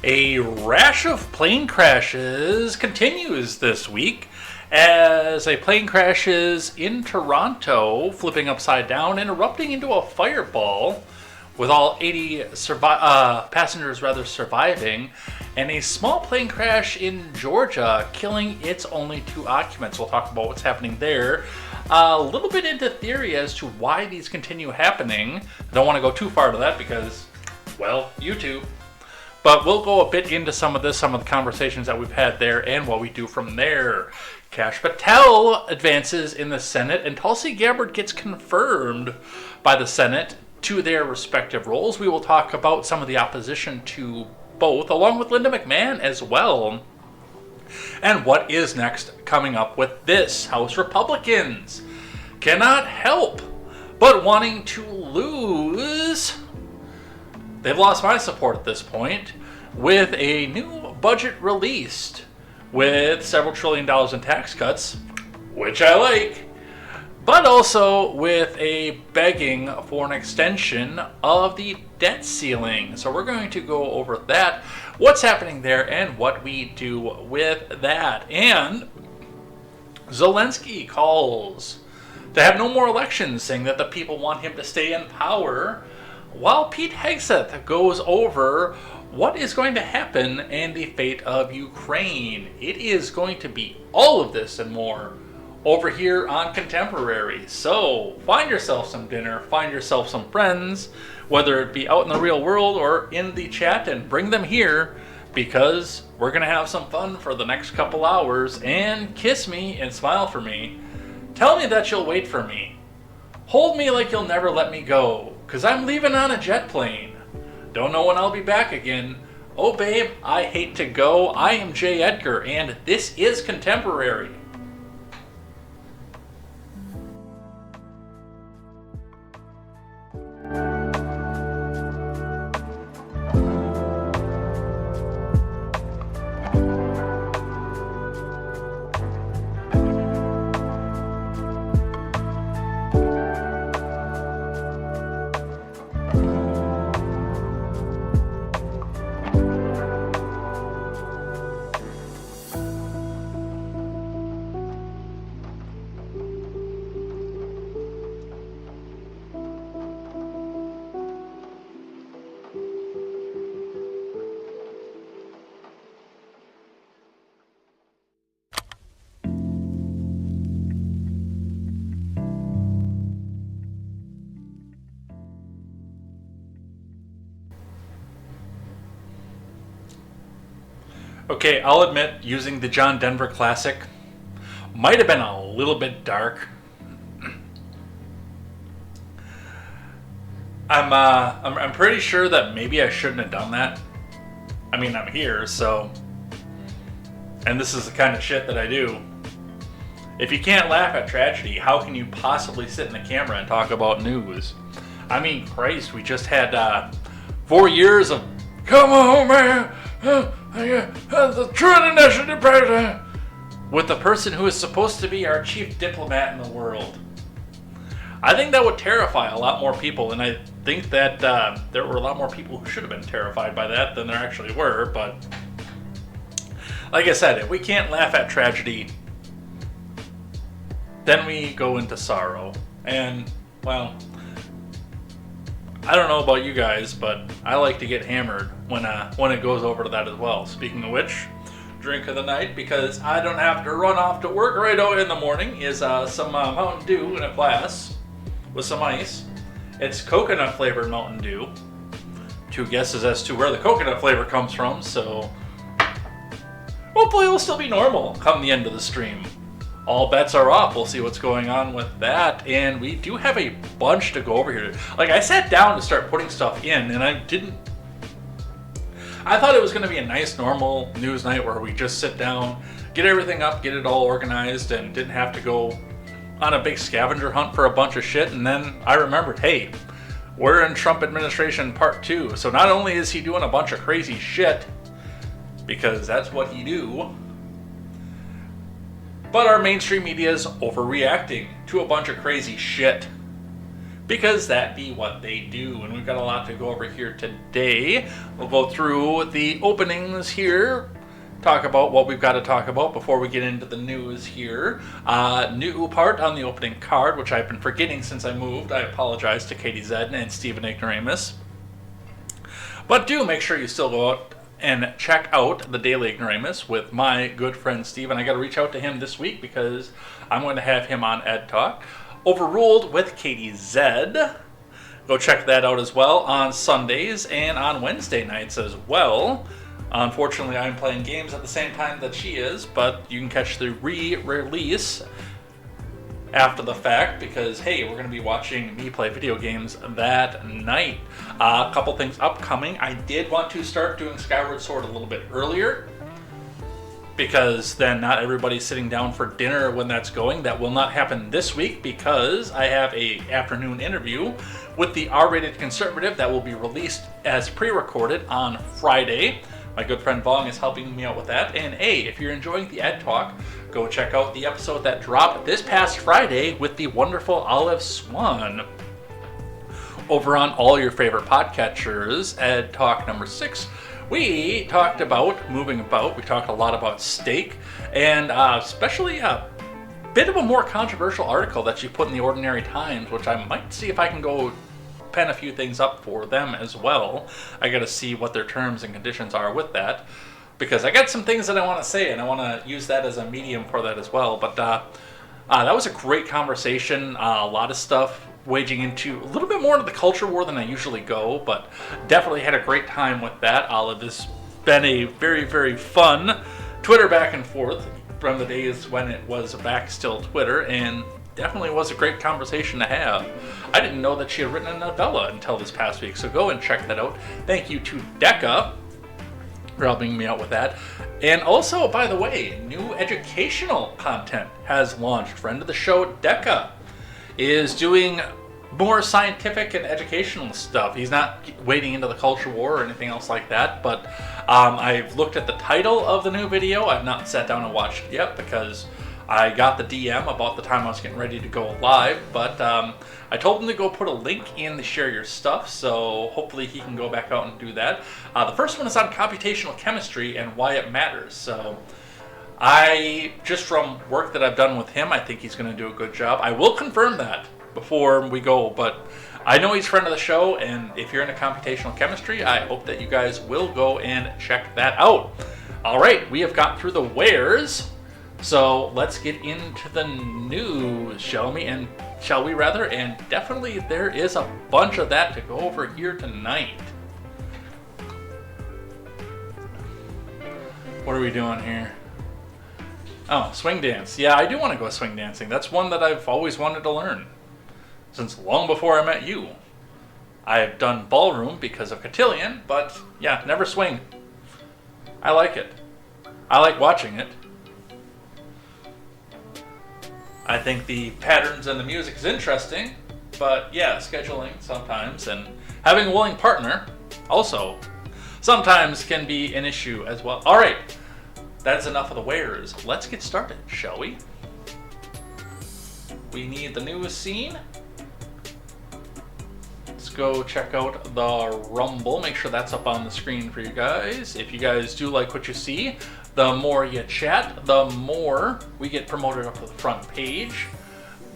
A rash of plane crashes continues this week as a plane crashes in Toronto, flipping upside down and erupting into a fireball, with all 80 passengers surviving, and a small plane crash in Georgia, killing its only 2 occupants. We'll talk about what's happening there. A little bit into theory as to why these continue happening. I don't want to go too far to that because, well, YouTube. But we'll go a bit into some of the conversations that we've had there, and what we do from there. Kash Patel advances in the Senate, and Tulsi Gabbard gets confirmed by the Senate to their respective roles. We will talk about some of the opposition to both, along with Linda McMahon as well. And what is next coming up with this? House Republicans cannot help but wanting to lose. They've lost my support at this point, with a new budget released with several $1 trillion in tax cuts, which I like, but also with a begging for an extension of the debt ceiling. So we're going to go over that, what's happening there, and what we do with that. And Zelensky calls to have no more elections, saying that the people want him to stay in power, while Pete Hegseth goes over what is going to happen and the fate of Ukraine. It is going to be all of this and more over here on Contemporary. So find yourself some dinner, find yourself some friends, whether it be out in the real world or in the chat, and bring them here, because we're going to have some fun for the next couple hours. And kiss me and smile for me. Tell me that you'll wait for me. Hold me like you'll never let me go, because I'm leaving on a jet plane. Don't know when I'll be back again. Oh babe, I hate to go. I am J. Edgar, and this is Contemporary. Okay, I'll admit, using the John Denver Classic might have been a little bit dark. I'm pretty sure that maybe I shouldn't have done that. I mean, I'm here, so, and this is the kind of shit that I do. If you can't laugh at tragedy, how can you possibly sit in the camera and talk about news? I mean, Christ, we just had 4 years of come on, man. The true initiative president, with the person who is supposed to be our chief diplomat in the world. I think that would terrify a lot more people, and I think that there were a lot more people who should have been terrified by that than there actually were. But like I said, if we can't laugh at tragedy, then we go into sorrow. And, well, I don't know about you guys, but I like to get hammered when it goes over to that as well. Speaking of which, drink of the night, because I don't have to run off to work right out in the morning, is some Mountain Dew in a glass with some ice. It's coconut flavored Mountain Dew. 2 guesses as to where the coconut flavor comes from, so hopefully it'll still be normal come the end of the stream. All bets are off. We'll see what's going on with that. And we do have a bunch to go over here. Like, I sat down to start putting stuff in, and I thought it was going to be a nice, normal news night where we just sit down, get everything up, get it all organized, and didn't have to go on a big scavenger hunt for a bunch of shit. And then I remembered, hey, we're in Trump administration part 2. So not only is he doing a bunch of crazy shit, because that's what he do, but our mainstream media is overreacting to a bunch of crazy shit. because that be what they do. And we've got a lot to go over here today. We'll go through the openings here, talk about what we've got to talk about before we get into the news here. New part on the opening card, which I've been forgetting since I moved. I apologize to Katie Zed and Stephen Ignoramus. But do make sure you still go out and check out the Daily Ignoramus with my good friend Stephen. I got to reach out to him this week because I'm going to have him on Ed Talk. Overruled with Katie Zed. Go check that out as well on Sundays and on Wednesday nights as well. Unfortunately, I'm playing games at the same time that she is, but you can catch the re-release after the fact because, hey, we're going to be watching me play video games that night. A couple things upcoming. I did want to start doing Skyward Sword a little bit earlier because then not everybody's sitting down for dinner when that's going. That will not happen this week because I have a afternoon interview with the R-rated conservative that will be released as pre-recorded on Friday. My good friend Vong is helping me out with that. And hey, if you're enjoying the Ed Talk, go check out the episode that dropped this past Friday with the wonderful Olive Swan. Over on all your favorite podcatchers, Ed Talk number 6, we talked about moving about. We talked a lot about steak, and especially a bit of a more controversial article that she put in the Ordinary Times, which I might see if I can go pen a few things up for them as well. I got to see what their terms and conditions are with that, because I got some things that I want to say, and I want to use that as a medium for that as well. But that was a great conversation. A lot of stuff waging into a little bit more into the culture war than I usually go, but definitely had a great time with that. Olive has been a very, very fun Twitter back and forth from the days when it was back still Twitter, and definitely was a great conversation to have. I didn't know that she had written a novella until this past week, so go and check that out. Thank you to Decca for helping me out with that. And also, by the way, new educational content has launched. Friend of the show, Decca, is doing more scientific and educational stuff. He's not wading into the culture war or anything else like that, but I've looked at the title of the new video. I've not sat down and watched it yet because I got the DM about the time I was getting ready to go live, but I told him to go put a link in the Share Your Stuff, so hopefully he can go back out and do that. The first one is on computational chemistry and why it matters. So just from work that I've done with him, I think he's going to do a good job. I will confirm that before we go, but I know he's a friend of the show, and if you're into computational chemistry, I hope that you guys will go and check that out. All right, we have got through the wares. So let's get into the news, shall we? And definitely there is a bunch of that to go over here tonight. What are we doing here? Oh, swing dance. Yeah, I do want to go swing dancing. That's one that I've always wanted to learn since long before I met you. I've done ballroom because of cotillion, but yeah, never swing. I like it. I like watching it. I think the patterns and the music is interesting, but yeah, scheduling sometimes and having a willing partner also sometimes can be an issue as well. All right, that's enough of the wares. Let's get started, shall we? We need the newest scene. Let's go check out the Rumble. Make sure that's up on the screen for you guys. If you guys do like what you see, the more you chat, the more we get promoted up to the front page.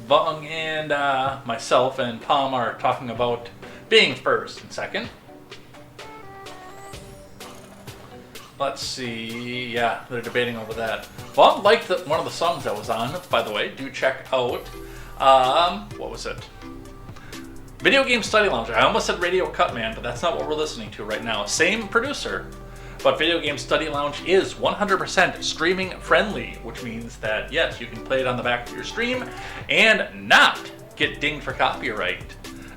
Vung and myself and Tom are talking about being first and second. Let's see. Yeah, they're debating over that. Vung liked one of the songs that was on, by the way. Do check out. What was it? Video Game Study Lounge. I almost said Radio Cutman, but that's not what we're listening to right now. Same producer. But Video Game Study Lounge is 100% streaming friendly, which means that, yes, you can play it on the back of your stream and not get dinged for copyright.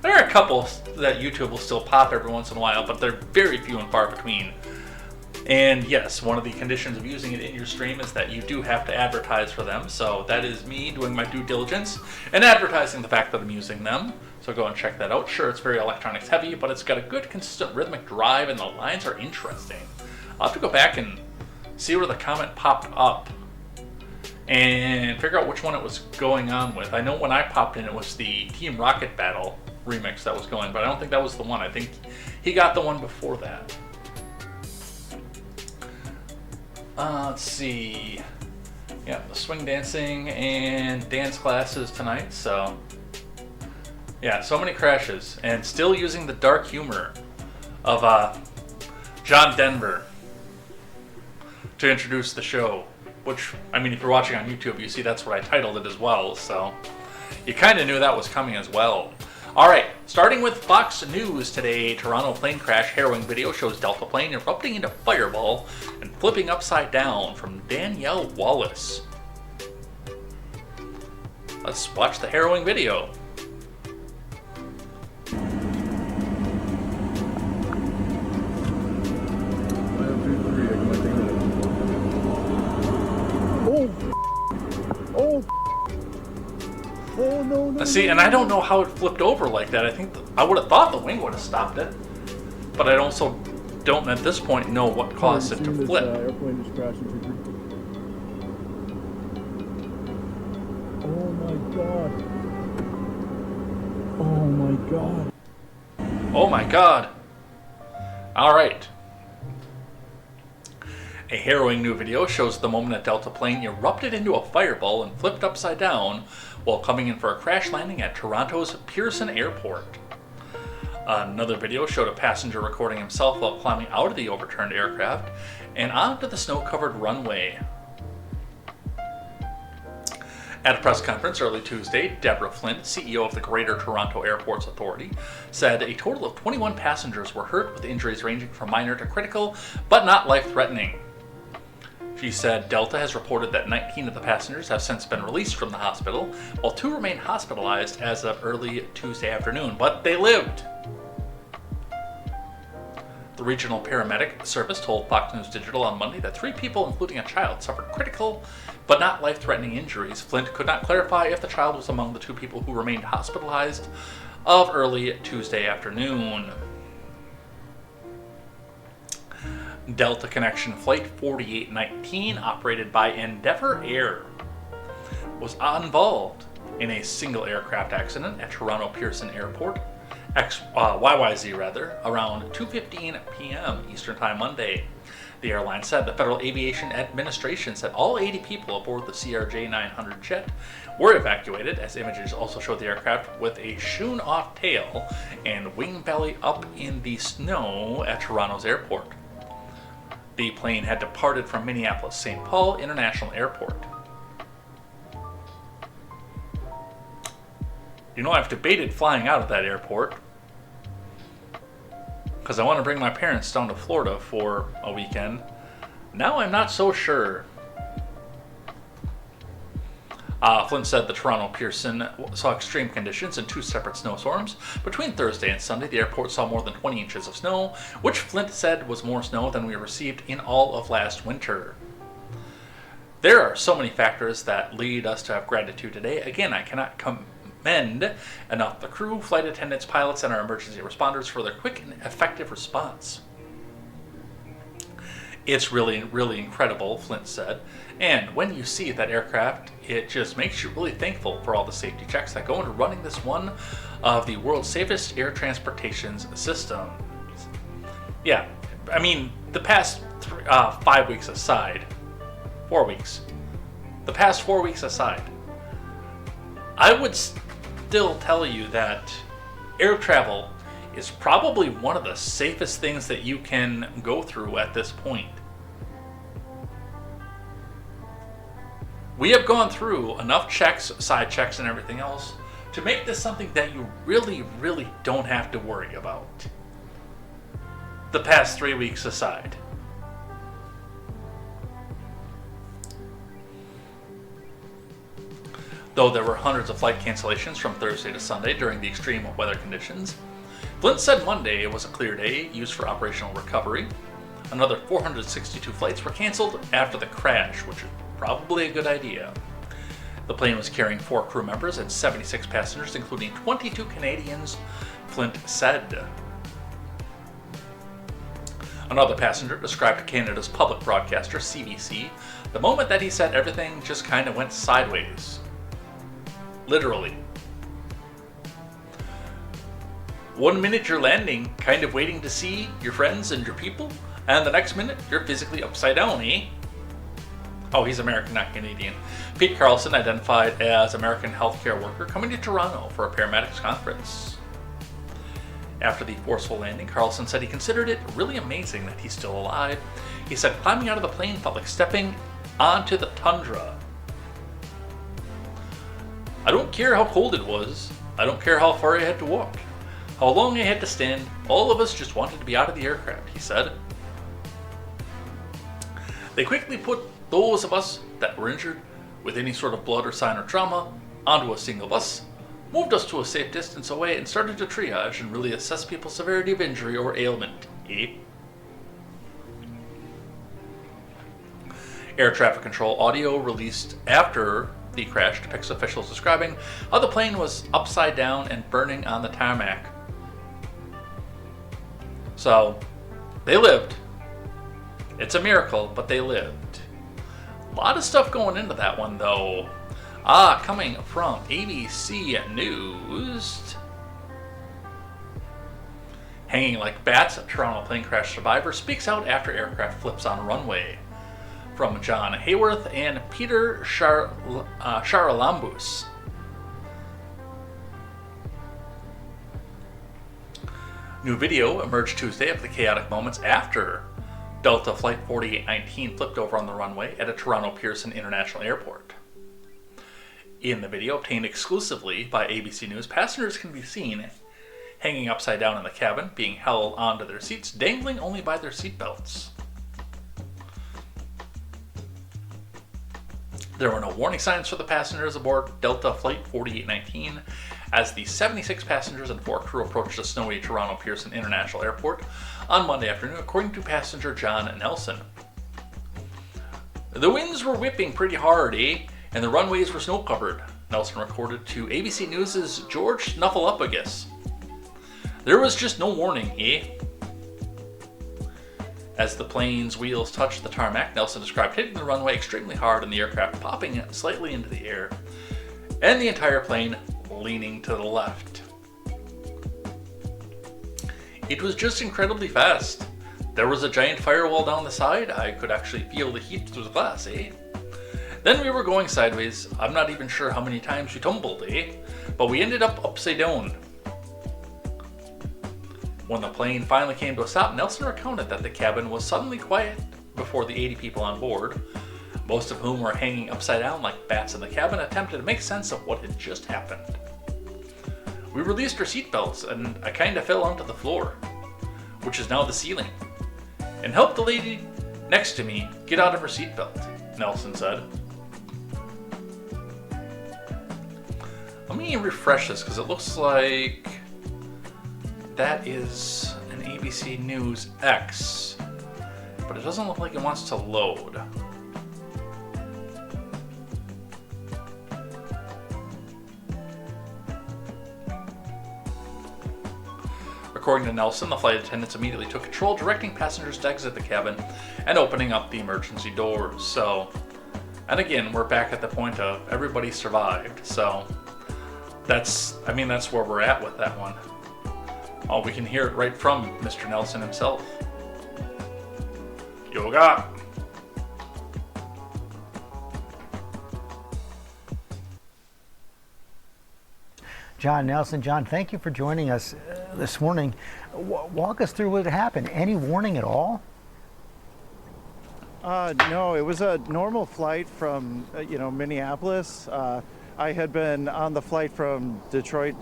There are a couple that YouTube will still pop every once in a while, but they're very few and far between. And yes, one of the conditions of using it in your stream is that you do have to advertise for them. So that is me doing my due diligence and advertising the fact that I'm using them. So go and check that out. Sure, it's very electronics heavy, but it's got a good consistent rhythmic drive and the lines are interesting. I'll have to go back and see where the comment popped up and figure out which one it was going on with. I know when I popped in, it was the Team Rocket battle. remix that was going, but I don't think that was the one. I think he got the one before that. Let's see. Yeah, the swing dancing and dance classes tonight. So, yeah, so many crashes, and still using the dark humor of John Denver to introduce the show. Which, I mean, if you're watching on YouTube, you see that's what I titled it as well. So, you kind of knew that was coming as well. All right, starting with Fox News today, Toronto plane crash harrowing video shows Delta plane erupting into fireball and flipping upside down, from Danielle Wallace. Let's watch the harrowing video. Oh no! See, and I don't know how it flipped over like that. I think I would have thought the wing would have stopped it, but I also don't at this point know what caused it to flip. Airplane just crashed into. Oh my god! Oh my god! Oh my god! All right. A harrowing new video shows the moment a Delta plane erupted into a fireball and flipped upside down while coming in for a crash landing at Toronto's Pearson Airport. Another video showed a passenger recording himself while climbing out of the overturned aircraft and onto the snow-covered runway. At a press conference early Tuesday, Deborah Flint, CEO of the Greater Toronto Airports Authority, said a total of 21 passengers were hurt with injuries ranging from minor to critical, but not life-threatening. She said Delta has reported that 19 of the passengers have since been released from the hospital, while 2 remain hospitalized as of early Tuesday afternoon, but they lived. The regional paramedic service told Fox News Digital on Monday that 3 people, including a child, suffered critical but not life-threatening injuries. Flint could not clarify if the child was among the 2 people who remained hospitalized of early Tuesday afternoon. Delta Connection Flight 4819, operated by Endeavour Air, was involved in a single aircraft accident at Toronto Pearson Airport, YYZ around 2:15 p.m. Eastern Time Monday. The airline said the Federal Aviation Administration said all 80 people aboard the CRJ-900 jet were evacuated, as images also showed the aircraft with a shoon-off tail and wing belly up in the snow at Toronto's airport. The plane had departed from Minneapolis-St. Paul International Airport. You know, I've debated flying out of that airport because I want to bring my parents down to Florida for a weekend. Now I'm not so sure. Flint said the Toronto Pearson saw extreme conditions and 2 separate snowstorms. Between Thursday and Sunday, the airport saw more than 20 inches of snow, which Flint said was more snow than we received in all of last winter. There are so many factors that lead us to have gratitude today. Again, I cannot commend enough the crew, flight attendants, pilots, and our emergency responders for their quick and effective response. It's really, really incredible, Flint said. And when you see that aircraft, it just makes you really thankful for all the safety checks that go into running this one of the world's safest air transportation systems. Yeah, I mean, the past 5 weeks aside, 4 weeks, the past 4 weeks aside, I would still tell you that air travel is probably one of the safest things that you can go through at this point. We have gone through enough checks, side checks, and everything else to make this something that you really, really don't have to worry about. The past 3 weeks aside. Though there were hundreds of flight cancellations from Thursday to Sunday during the extreme weather conditions, Flint said Monday it was a clear day used for operational recovery. Another 462 flights were canceled after the crash, which is probably a good idea. The plane was carrying 4 crew members and 76 passengers, including 22 Canadians, Flint said. Another passenger described to Canada's public broadcaster, CBC, the moment that he said everything just kind of went sideways. Literally. 1 minute you're landing, kind of waiting to see your friends and your people, and the next minute you're physically upside down, eh? Oh, he's American, not Canadian. Pete Carlson, identified as American healthcare worker, coming to Toronto for a paramedics conference. After the forceful landing, Carlson said he considered it really amazing that he's still alive. He said climbing out of the plane felt like stepping onto the tundra. I don't care how cold it was. I don't care how far I had to walk. How long I had to stand. All of us just wanted to be out of the aircraft, he said. They quickly put those of us that were injured with any sort of blood or sign or trauma onto a single bus, moved us to a safe distance away, and started to triage and really assess people's severity of injury or ailment, eh? Air traffic control audio released after the crash depicts officials describing how the plane was upside down and burning on the tarmac. So, they lived. It's a miracle, but they lived. A lot of stuff going into that one, though. Coming from ABC News. Hanging like bats, a Toronto plane crash survivor speaks out after aircraft flips on runway. From John Hayworth and Peter Charalambous. New video emerged Tuesday of the chaotic moments after Delta Flight 4819 flipped over on the runway at a Toronto Pearson International Airport. In the video, obtained exclusively by ABC News, passengers can be seen hanging upside down in the cabin, being held onto their seats, dangling only by their seatbelts. There were no warning signs for the passengers aboard Delta Flight 4819 as the 76 passengers and 4 crew approached the snowy Toronto Pearson International Airport on Monday afternoon, according to passenger John Nelson. The winds were whipping pretty hard, eh? And the runways were snow-covered, Nelson recorded to ABC News' George Snuffleupagus. There was just no warning, eh? As the plane's wheels touched the tarmac, Nelson described hitting the runway extremely hard and the aircraft popping slightly into the air, and the entire plane leaning to the left. It was just incredibly fast. There was a giant firewall down the side. I could actually feel the heat through the glass, eh? Then we were going sideways. I'm not even sure how many times we tumbled, eh? But we ended up upside down. When the plane finally came to a stop, Nelson recounted that the cabin was suddenly quiet before the 80 people on board, most of whom were hanging upside down like bats in the cabin, attempted to make sense of what had just happened. We released our seatbelts, and I kinda fell onto the floor, which is now the ceiling, and helped the lady next to me get out of her seatbelt, Nelson said. Let me refresh this, because it looks like that is an ABC News X, but it doesn't look like it wants to load. According to Nelson, the flight attendants immediately took control, directing passengers to exit the cabin and opening up the emergency doors. So, and again, we're back at the point of everybody survived. So, that's where we're at with that one. Oh, we can hear it right from Mr. Nelson himself. Yoga! John Nelson. John, thank you for joining us this morning. Walk us through what happened. Any warning at all? No, it was a normal flight from Minneapolis. I had been on the flight from Detroit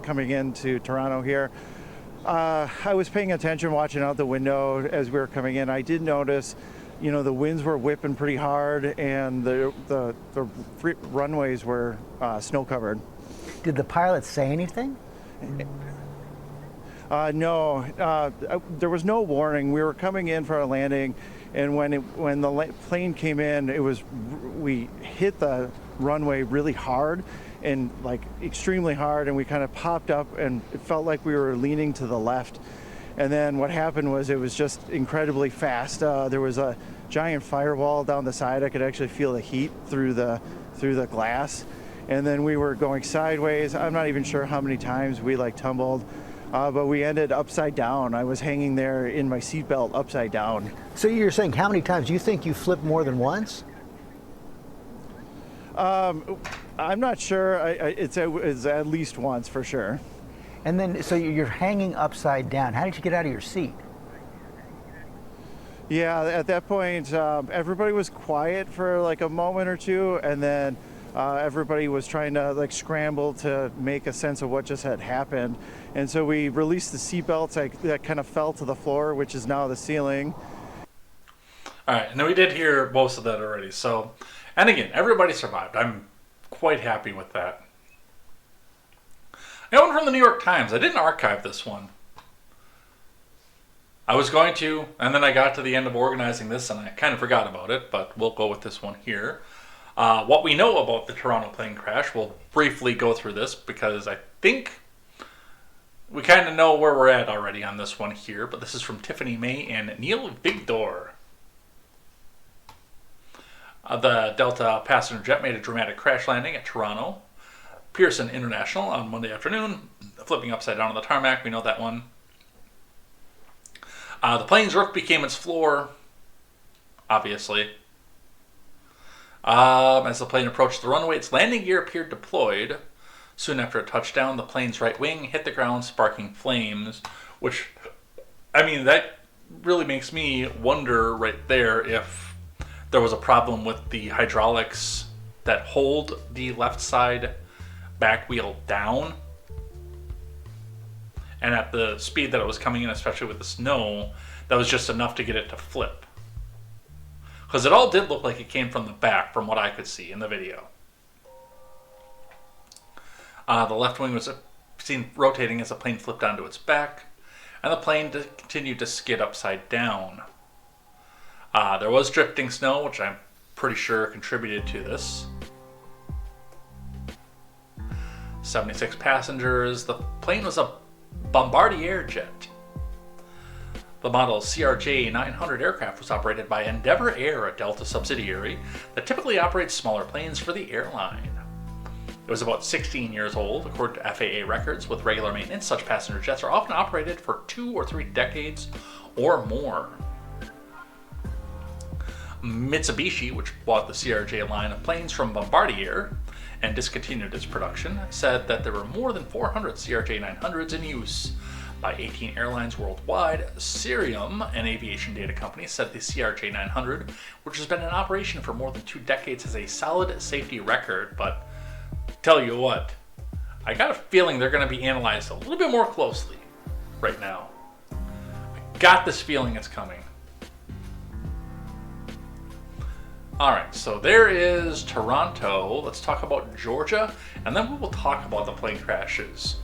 coming into Toronto here. I was paying attention, watching out the window as we were coming in. I did notice, the winds were whipping pretty hard, and the runways were snow covered. Did the pilot say anything? No, there was no warning. We were coming in for a landing, and when the plane came in, we hit the runway really hard, and like extremely hard, and we kind of popped up, and it felt like we were leaning to the left. And then what happened was it was just incredibly fast. There was a giant firewall down the side. I could actually feel the heat through the glass. And then we were going sideways. I'm not even sure how many times we tumbled. but we ended upside down. I was hanging there in my seatbelt upside down. So you're saying how many times? Do you think you flipped more than once? I'm not sure. It's at least once for sure. And then, so you're hanging upside down. How did you get out of your seat? Yeah, at that point, everybody was quiet for like a moment or two, and then everybody was trying to like scramble to make a sense of what just had happened. And so we released the seatbelts that kind of fell to the floor, which is now the ceiling. All right, and we did hear most of that already. So, and again, everybody survived. I'm quite happy with that. I got one from the New York Times. I didn't archive this one. I was going to, and then I got to the end of organizing this and I kind of forgot about it, but we'll go with this one here. What we know about the Toronto plane crash, we'll briefly go through this because I think we kind of know where we're at already on this one here, but this is from Tiffany May and Neil Vigdor. The Delta passenger jet made a dramatic crash landing at Toronto Pearson International on Monday afternoon, flipping upside down on the tarmac. We know that one. The plane's roof became its floor, obviously. As the plane approached the runway, its landing gear appeared deployed. Soon after it touched down, the plane's right wing hit the ground, sparking flames, which, I mean, that really makes me wonder right there if there was a problem with the hydraulics that hold the left side back wheel down. And at the speed that it was coming in, especially with the snow, that was just enough to get it to flip. Because it all did look like it came from the back, from what I could see in the video. The left wing was seen rotating as the plane flipped onto its back, and the plane continued to skid upside down. There was drifting snow, which I'm pretty sure contributed to this. 76 passengers. The plane was a Bombardier jet. The model CRJ 900 aircraft was operated by Endeavour Air, a Delta subsidiary that typically operates smaller planes for the airline. It was about 16 years old, according to FAA records. With regular maintenance, such passenger jets are often operated for 2 or 3 decades or more. Mitsubishi, which bought the CRJ line of planes from Bombardier and discontinued its production, said that there were more than 400 CRJ 900s in use by 18 airlines worldwide. Cirium, an aviation data company, said the CRJ 900, which has been in operation for more than 2 decades, has a solid safety record. But tell you what, I got a feeling they're going to be analyzed a little bit more closely right now. I got this feeling it's coming. Alright, so there is Toronto. Let's talk about Georgia, and then we will talk about the plane crashes.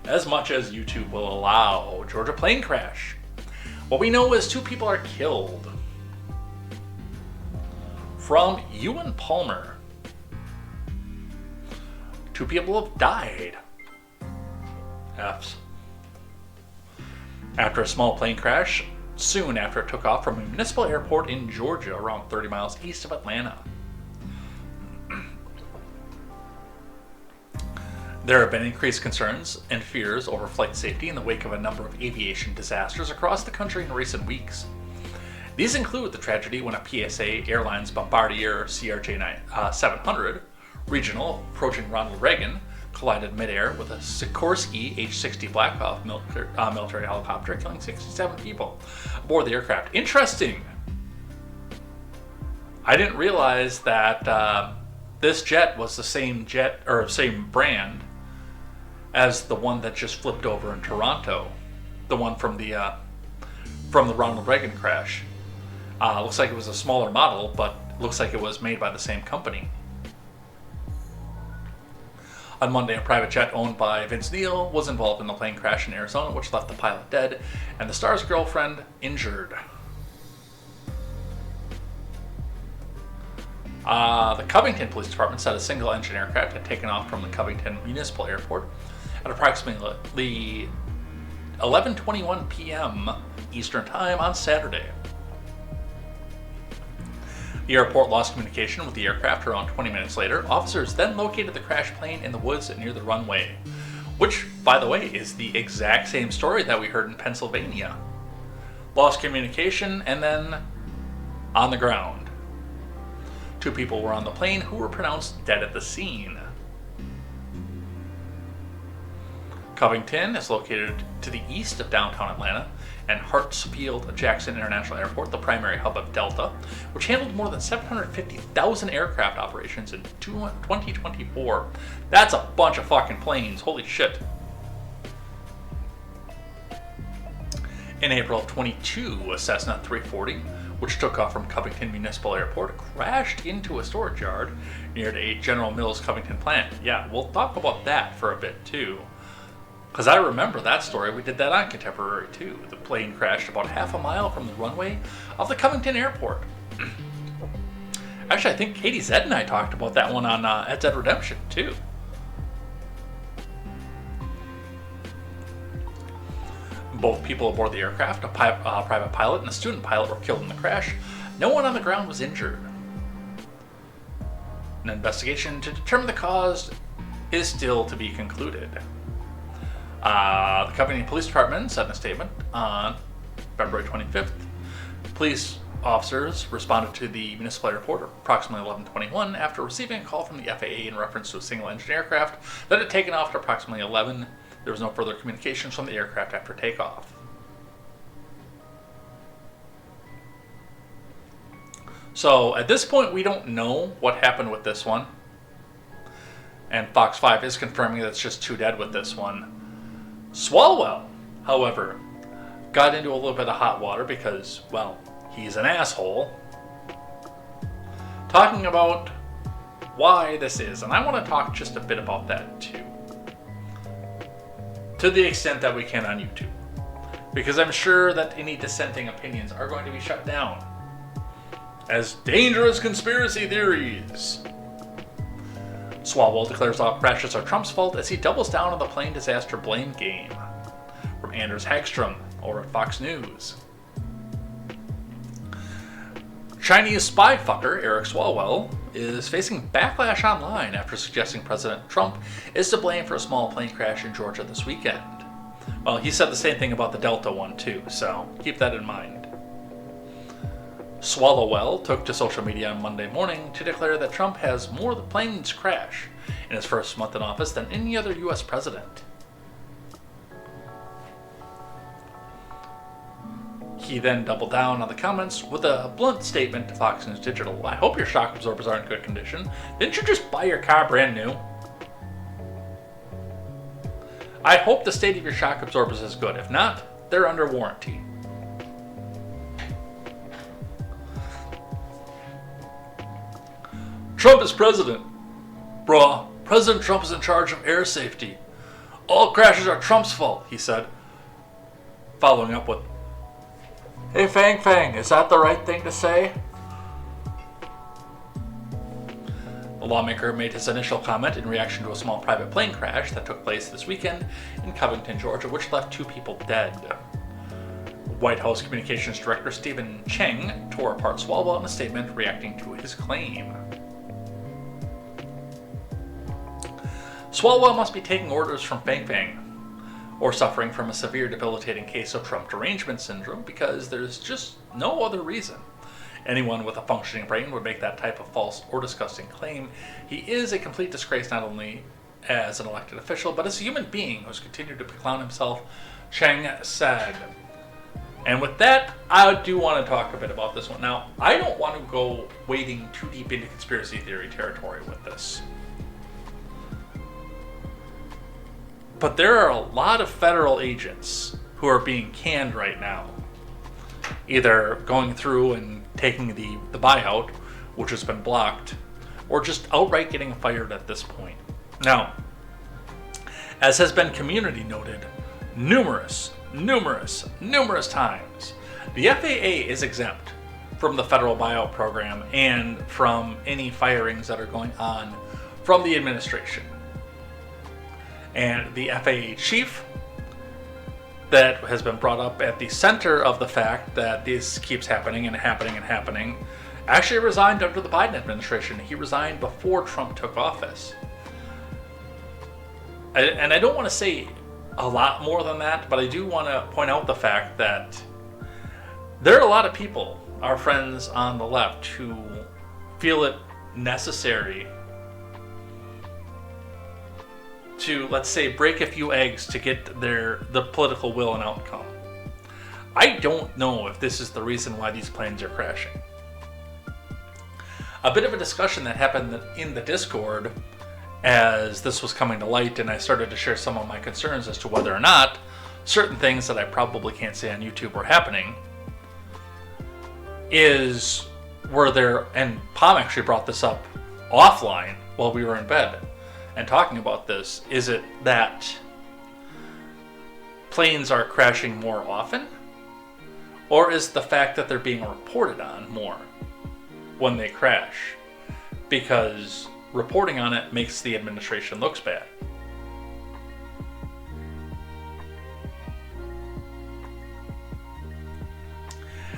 As much as YouTube will allow. Georgia plane crash. What we know is 2 people are killed. From Ewan Palmer. 2 people have died. F's. After a small plane crash, soon after it took off from a municipal airport in Georgia, around 30 miles east of Atlanta. There have been increased concerns and fears over flight safety in the wake of a number of aviation disasters across the country in recent weeks. These include the tragedy when a PSA Airlines Bombardier CRJ 700 regional approaching Ronald Reagan collided midair with a Sikorsky H-60 Black Hawk military helicopter, killing 67 people aboard the aircraft. Interesting. I didn't realize that this jet was the same jet or same brand as the one that just flipped over in Toronto, the one from the Ronald Reagan crash. Looks like it was a smaller model, but looks like it was made by the same company. On Monday, a private jet owned by Vince Neil was involved in the plane crash in Arizona, which left the pilot dead and the star's girlfriend injured. The Covington Police Department said a single-engine aircraft had taken off from the Covington Municipal Airport at approximately 11:21 p.m. Eastern Time on Saturday. The airport lost communication with the aircraft around 20 minutes later. Officers then located the crashed plane in the woods near the runway, which, by the way, is the exact same story that we heard in Pennsylvania. Lost communication and then on the ground. 2 people were on the plane who were pronounced dead at the scene. Covington is located to the east of downtown Atlanta, and Hartsfield-Jackson International Airport, the primary hub of Delta, which handled more than 750,000 aircraft operations in 2024. That's a bunch of fucking planes, holy shit. In April of 22, a Cessna 340, which took off from Covington Municipal Airport, crashed into a storage yard near a General Mills Covington plant. Yeah, we'll talk about that for a bit too. Because I remember that story. We did that on Contemporary too. The plane crashed about half a mile from the runway of the Covington Airport. Actually, I think Katie Zed and I talked about that one on at Zed Redemption too. Both people aboard the aircraft, a private pilot and a student pilot, were killed in the crash. No one on the ground was injured. An investigation to determine the cause is still to be concluded. The Covington Police Department said in a statement on February 25th, police officers responded to the municipal airport at approximately 11:21 after receiving a call from the FAA in reference to a single-engine aircraft that had taken off at approximately 11. There was no further communications from the aircraft after takeoff. So at this point, we don't know what happened with this one. And Fox 5 is confirming that it's just 2 dead with this one. Swalwell, however, got into a little bit of hot water because, well, he's an asshole. Talking about why this is, and I want to talk just a bit about that too. To the extent that we can on YouTube. Because I'm sure that any dissenting opinions are going to be shut down as dangerous conspiracy theories. Swalwell declares all crashes are Trump's fault as he doubles down on the plane disaster blame game. From Anders Hagstrom over at Fox News. Chinese spy fucker Eric Swalwell is facing backlash online after suggesting President Trump is to blame for a small plane crash in Georgia this weekend. Well, he said the same thing about the Delta one too, so keep that in mind. Swalwell took to social media on Monday morning to declare that Trump has more planes crash in his first month in office than any other U.S. president. He then doubled down on the comments with a blunt statement to Fox News Digital. I hope your shock absorbers are in good condition. Didn't you just buy your car brand new? I hope the state of your shock absorbers is good. If not, they're under warranty. Trump is president. Bruh, President Trump is in charge of air safety. All crashes are Trump's fault, he said. Following up with, "Hey Fang Fang, is that the right thing to say?" The lawmaker made his initial comment in reaction to a small private plane crash that took place this weekend in Covington, Georgia, which left 2 people dead. White House Communications Director Stephen Cheng tore apart Swalwell in a statement reacting to his claim. Swalwell must be taking orders from Fang Fang, or suffering from a severe debilitating case of Trump derangement syndrome, because there's just no other reason. Anyone with a functioning brain would make that type of false or disgusting claim. He is a complete disgrace not only as an elected official, but as a human being who's continued to clown himself, Cheng said. And with that, I do want to talk a bit about this one. Now, I don't want to go wading too deep into conspiracy theory territory with this. But there are a lot of federal agents who are being canned right now. Either going through and taking the buyout, which has been blocked, or just outright getting fired at this point. Now, as has been community noted numerous times, the FAA is exempt from the federal buyout program and from any firings that are going on from the administration. And the FAA chief that has been brought up at the center of the fact that this keeps happening actually resigned under the Biden administration. He resigned before Trump took office. And I don't want to say a lot more than that, but I do want to point out the fact that there are a lot of people, our friends on the left, who feel it necessary to, let's say, break a few eggs to get the political will and outcome. I don't know if this is the reason why these planes are crashing. A bit of a discussion that happened in the Discord as this was coming to light, and I started to share some of my concerns as to whether or not certain things that I probably can't say on YouTube were happening, were there, and Pom actually brought this up offline while we were in bed and talking about this, is it that planes are crashing more often? Or is the fact that they're being reported on more when they crash? Because reporting on it makes the administration look bad.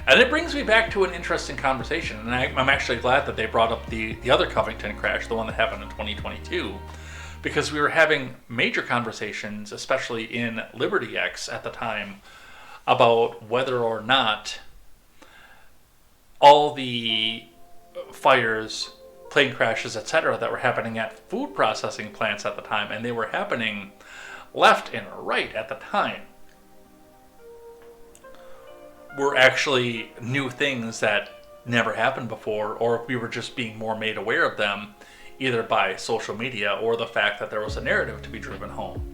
And it brings me back to an interesting conversation, and I'm actually glad that they brought up the other Covington crash, the one that happened in 2022, because we were having major conversations, especially in Liberty X at the time, about whether or not all the fires, plane crashes, etc., that were happening at food processing plants at the time, and they were happening left and right at the time, were actually new things that never happened before, or if we were just being more made aware of them, either by social media or the fact that there was a narrative to be driven home.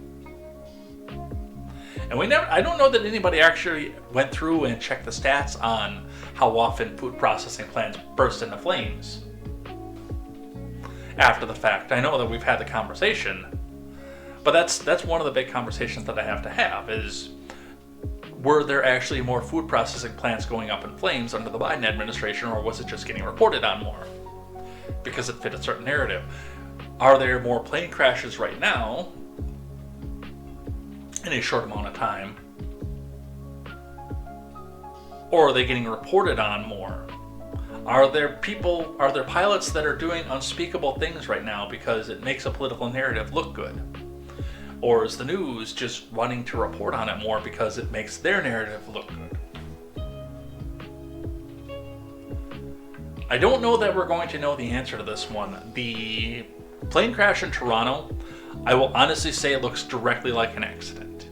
And I don't know that anybody actually went through and checked the stats on how often food processing plants burst into flames after the fact. I know that we've had the conversation, but that's one of the big conversations that I have to have is, were there actually more food processing plants going up in flames under the Biden administration, or was it just getting reported on more because it fit a certain narrative? Are there more plane crashes right now in a short amount of time, or are they getting reported on more? Are there pilots that are doing unspeakable things right now because it makes a political narrative look good? Or is the news just running to report on it more because it makes their narrative look good? I don't know that we're going to know the answer to this one. The plane crash in Toronto, I will honestly say it looks directly like an accident.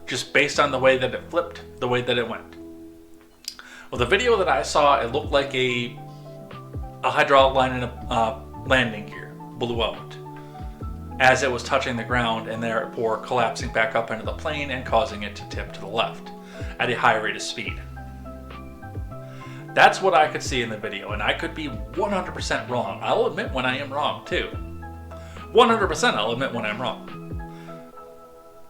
Just based on the way that it flipped, the way that it went. Well, the video that I saw, it looked like a hydraulic line in a landing gear blew out as it was touching the ground, and therefore collapsing back up into the plane and causing it to tip to the left at a high rate of speed. That's what I could see in the video, and I could be 100% wrong. I'll admit when I am wrong, too. 100% I'll admit when I'm wrong.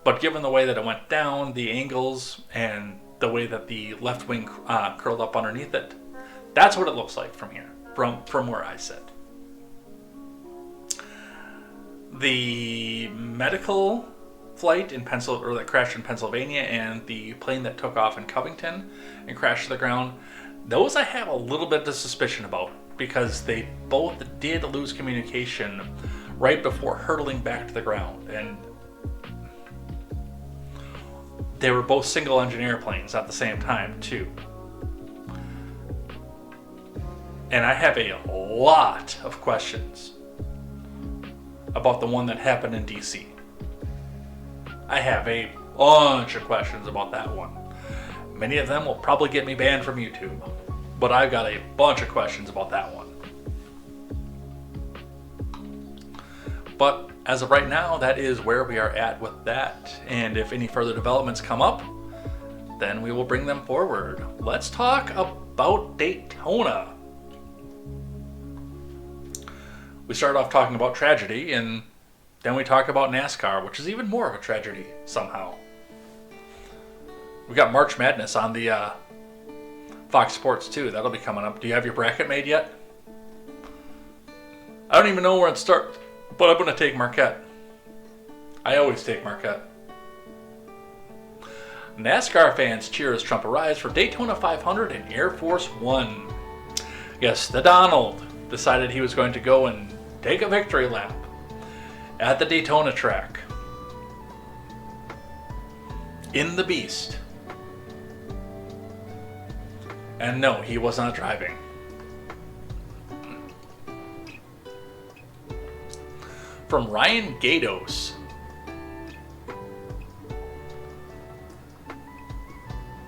But given the way that it went down, the angles, and the way that the left wing curled up underneath it, that's what it looks like from here, from where I sit. The medical flight in that crashed in Pennsylvania, and the plane that took off in Covington and crashed to the ground, those I have a little bit of suspicion about, because they both did lose communication right before hurtling back to the ground, and they were both single engine airplanes at the same time too. And I have a lot of questions about the one that happened in DC. I have a bunch of questions about that one. Many of them will probably get me banned from YouTube, but I've got a bunch of questions about that one. But as of right now, that is where we are at with that. And if any further developments come up, then we will bring them forward. Let's talk about Daytona. We started off talking about tragedy, and then we talk about NASCAR, which is even more of a tragedy somehow. We got March Madness on the Fox Sports too. That'll be coming up. Do you have your bracket made yet? I don't even know where to start, but I'm going to take Marquette. I always take Marquette. NASCAR fans cheer as Trump arrives for Daytona 500 and Air Force One. Yes, the Donald decided he was going to go and take a victory lap at the Daytona track. in the Beast. And no, he was not driving. From Ryan Gatos.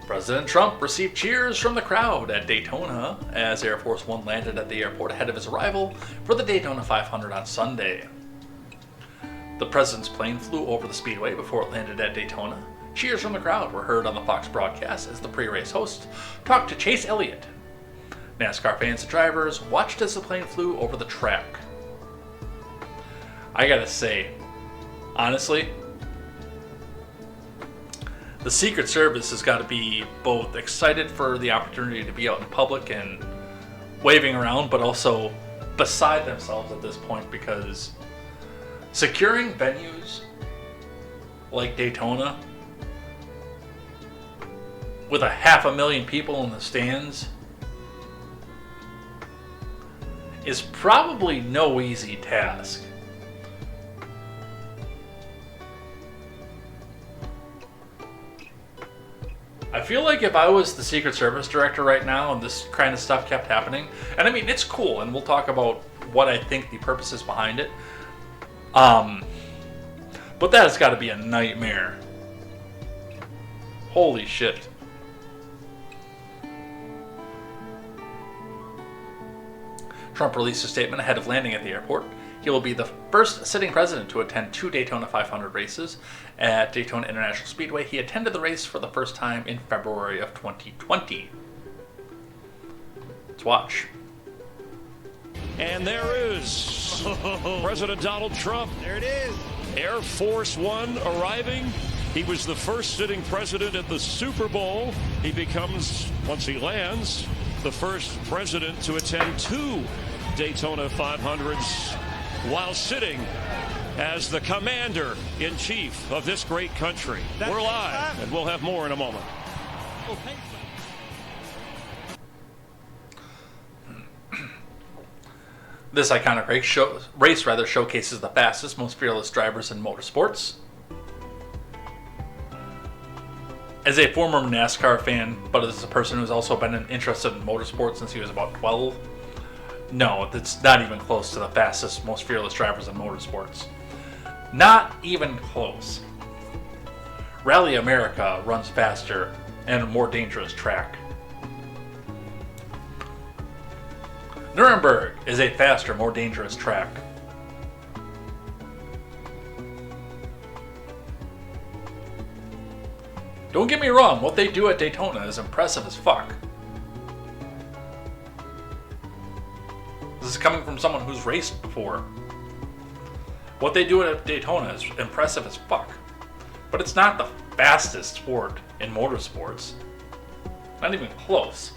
President Trump received cheers from the crowd at Daytona as Air Force One landed at the airport ahead of his arrival for the Daytona 500 on Sunday. The president's plane flew over the speedway before it landed at Daytona. Cheers from the crowd were heard on the Fox broadcast as the pre-race host talked to Chase Elliott. NASCAR fans and drivers watched as the plane flew over the track. I gotta say, honestly, the Secret Service has got to be both excited for the opportunity to be out in public and waving around, but also beside themselves at this point, because securing venues like Daytona with 500,000 people in the stands is probably no easy task. I feel like if I was the Secret Service director right now and this kind of stuff kept happening, and I mean, it's cool, and we'll talk about what I think the purpose is behind it. But that has got to be a nightmare. Holy shit. Trump released a statement ahead of landing at the airport. He will be the first sitting president to attend 2 Daytona 500 races. At Daytona International Speedway, he attended the race for the first time in February of 2020. Let's watch. And there is President Donald Trump. There it is. Air Force One arriving. He was the first sitting president at the Super Bowl. He becomes, once he lands, the first president to attend 2 Daytona 500s while sitting as the commander-in-chief of this great country. We're live, and we'll have more in a moment. This iconic race showcases the fastest, most fearless drivers in motorsports. As a former NASCAR fan, but as a person who's also been interested in motorsports since he was about 12, no, it's not even close to the fastest, most fearless drivers in motorsports. Not even close. Rally America runs faster and a more dangerous track. Nuremberg is a faster, more dangerous track. Don't get me wrong, what they do at Daytona is impressive as fuck. This is coming from someone who's raced before. What they do at Daytona is impressive as fuck. But it's not the fastest sport in motorsports. Not even close.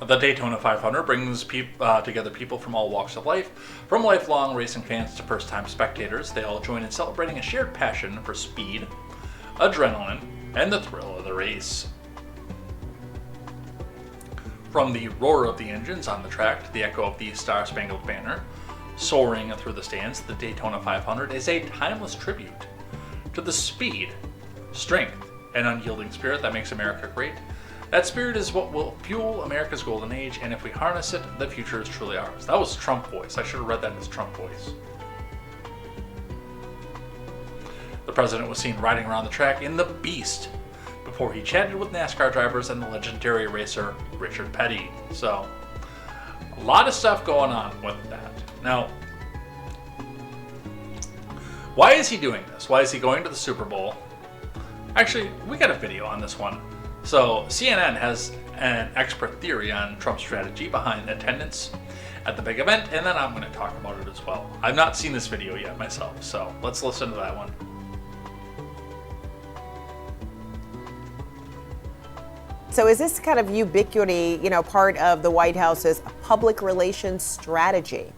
The Daytona 500 brings together people from all walks of life, from lifelong racing fans to first-time spectators. They all join in celebrating a shared passion for speed, adrenaline, and the thrill of the race. From the roar of the engines on the track to the echo of the Star-Spangled Banner soaring through the stands, the Daytona 500 is a timeless tribute to the speed, strength, and unyielding spirit that makes America great. That spirit is what will fuel America's golden age, and if we harness it, the future is truly ours. That was Trump voice. I should have read that as Trump voice. The president was seen riding around the track in the Beast before he chatted with NASCAR drivers and the legendary racer Richard Petty. So, a lot of stuff going on with that. Now, why is he doing this? Why is he going to the Super Bowl? Actually, we got a video on this one. So, CNN has an expert theory on Trump's strategy behind attendance at the big event, and then I'm going to talk about it as well. I've not seen this video yet myself, so let's listen to that one. So is this kind of ubiquity, part of the White House's public relations strategy?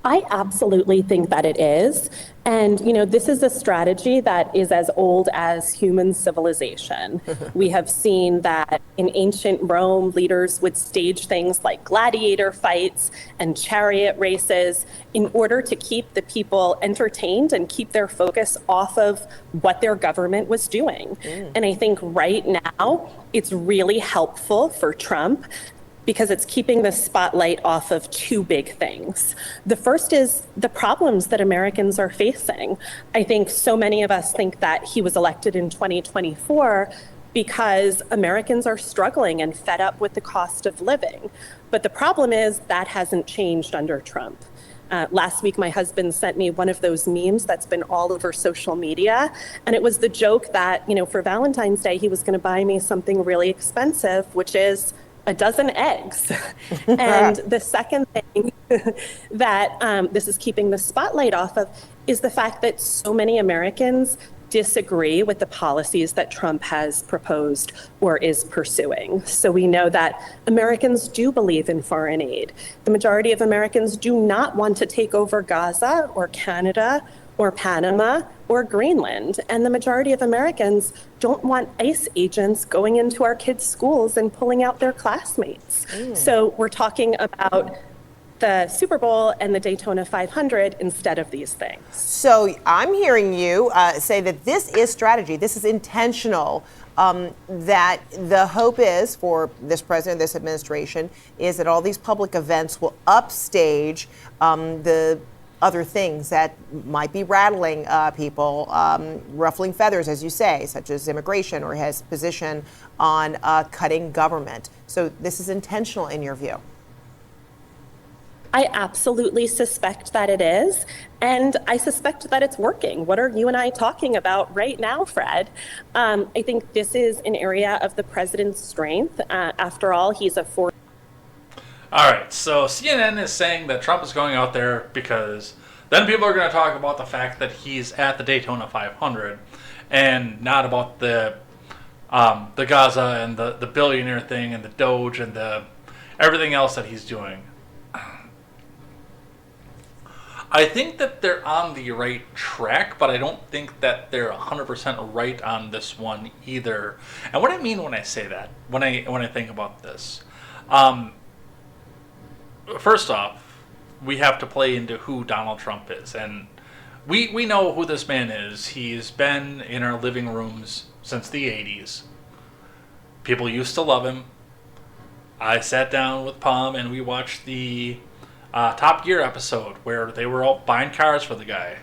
I absolutely think that it is. And, this is a strategy that is as old as human civilization. We have seen that in ancient Rome, leaders would stage things like gladiator fights and chariot races in order to keep the people entertained and keep their focus off of what their government was doing. And I think right now, it's really helpful for Trump because it's keeping the spotlight off of two big things. The first is the problems that Americans are facing. I think so many of us think that he was elected in 2024 because Americans are struggling and fed up with the cost of living. But the problem is that hasn't changed under Trump. Last week, my husband sent me one of those memes that's been all over social media. And it was the joke that, for Valentine's Day, he was going to buy me something really expensive, which is a dozen eggs. And the second thing that this is keeping the spotlight off of is the fact that so many Americans disagree with the policies that Trump has proposed or is pursuing. So we know that Americans do believe in foreign aid. The majority of Americans do not want to take over Gaza or Canada or Panama or Greenland. And the majority of Americans don't want ICE agents going into our kids' schools and pulling out their classmates. So we're talking about the Super Bowl and the Daytona 500 instead of these things. So I'm hearing you say that this is strategy, this is intentional, that the hope is for this president, this administration, is that all these public events will upstage the other things that might be rattling people, ruffling feathers, as you say, such as immigration or his position on cutting government. So this is intentional in your view. I absolutely suspect that it is, and I suspect that it's working. What are you and I talking about right now, Fred? I think this is an area of the president's strength. After all, he's a four. All right, so CNN is saying that Trump is going out there because then people are going to talk about the fact that he's at the Daytona 500 and not about the Gaza and the billionaire thing and the Doge and the everything else that he's doing. I think that they're on the right track, but I don't think that they're 100% right on this one either. And what I mean when I say that, when I think about this, first off, we have to play into who Donald Trump is, and we know who this man is. He's been in our living rooms since the 80s. People used to love him. I sat down with Palm and we watched the Top Gear episode where they were all buying cars for the guy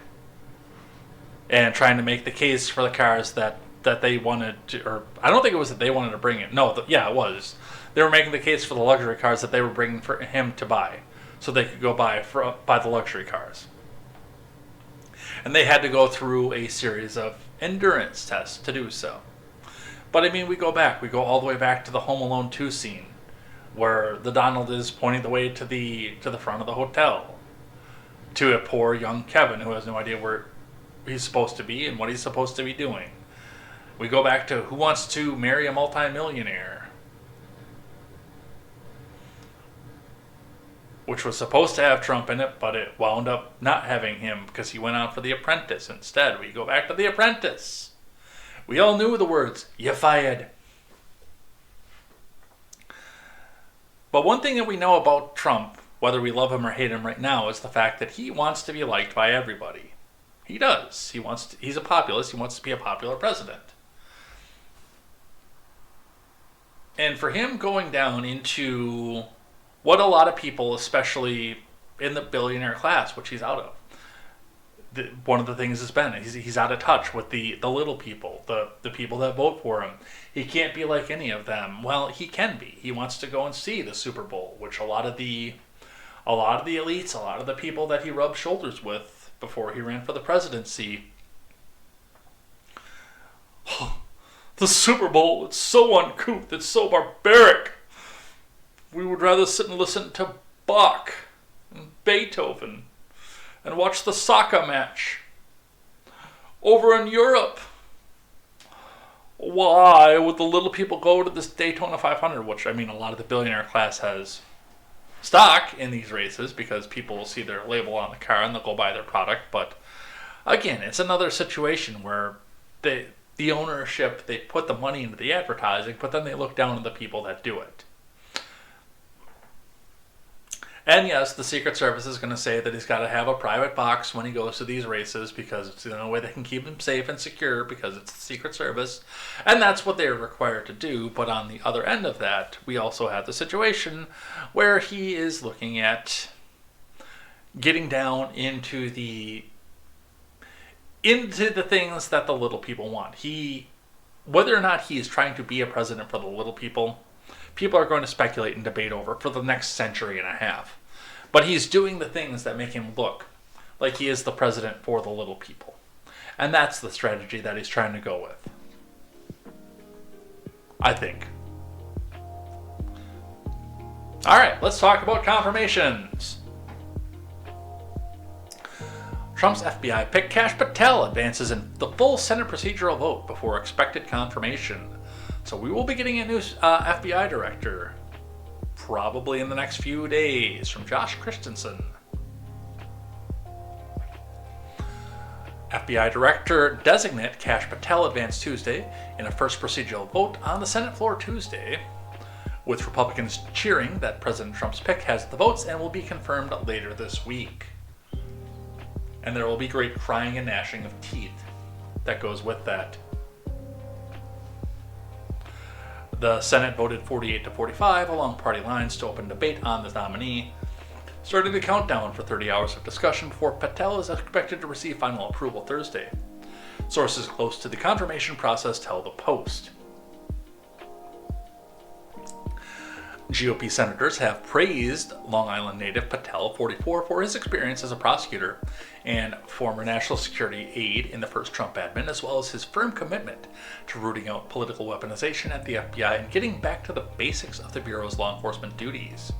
and trying to make the case for the cars that they wanted to, or I don't think it was that they wanted to bring it. No, yeah, it was. They were making the case for the luxury cars that they were bringing for him to buy so they could go buy the luxury cars. And they had to go through a series of endurance tests to do so. But I mean, we go all the way back to the Home Alone 2 scene, where the Donald is pointing the way to the front of the hotel to a poor young Kevin who has no idea where he's supposed to be and what he's supposed to be doing. We go back to Who Wants to Marry a Multimillionaire, which was supposed to have Trump in it, but it wound up not having him because he went out for The Apprentice instead. We go back to The Apprentice. We all knew the words, "You fired." But one thing that we know about Trump, whether we love him or hate him right now, is the fact that he wants to be liked by everybody. He does. He's a populist. He wants to be a popular president. And for him going down into what a lot of people, especially in the billionaire class, which he's out of, one of the things has been he's out of touch with the little people, the people that vote for him. He can't be like any of them. Well, he can be. He wants to go and see the Super Bowl, which a lot of the elites, a lot of the people that he rubbed shoulders with before he ran for the presidency. The Super Bowl, it's so uncouth, it's so barbaric. We would rather sit and listen to Bach and Beethoven and watch the soccer match over in Europe. Why would the little people go to this Daytona 500, which, I mean, a lot of the billionaire class has stock in these races because people will see their label on the car and they'll go buy their product. But again, it's another situation where the ownership, they put the money into the advertising, but then they look down on the people that do it. And yes, the Secret Service is going to say that he's got to have a private box when he goes to these races because it's the only way they can keep him safe and secure because it's the Secret Service. And that's what they're required to do. But on the other end of that, we also have the situation where he is looking at getting down into the things that the little people want. Whether or not he is trying to be a president for the little people are going to speculate and debate over for the next century and a half. But he's doing the things that make him look like he is the president for the little people. And that's the strategy that he's trying to go with, I think. All right, let's talk about confirmations. Trump's FBI pick Kash Patel advances in the full Senate procedural vote before expected confirmation. So we will be getting a new FBI director probably in the next few days from Josh Christensen. FBI Director designate Kash Patel advanced Tuesday in a first procedural vote on the Senate floor Tuesday, with Republicans cheering that President Trump's pick has the votes and will be confirmed later this week. And there will be great crying and gnashing of teeth that goes with that. The Senate voted 48 to 45 along party lines to open debate on the nominee, starting the countdown for 30 hours of discussion before Patel is expected to receive final approval Thursday. Sources close to the confirmation process tell the Post. GOP senators have praised Long Island native Patel, 44, for his experience as a prosecutor and former national security aide in the first Trump admin, as well as his firm commitment to rooting out political weaponization at the FBI and getting back to the basics of the Bureau's law enforcement duties.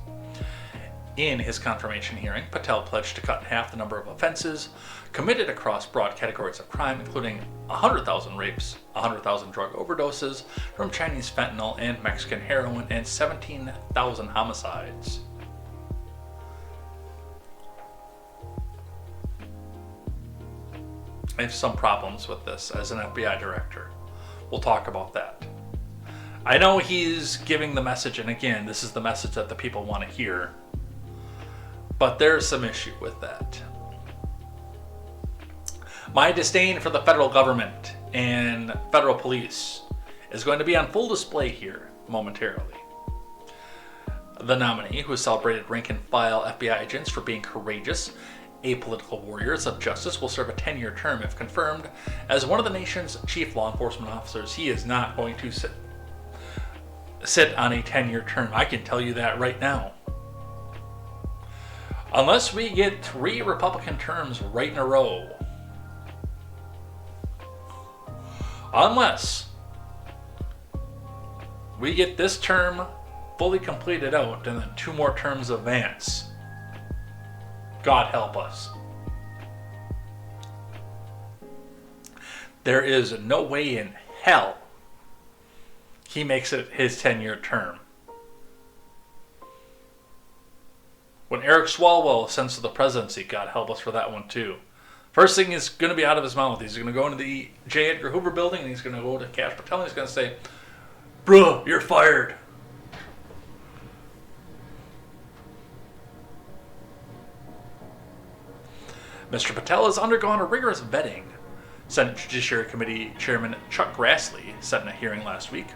In his confirmation hearing, Patel pledged to cut in half the number of offenses committed across broad categories of crime, including 100,000 rapes, 100,000 drug overdoses from Chinese fentanyl and Mexican heroin, and 17,000 homicides. I have some problems with this as an FBI director. We'll talk about that. I know he's giving the message, and again, this is the message that the people want to hear. But there's some issue with that. My disdain for the federal government and federal police is going to be on full display here momentarily. The nominee, who celebrated rank-and-file FBI agents for being courageous, apolitical warriors of justice, will serve a 10-year term if confirmed as one of the nation's chief law enforcement officers. He is not going to sit on a 10-year term. I can tell you that right now. Unless we get 3 Republican terms right in a row. Unless we get this term fully completed out and then 2 more terms of Vance. God help us. There is no way in hell he makes it his 10-year term. When Eric Swalwell ascends to the presidency, God help us for that one too. First thing is going to be out of his mouth. He's going to go into the J. Edgar Hoover building and he's going to go to Kash Patel and he's going to say, "Bruh, you're fired." Mr. Patel has undergone a rigorous vetting, Senate Judiciary Committee Chairman Chuck Grassley said in a hearing last week.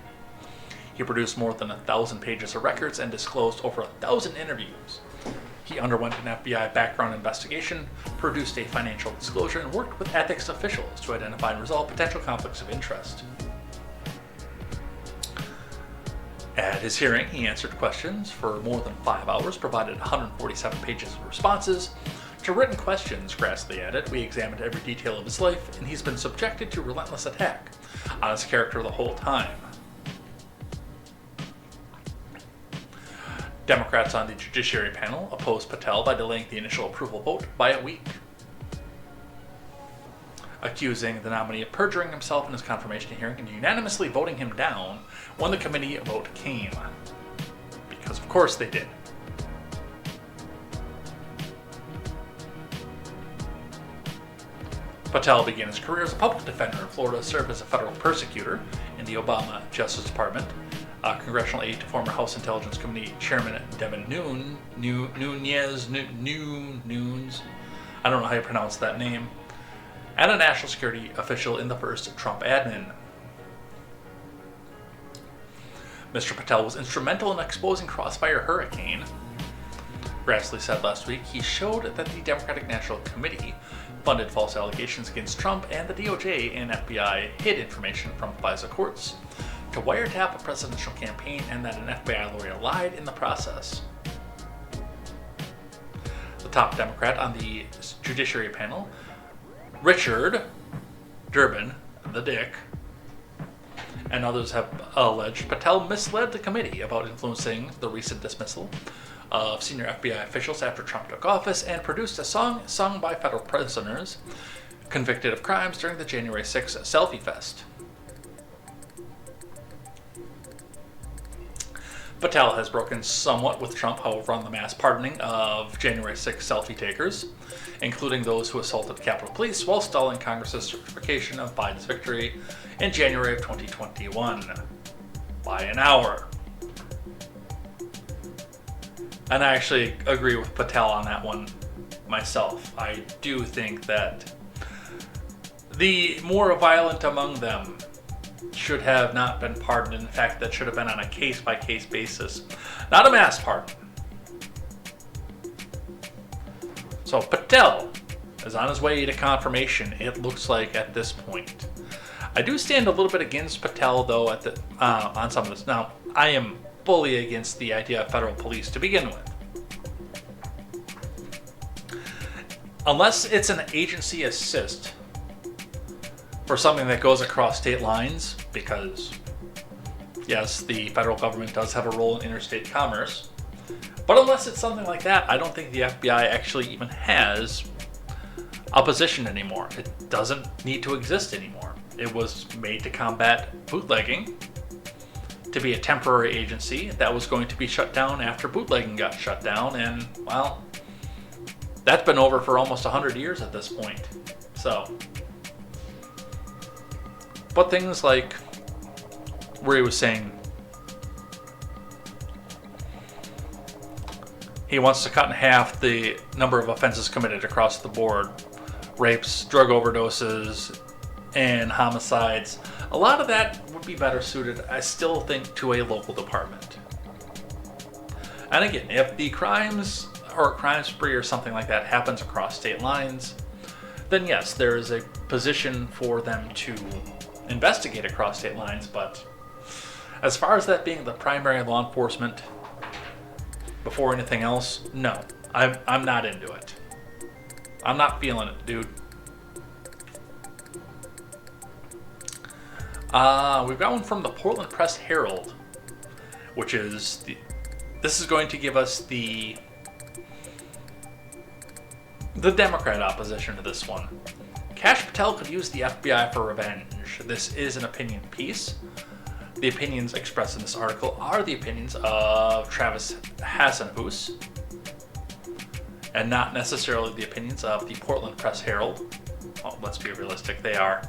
He produced more than 1,000 pages of records and disclosed over 1,000 interviews. He underwent an FBI background investigation, produced a financial disclosure, and worked with ethics officials to identify and resolve potential conflicts of interest. At his hearing, he answered questions for more than 5 hours, provided 147 pages of responses to written questions. Grassley added, "We examined every detail of his life, and he's been subjected to relentless attack on his character the whole time." Democrats on the Judiciary panel opposed Patel by delaying the initial approval vote by a week, accusing the nominee of perjuring himself in his confirmation hearing and unanimously voting him down when the committee vote came. Because of course they did. Patel began his career as a public defender in Florida, served as a federal prosecutor in the Obama Justice Department, congressional aide to former House Intelligence Committee Chairman Devin Nunes, I don't know how you pronounce that name, and a national security official in the first Trump admin. Mr. Patel was instrumental in exposing Crossfire Hurricane. Grassley said last week he showed that the Democratic National Committee funded false allegations against Trump, and the DOJ and FBI hid information from FISA courts to wiretap a presidential campaign, and that an FBI lawyer lied in the process. The top Democrat on the Judiciary panel, Richard Durbin, the Dick, and others have alleged Patel misled the committee about influencing the recent dismissal of senior FBI officials after Trump took office, and produced a song sung by federal prisoners convicted of crimes during the January 6th Selfie Fest. Patel has broken somewhat with Trump, however, on the mass pardoning of January 6th selfie takers, including those who assaulted Capitol Police while stalling Congress's certification of Biden's victory in January of 2021 by an hour. And I actually agree with Patel on that one myself. I do think that the more violent among them should have not been pardoned. In fact, that should have been on a case-by-case basis, not a mass pardon. So Patel is on his way to confirmation, it looks like, at this point. I do stand a little bit against Patel, though, at the on some of this. Now, I am fully against the idea of federal police to begin with. Unless it's an agency assist for something that goes across state lines, because, yes, the federal government does have a role in interstate commerce, but unless it's something like that, I don't think the FBI actually even has a position anymore. It doesn't need to exist anymore. It was made to combat bootlegging, to be a temporary agency that was going to be shut down after bootlegging got shut down, and, well, that's been over for almost 100 years at this point. So, but things like where he was saying he wants to cut in half the number of offenses committed across the board, rapes, drug overdoses, and homicides. A lot of that would be better suited, I still think, to a local department. And again, if the crimes or a crime spree or something like that happens across state lines, then yes, there is a position for them to investigate across state lines. But as far as that being the primary law enforcement before anything else, no, I'm not into it. I'm not feeling it, dude. We've got one from the Portland Press Herald, which is this is going to give us the Democrat opposition to this one. Kash Patel could use the FBI for revenge. This is an opinion piece. The opinions expressed in this article are the opinions of Travis Hassenhuis, and not necessarily the opinions of the Portland Press Herald. Well, let's be realistic, they are.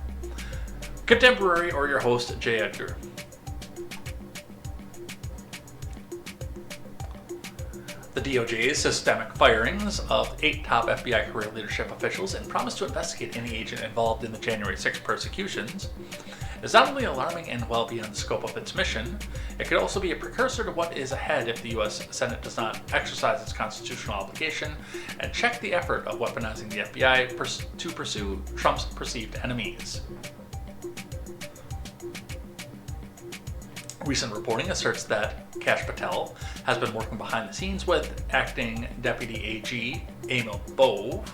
Contemporary or your host, J. Edgar. The DOJ's systemic firings of 8 top FBI career leadership officials and promise to investigate any agent involved in the January 6 persecutions is not only alarming and well beyond the scope of its mission, it could also be a precursor to what is ahead if the U.S. Senate does not exercise its constitutional obligation and check the effort of weaponizing the FBI to pursue Trump's perceived enemies. Recent reporting asserts that Kash Patel has been working behind the scenes with acting Deputy AG Emil Bove,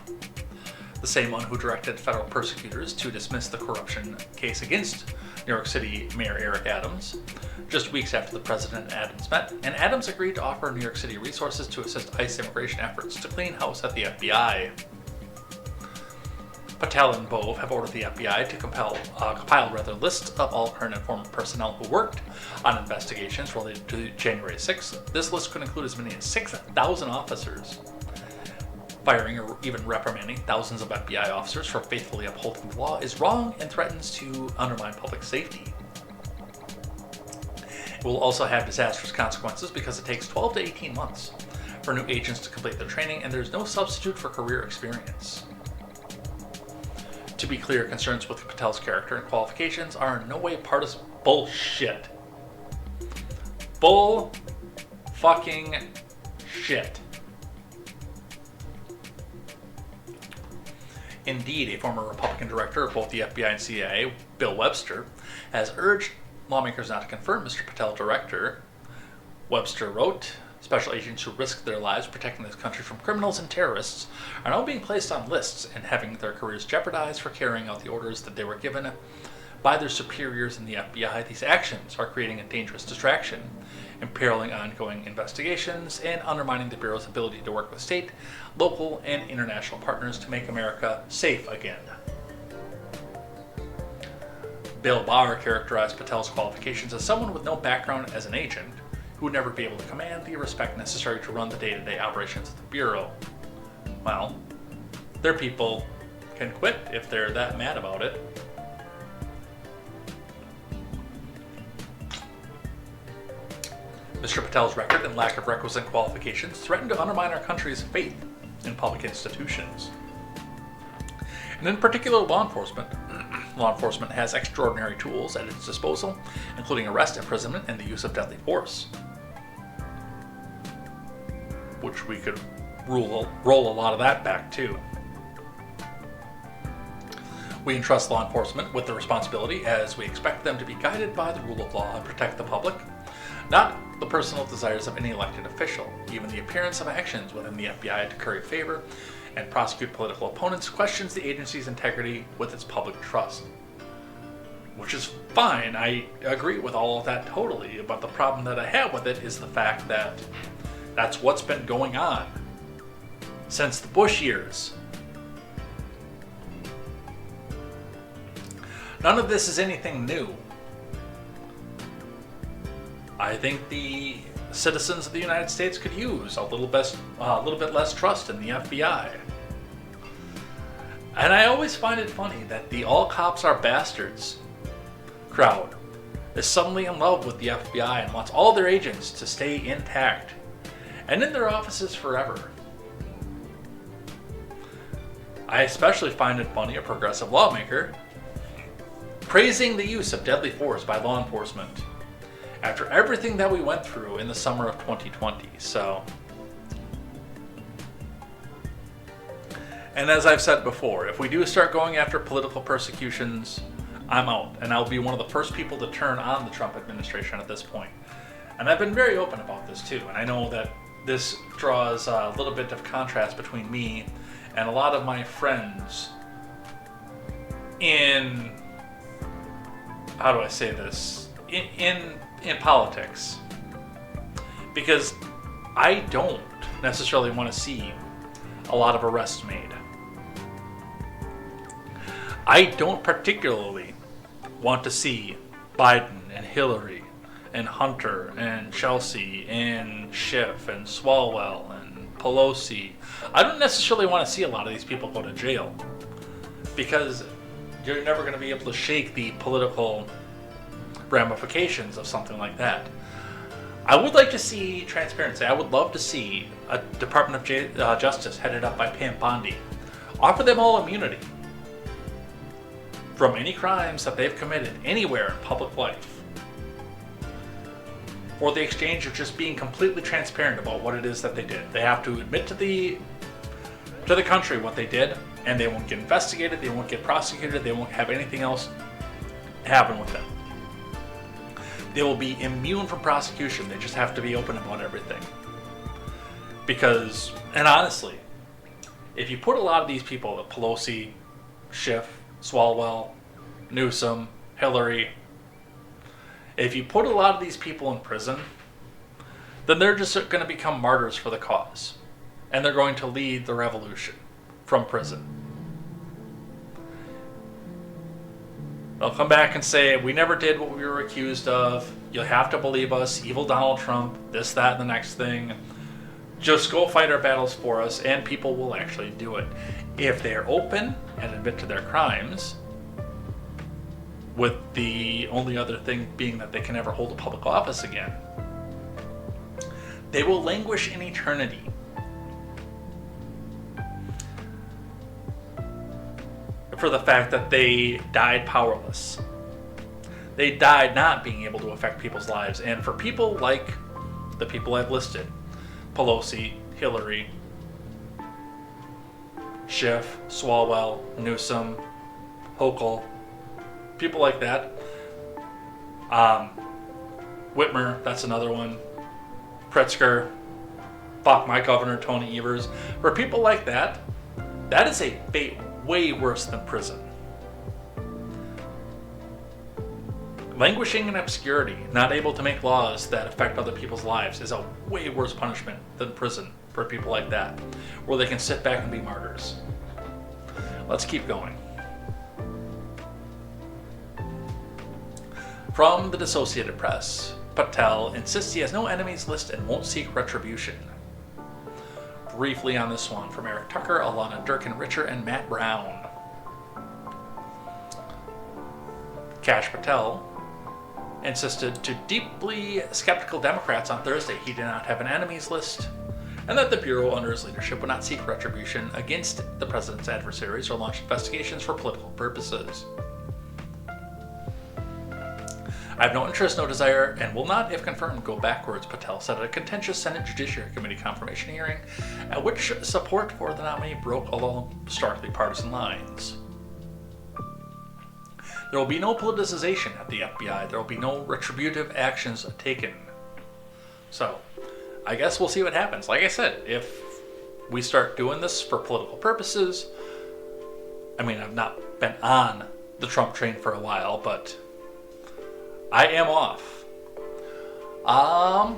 the same one who directed federal prosecutors to dismiss the corruption case against New York City Mayor Eric Adams, just weeks after the president and Adams met, and Adams agreed to offer New York City resources to assist ICE immigration efforts to clean house at the FBI. Patel and Bove have ordered the FBI to compile lists of all current and former personnel who worked on investigations related to January 6th. This list could include as many as 6,000 officers. Firing or even reprimanding thousands of FBI officers for faithfully upholding the law is wrong and threatens to undermine public safety. It will also have disastrous consequences because it takes 12 to 18 months for new agents to complete their training, and there's no substitute for career experience. To be clear, concerns with Patel's character and qualifications are in no way partisan bullshit. Bull fucking shit. Indeed, a former Republican director of both the FBI and CIA, Bill Webster, has urged lawmakers not to confirm Mr. Patel director. Webster wrote, "Special agents who risk their lives protecting this country from criminals and terrorists are now being placed on lists and having their careers jeopardized for carrying out the orders that they were given by their superiors in the FBI. These actions are creating a dangerous distraction, imperiling ongoing investigations, and undermining the Bureau's ability to work with state, local, and international partners to make America safe again." Bill Barr characterized Patel's qualifications as someone with no background as an agent who would never be able to command the respect necessary to run the day-to-day operations of the Bureau. Well, their people can quit if they're that mad about it. Mr. Patel's record and lack of requisite qualifications threaten to undermine our country's faith in public institutions. And in particular, law enforcement. Law enforcement has extraordinary tools at its disposal, including arrest, imprisonment, and the use of deadly force, which we could roll a lot of that back too. We entrust law enforcement with the responsibility as we expect them to be guided by the rule of law and protect the public, not the personal desires of any elected official. Even the appearance of actions within the FBI to curry favor and prosecute political opponents questions the agency's integrity with its public trust. Which is fine, I agree with all of that totally, but the problem that I have with it is the fact that that's what's been going on since the Bush years. None of this is anything new. I think the citizens of the United States could use a little bit less trust in the FBI. And I always find it funny that the all cops are bastards crowd is suddenly in love with the FBI and wants all their agents to stay intact and in their offices forever. I especially find it funny a progressive lawmaker praising the use of deadly force by law enforcement after everything that we went through in the summer of 2020. And as I've said before, if we do start going after political persecutions, I'm out, and I'll be one of the first people to turn on the Trump administration at this point. And I've been very open about this too, and I know that this draws a little bit of contrast between me and a lot of my friends in, how do I say this, in politics. Because I don't necessarily want to see a lot of arrests made. I don't particularly want to see Biden and Hillary and Hunter and Chelsea and Schiff and Swalwell and Pelosi. I don't necessarily want to see a lot of these people go to jail because you're never going to be able to shake the political ramifications of something like that. I would like to see transparency. I would love to see a Department of Justice headed up by Pam Bondi offer them all immunity from any crimes that they've committed anywhere in public life, or the exchange of just being completely transparent about what it is that they did. They have to admit to the country what they did, and they won't get investigated, they won't get prosecuted, they won't have anything else happen with them. They will be immune from prosecution. They just have to be open about everything. Because, and honestly, if you put a lot of these people, Pelosi, Schiff, Swalwell, Newsom, Hillary, if you put a lot of these people in prison, then they're just going to become martyrs for the cause. And they're going to lead the revolution from prison. They'll come back and say, we never did what we were accused of. You'll have to believe us. Evil Donald Trump, this, that, and the next thing. Just go fight our battles for us, and people will actually do it. If they are open and admit to their crimes, with the only other thing being that they can never hold a public office again, they will languish in eternity. For the fact that they died powerless. They died not being able to affect people's lives. And for people like the people I've listed, Pelosi, Hillary, Schiff, Swalwell, Newsom, Hochul, people like that. Whitmer, that's another one. Pritzker, fuck my governor, Tony Evers. For people like that, that is a fate way worse than prison. Languishing in obscurity, not able to make laws that affect other people's lives, is a way worse punishment than prison for people like that, where they can sit back and be martyrs. Let's keep going. From the Associated Press, Patel insists he has no enemies list and won't seek retribution. Briefly on this one, from Eric Tucker, Alana Durkin Richer, and Matt Brown. Kash Patel insisted to deeply skeptical Democrats on Thursday he did not have an enemies list, and that the Bureau under his leadership would not seek retribution against the president's adversaries or launch investigations for political purposes. I have no interest, no desire, and will not, if confirmed, go backwards, Patel said at a contentious Senate Judiciary Committee confirmation hearing, at which support for the nominee broke along starkly partisan lines. There will be no politicization at the FBI. There will be no retributive actions taken. So, I guess we'll see what happens. Like I said, if we start doing this for political purposes, I mean, I've not been on the Trump train for a while, but I am off.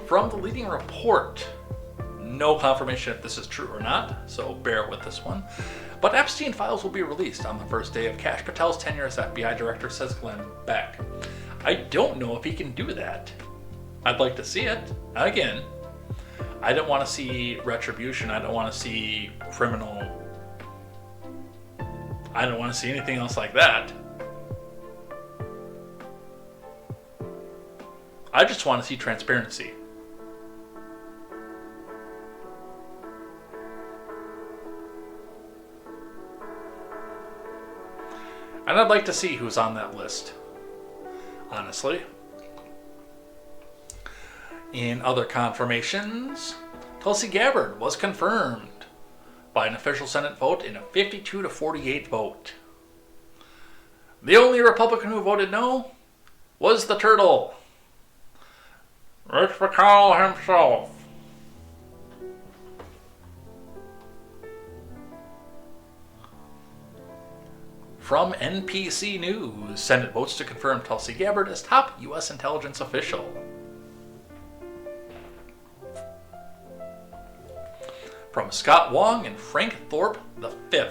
From the leading report, no confirmation if this is true or not, so bear with this one. But Epstein files will be released on the first day of Kash Patel's tenure as FBI director, says Glenn Beck. I don't know if he can do that. I'd like to see it. Again, I don't want to see retribution. I don't want to see criminal. I don't want to see anything else like that. I just want to see transparency. And I'd like to see who's on that list, honestly. In other confirmations, Tulsi Gabbard was confirmed by an official Senate vote in a 52-48 vote. The only Republican who voted no was the turtle, Rich McConnell himself. From NPC News, Senate votes to confirm Tulsi Gabbard as top U.S. intelligence official. From Scott Wong and Frank Thorpe V.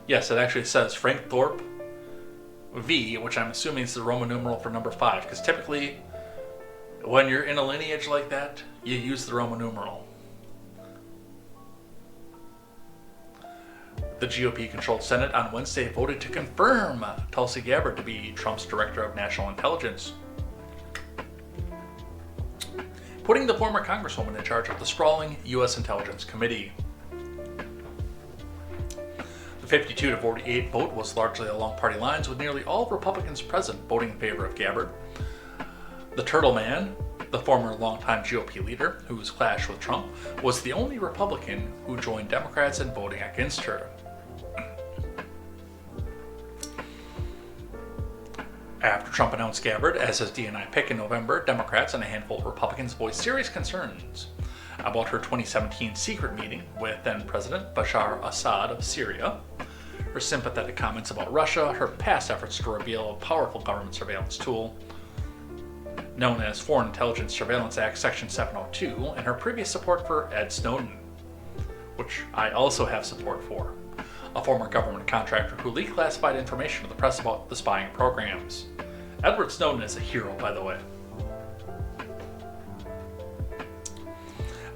Yes, it actually says Frank Thorpe V, which I'm assuming is the Roman numeral for number 5, because typically when you're in a lineage like that, you use the Roman numeral. The GOP-controlled Senate on Wednesday voted to confirm Tulsi Gabbard to be Trump's Director of National Intelligence, putting the former Congresswoman in charge of the sprawling U.S. Intelligence Committee. The 52-48 vote was largely along party lines, with nearly all Republicans present voting in favor of Gabbard. The Turtle Man, the former longtime GOP leader whose clash with Trump, was the only Republican who joined Democrats in voting against her. After Trump announced Gabbard as his D&I pick in November, Democrats and a handful of Republicans voiced serious concerns about her 2017 secret meeting with then-President Bashar Assad of Syria, her sympathetic comments about Russia, her past efforts to reveal a powerful government surveillance tool known as Foreign Intelligence Surveillance Act Section 702, and her previous support for Ed Snowden, which I also have support for, a former government contractor who leaked classified information to the press about the spying programs. Edward Snowden is a hero, by the way.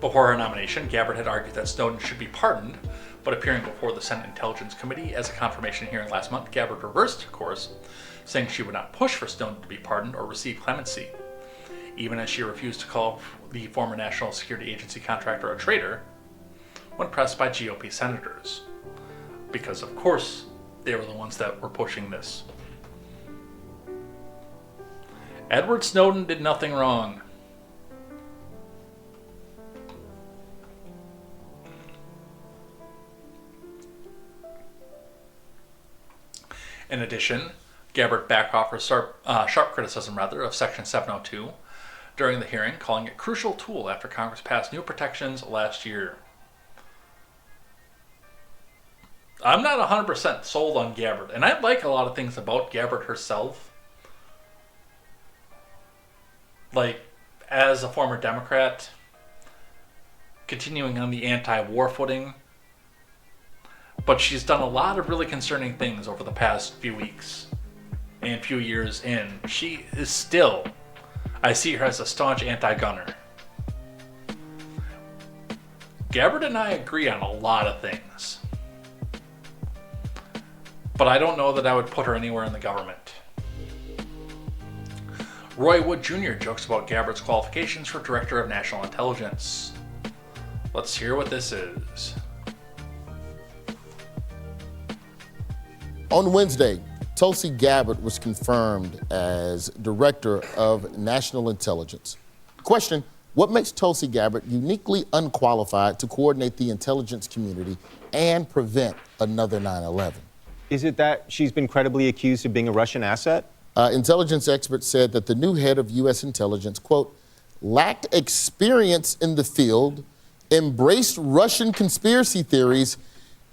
Before her nomination, Gabbard had argued that Snowden should be pardoned, but appearing before the Senate Intelligence Committee as a confirmation hearing last month, Gabbard reversed course, saying she would not push for Snowden to be pardoned or receive clemency, even as she refused to call the former National Security Agency contractor a traitor when pressed by GOP senators. Because, of course, they were the ones that were pushing this. Edward Snowden did nothing wrong. In addition, Gabbard backed off her sharp criticism of Section 702 during the hearing, calling it a crucial tool after Congress passed new protections last year. I'm not 100% sold on Gabbard, and I like a lot of things about Gabbard herself. Like, as a former Democrat, continuing on the anti-war footing, but she's done a lot of really concerning things over the past few weeks and few years in. She is still, I see her as a staunch anti-gunner. Gabbard and I agree on a lot of things, but I don't know that I would put her anywhere in the government. Roy Wood Jr. jokes about Gabbard's qualifications for Director of National Intelligence. Let's hear what this is. On Wednesday, Tulsi Gabbard was confirmed as Director of National Intelligence. Question: what makes Tulsi Gabbard uniquely unqualified to coordinate the intelligence community and prevent another 9/11? Is it that she's been credibly accused of being a Russian asset? Intelligence experts said that the new head of U.S. intelligence, quote, lacked experience in the field, embraced Russian conspiracy theories,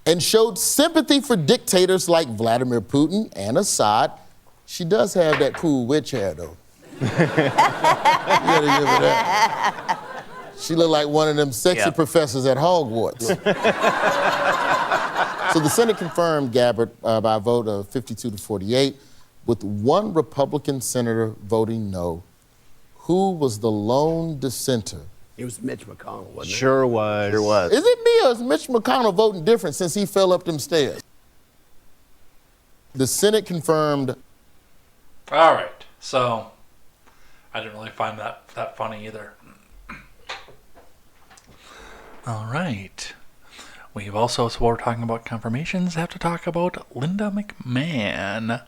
and showed sympathy for dictators like Vladimir Putin and Assad. She does have that cool witch hair, though. You gotta give her that. She looked like one of them sexy professors at Hogwarts. So the Senate confirmed Gabbard by a vote of 52 to 48, with one Republican senator voting no. Who was the lone dissenter? It was Mitch McConnell, wasn't it? Sure was. Sure was. Is it me or is Mitch McConnell voting different since he fell up them stairs? The Senate confirmed. All right, so I didn't really find that funny either. All right. We've also, so while we're talking about confirmations, have to talk about Linda McMahon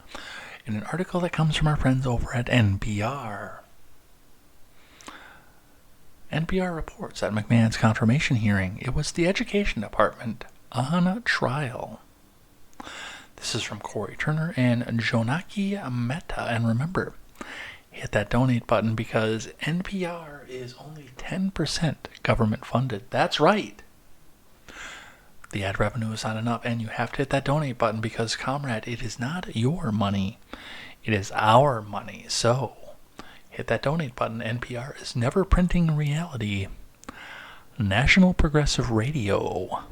in an article that comes from our friends over at NPR. NPR reports at McMahon's confirmation hearing, it was the Education Department on trial. This is from Corey Turner and Jonaki Mehta. And remember, hit that donate button because NPR is only 10% government funded. That's right. The ad revenue is not enough, and you have to hit that donate button because, comrade, it is not your money. It is our money. So, hit that donate button. NPR is never printing reality. National Progressive Radio.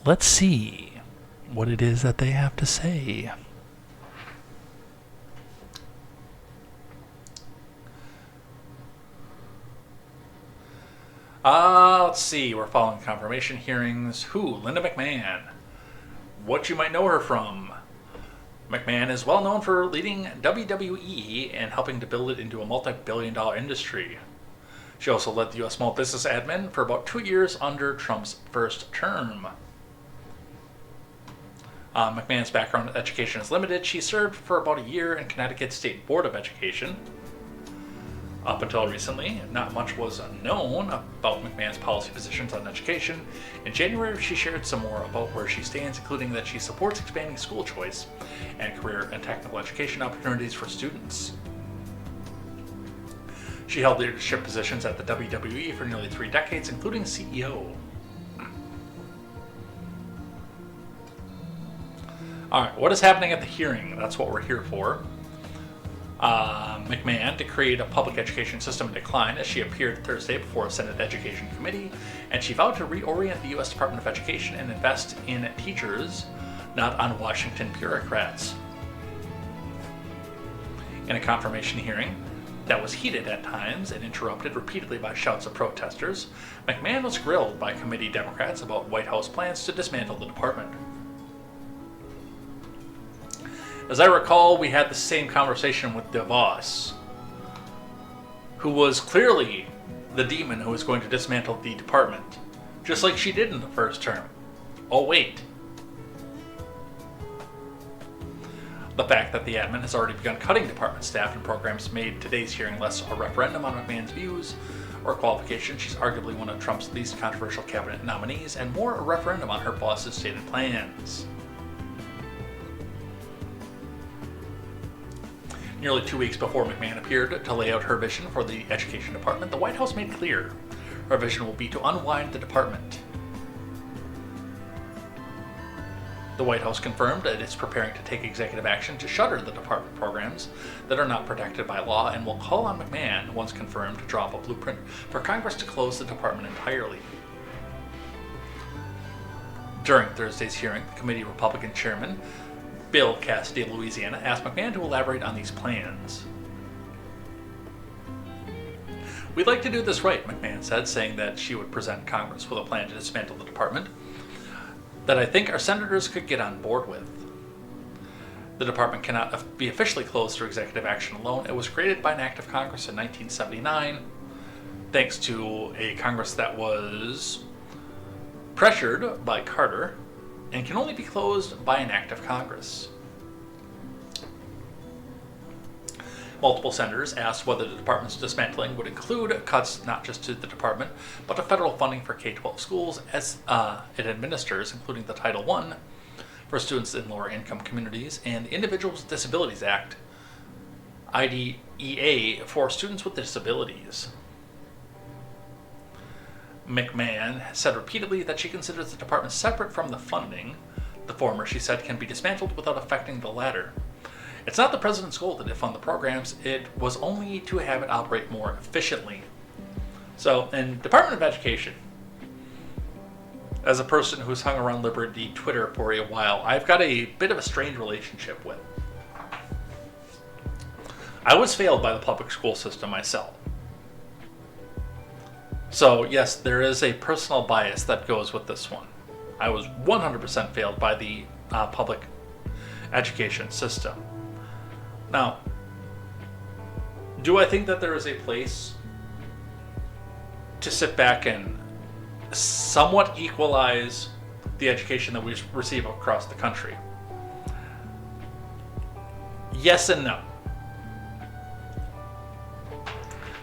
Let's see what it is that they have to say. Let's see. We're following confirmation hearings. Who? Linda McMahon. What you might know her from. McMahon is well known for leading WWE and helping to build it into a multi-billion-dollar industry. She also led the U.S. Small Business Admin for about 2 years under Trump's first term. McMahon's background in education is limited. She served for about a year in Connecticut State Board of Education. Up until recently, not much was known about McMahon's policy positions on education. In January, she shared some more about where she stands, including that she supports expanding school choice and career and technical education opportunities for students. She held leadership positions at the WWE for nearly 3 decades, including CEO. All right, what is happening at the hearing? That's what we're here for. McMahon to create a public education system in decline as she appeared Thursday before a Senate Education Committee, and she vowed to reorient the U.S. Department of Education and invest in teachers, not on Washington bureaucrats. In a confirmation hearing, that was heated at times and interrupted repeatedly by shouts of protesters, McMahon was grilled by committee Democrats about White House plans to dismantle the department. As I recall, we had the same conversation with DeVos, who was clearly the demon who was going to dismantle the department, just like she did in the first term. Oh wait. The fact that the admin has already begun cutting department staff and programs made today's hearing less a referendum on McMahon's views or qualifications. She's arguably one of Trump's least controversial cabinet nominees, and more a referendum on her boss's stated plans. Nearly 2 weeks before McMahon appeared to lay out her vision for the Education Department, the White House made clear her vision will be to unwind the department. The White House confirmed that it's preparing to take executive action to shutter the department programs that are not protected by law, and will call on McMahon, once confirmed, to draw up a blueprint for Congress to close the department entirely. During Thursday's hearing, the committee Republican chairman, Bill Cassidy of Louisiana, asked McMahon to elaborate on these plans. "We'd like to do this right," McMahon said, saying that she would present Congress with a plan to dismantle the department that I think our senators could get on board with. The department cannot be officially closed through executive action alone. It was created by an act of Congress in 1979, thanks to a Congress that was pressured by Carter, and can only be closed by an act of Congress. Multiple senators asked whether the department's dismantling would include cuts not just to the department, but to federal funding for K-12 schools as it administers, including the Title I for students in lower income communities and the Individuals with Disabilities Act, IDEA, for students with disabilities. McMahon said repeatedly that she considers the department separate from the funding. The former, she said, can be dismantled without affecting the latter. It's not the president's goal to defund the programs. It was only to have it operate more efficiently. So, in Department of Education, as a person who's hung around Liberty Twitter for a while, I've got a bit of a strained relationship with. I was failed by the public school system myself. So, yes, there is a personal bias that goes with this one. I was 100% failed by the public education system. Now, do I think that there is a place to sit back and somewhat equalize the education that we receive across the country? Yes and no.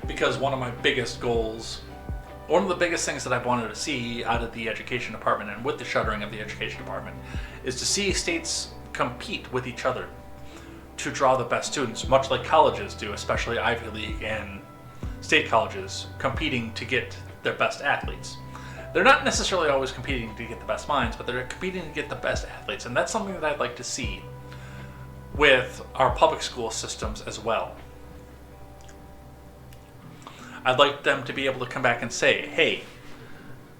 Because one of my biggest goals, one of the biggest things that I've wanted to see out of the education department and with the shuttering of the education department is to see states compete with each other to draw the best students, much like colleges do, especially Ivy League and state colleges, competing to get their best athletes. They're not necessarily always competing to get the best minds, but they're competing to get the best athletes, and that's something that I'd like to see with our public school systems as well. I'd like them to be able to come back and say, hey,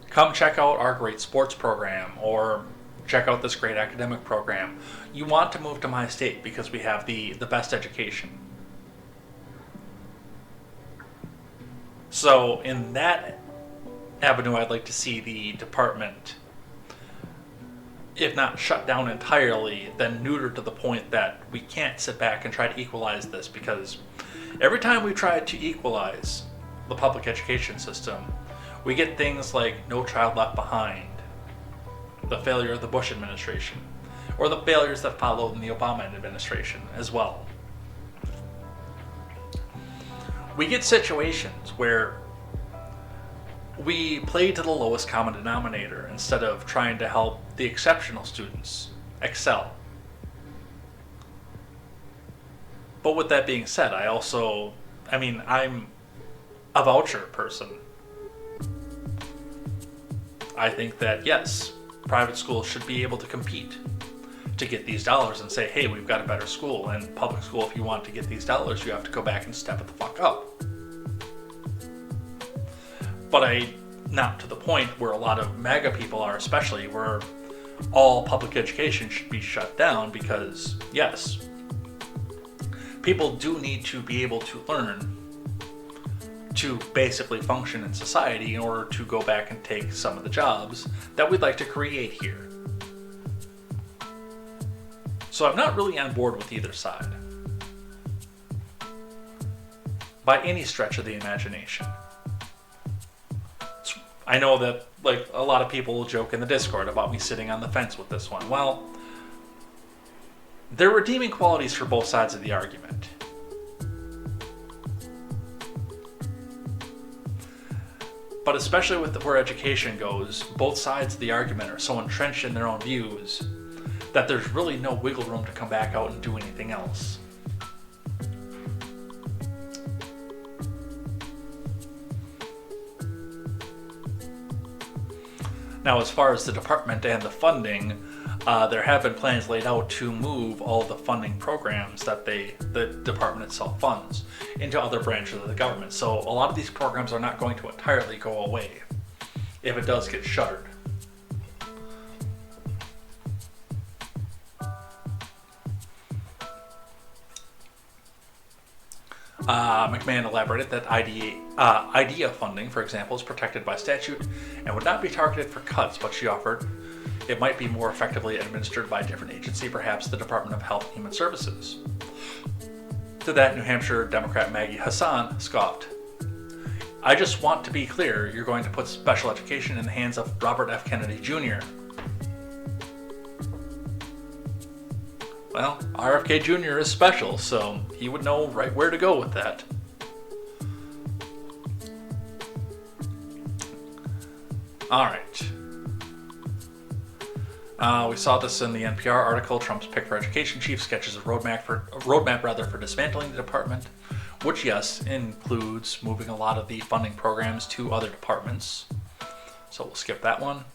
come check out our great sports program, or check out this great academic program. You want to move to my state because we have the best education. So in that avenue, I'd like to see the department, if not shut down entirely, then neutered to the point that we can't sit back and try to equalize this, because every time we try to equalize the public education system, we get things like No Child Left Behind, the failure of the Bush administration, or the failures that followed in the Obama administration as well. We get situations where we play to the lowest common denominator instead of trying to help the exceptional students excel. But with that being said, I'm a voucher person. I think that, yes, private schools should be able to compete to get these dollars and say, hey, we've got a better school. And public school, if you want to get these dollars, you have to go back and step it the fuck up. But not to the point where a lot of MAGA people are, especially, where all public education should be shut down, because, yes, people do need to be able to learn to basically function in society in order to go back and take some of the jobs that we'd like to create here. So I'm not really on board with either side, by any stretch of the imagination. I know that like a lot of people will joke in the Discord about me sitting on the fence with this one. Well, there are redeeming qualities for both sides of the argument. But especially with where education goes, both sides of the argument are so entrenched in their own views that there's really no wiggle room to come back out and do anything else. Now, as far as the department and the funding, there have been plans laid out to move all the funding programs that the department itself funds into other branches of the government. So a lot of these programs are not going to entirely go away if it does get shuttered. McMahon elaborated that IDEA funding, for example, is protected by statute and would not be targeted for cuts, but she offered it might be more effectively administered by a different agency, perhaps the Department of Health and Human Services. To that, New Hampshire Democrat Maggie Hassan scoffed. I just want to be clear, you're going to put special education in the hands of Robert F. Kennedy Jr. Well, RFK Jr. is special, so he would know right where to go with that. Alright. We saw this in the NPR article. Trump's pick for education chief sketches a roadmap for dismantling the department, which, yes, includes moving a lot of the funding programs to other departments. So we'll skip that one.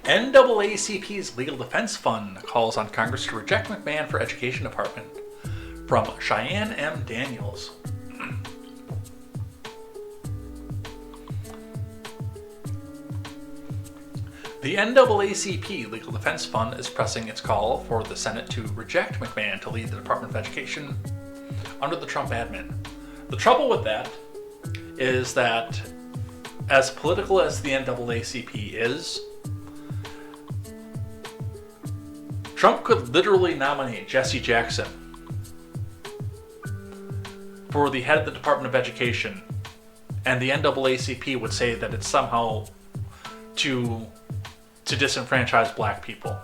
NAACP's Legal Defense Fund calls on Congress to reject McMahon for Education Department, from Cheyenne M. Daniels. The NAACP Legal Defense Fund is pressing its call for the Senate to reject McMahon to lead the Department of Education under the Trump admin. The trouble with that is that, as political as the NAACP is, Trump could literally nominate Jesse Jackson for the head of the Department of Education, and the NAACP would say that it's somehow to disenfranchise black people.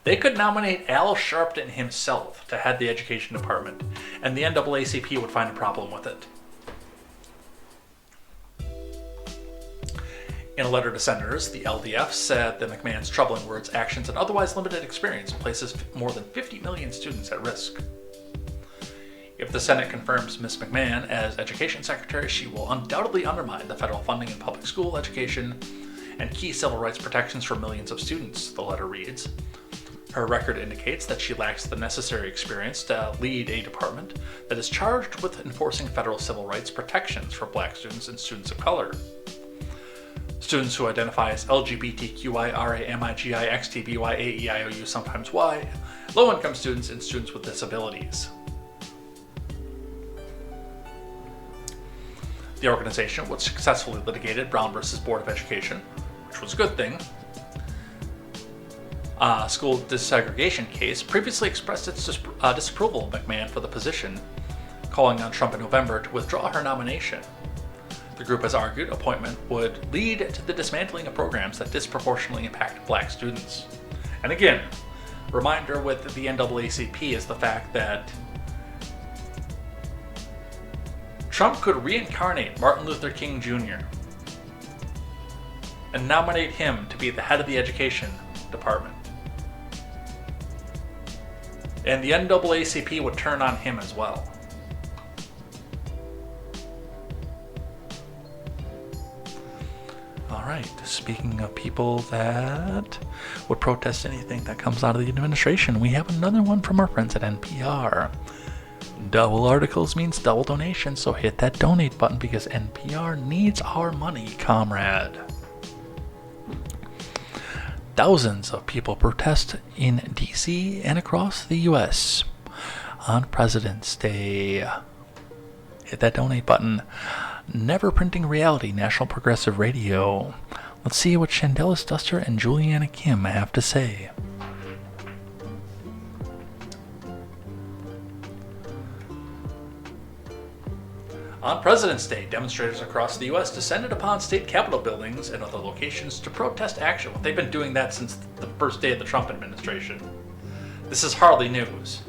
They could nominate Al Sharpton himself to head the education department, and the NAACP would find a problem with it. In a letter to senators, the LDF said that McMahon's troubling words, actions, and otherwise limited experience places more than 50 million students at risk. If the Senate confirms Ms. McMahon as Education Secretary, she will undoubtedly undermine the federal funding in public school education and key civil rights protections for millions of students, the letter reads. Her record indicates that she lacks the necessary experience to lead a department that is charged with enforcing federal civil rights protections for black students and students of color. Students who identify as LGBTQIRAMIGIXTBYAEIOU, sometimes Y, low-income students, and students with disabilities. The organization, which successfully litigated Brown versus Board of Education, which was a good thing, school desegregation case, previously expressed its disapproval of McMahon for the position, calling on Trump in November to withdraw her nomination. The group has argued appointment would lead to the dismantling of programs that disproportionately impact black students. And again, reminder with the NAACP is the fact that Trump could reincarnate Martin Luther King Jr. and nominate him to be the head of the education department. And the NAACP would turn on him as well. Alright, speaking of people that would protest anything that comes out of the administration, we have another one from our friends at NPR. Double articles means double donation, so hit that donate button because NPR needs our money, comrade. Thousands of people protest in DC and across the US on President's Day. Hit that donate button. Never Printing Reality, National Progressive Radio. Let's see what Shandelis Duster and Juliana Kim have to say. On President's Day, demonstrators across the U.S. descended upon state capitol buildings and other locations to protest action. They've been doing that since the first day of the Trump administration. This is hardly news.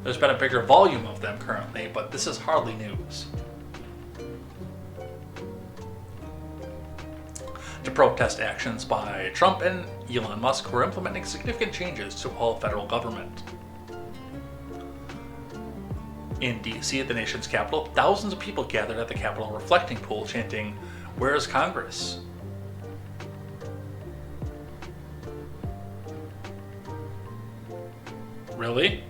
There's been a bigger volume of them currently, but this is hardly news. To protest actions by Trump and Elon Musk, who are implementing significant changes to all federal government. In D.C., at the nation's capital, thousands of people gathered at the Capitol reflecting pool chanting, "Where's Congress?" Really?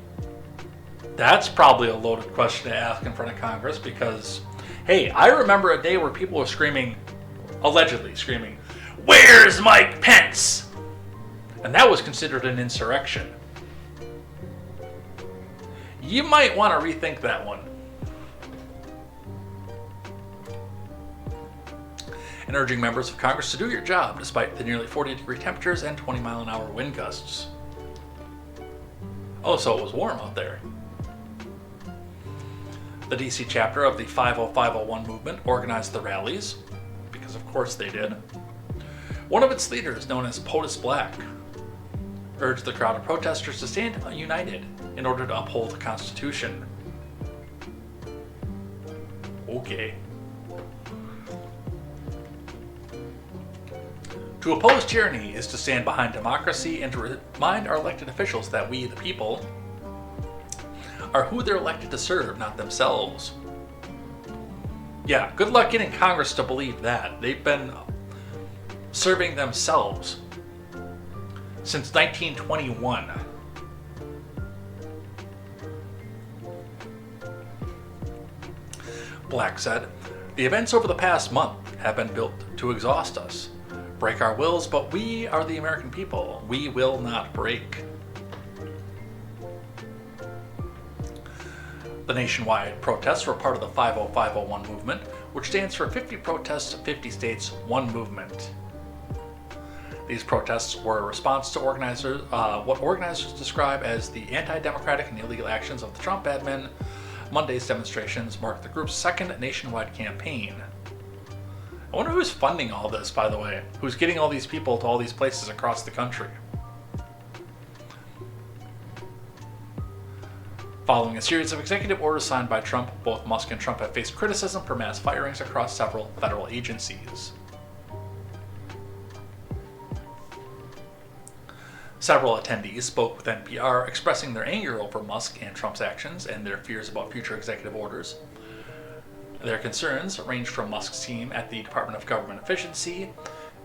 That's probably a loaded question to ask in front of Congress because, hey, I remember a day where people were screaming, allegedly screaming, "Where's Mike Pence?" And that was considered an insurrection. You might want to rethink that one. And urging members of Congress to do your job despite the nearly 40-degree temperatures and 20-mile-an-hour wind gusts. Oh, so it was warm out there. The DC chapter of the 50501 movement organized the rallies, because of course they did. One of its leaders, known as POTUS Black, urged the crowd of protesters to stand united in order to uphold the Constitution. Okay. To oppose tyranny is to stand behind democracy and to remind our elected officials that we, the people, are who they're elected to serve, not themselves. Yeah, good luck getting Congress to believe that. They've been serving themselves since 1921. Black said, "The events over the past month have been built to exhaust us, break our wills, but we are the American people. We will not break." The nationwide protests were part of the 50501 movement, which stands for 50 Protests, 50 States, One Movement. These protests were a response to what organizers describe as the anti-democratic and illegal actions of the Trump admin. Monday's demonstrations marked the group's second nationwide campaign. I wonder who's funding all this, by the way. Who's getting all these people to all these places across the country? Following a series of executive orders signed by Trump, both Musk and Trump have faced criticism for mass firings across several federal agencies. Several attendees spoke with NPR, expressing their anger over Musk and Trump's actions and their fears about future executive orders. Their concerns ranged from Musk's team at the Department of Government Efficiency,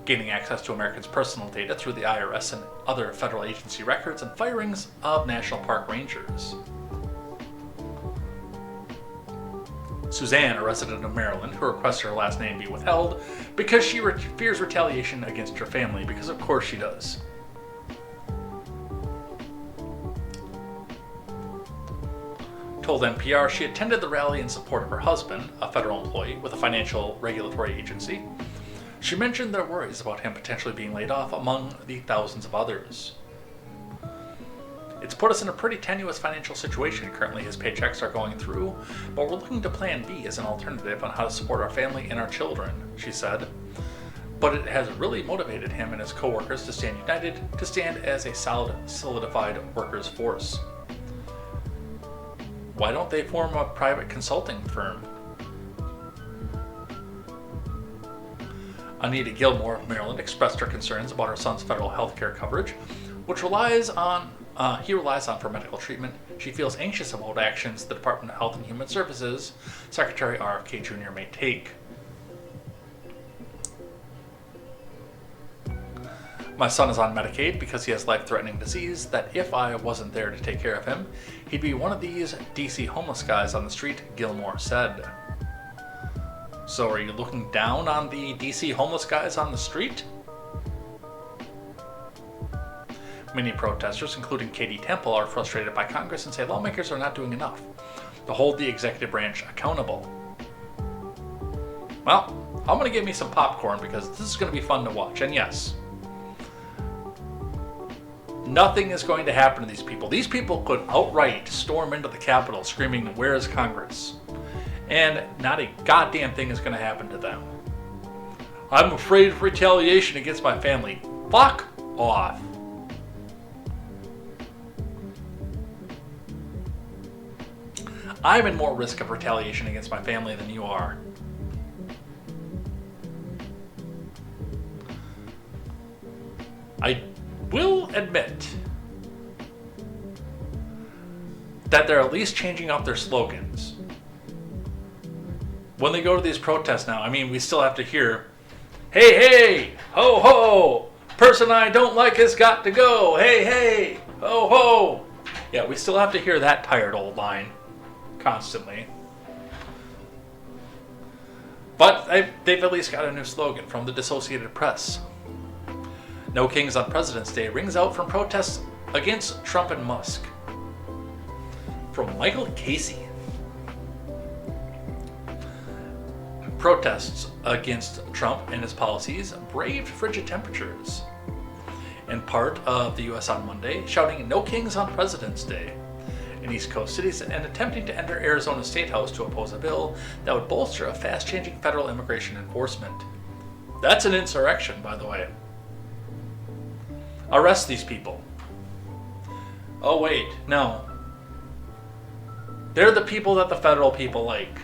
gaining access to Americans' personal data through the IRS and other federal agency records, and firings of national park rangers. Suzanne, a resident of Maryland, who requested her last name be withheld because she fears retaliation against her family, because of course she does. Told NPR she attended the rally in support of her husband, a federal employee with a financial regulatory agency. She mentioned their worries about him potentially being laid off among the thousands of others. "It's put us in a pretty tenuous financial situation currently. His paychecks are going through, but we're looking to Plan B as an alternative on how to support our family and our children," she said. "But it has really motivated him and his co-workers to stand united, to stand as a solidified workers' force." Why don't they form a private consulting firm? Anita Gilmore of Maryland expressed her concerns about her son's federal health care coverage, which he relies on for medical treatment. She feels anxious about actions the Department of Health and Human Services Secretary RFK Jr. may take. "My son is on Medicaid because he has life-threatening disease that if I wasn't there to take care of him, he'd be one of these DC homeless guys on the street," Gilmore said. So are you looking down on the DC homeless guys on the street? Many protesters, including Katie Temple, are frustrated by Congress and say lawmakers are not doing enough to hold the executive branch accountable. Well, I'm going to get me some popcorn because this is going to be fun to watch. And yes, nothing is going to happen to these people. These people could outright storm into the Capitol screaming, "Where is Congress?" And not a goddamn thing is going to happen to them. I'm afraid of retaliation against my family. Fuck off. I'm in more risk of retaliation against my family than you are. I will admit that they're at least changing up their slogans. When they go to these protests now, I mean, we still have to hear, "Hey, hey, ho, ho, person I don't like has got to go. Hey, hey, ho, ho." Yeah, we still have to hear that tired old line constantly. But they've at least got a new slogan from the Associated Press. "No Kings on President's Day" rings out from protests against Trump and Musk. From Michael Casey. Protests against Trump and his policies braved frigid temperatures. In part of the U.S. on Monday, shouting "No Kings on President's Day" in East Coast cities and attempting to enter Arizona State House to oppose a bill that would bolster a fast-changing federal immigration enforcement. That's an insurrection, by the way. Arrest these people. Oh wait, no. They're the people that the federal people like.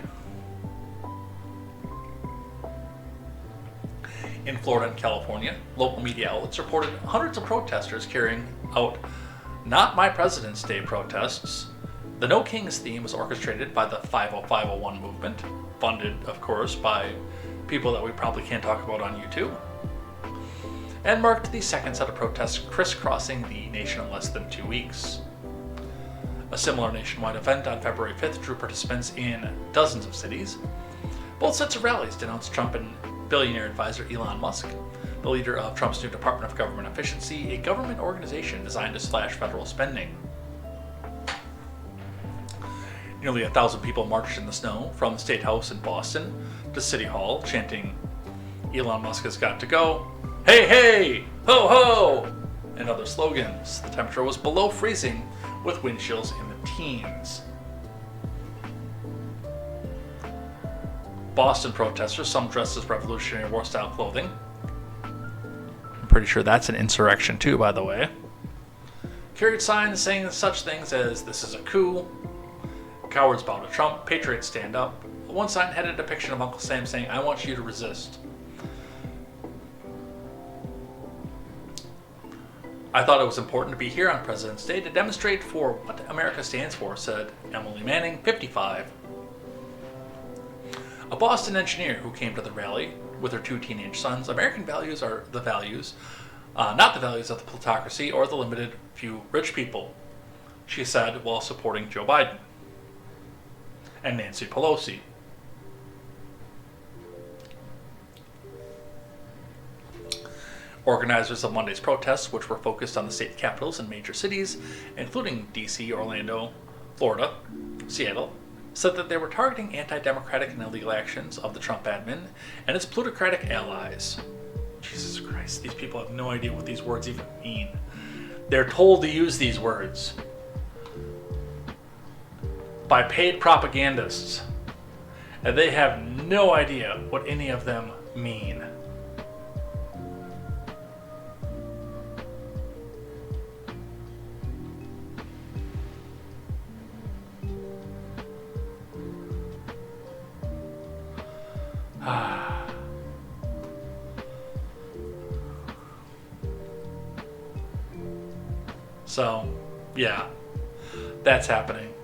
In Florida and California, local media outlets reported hundreds of protesters carrying out "Not My President's Day" protests. The No Kings theme was orchestrated by the 50501 movement, funded, of course, by people that we probably can't talk about on YouTube, and marked the second set of protests crisscrossing the nation in less than 2 weeks. A similar nationwide event on February 5th drew participants in dozens of cities. Both sets of rallies denounced Trump and billionaire advisor Elon Musk, the leader of Trump's new Department of Government Efficiency, a government organization designed to slash federal spending. Nearly 1,000 people marched in the snow from the State House in Boston to City Hall, chanting "Elon Musk has got to go," "Hey, hey, ho, ho," and other slogans. The temperature was below freezing, with wind chills in the teens. Boston protesters, some dressed as Revolutionary War style clothing. I'm pretty sure that's an insurrection too, by the way. Carried signs saying such things as "This is a coup," "Cowards bow to Trump," "Patriots stand up." One sign had a depiction of Uncle Sam saying, "I want you to resist." "I thought it was important to be here on President's Day to demonstrate for what America stands for," said Emily Manning, 55. A Boston engineer who came to the rally with her 2 teenage sons. "American values are the values, not the values of the plutocracy or the limited few rich people," she said while supporting Joe Biden and Nancy Pelosi. Organizers of Monday's protests, which were focused on the state capitals in major cities, including D.C., Orlando, Florida, Seattle, said that they were targeting anti-democratic and illegal actions of the Trump admin and its plutocratic allies. Jesus Christ, these people have no idea what these words even mean. They're told to use these words by paid propagandists, and they have no idea what any of them mean. So, yeah, that's happening.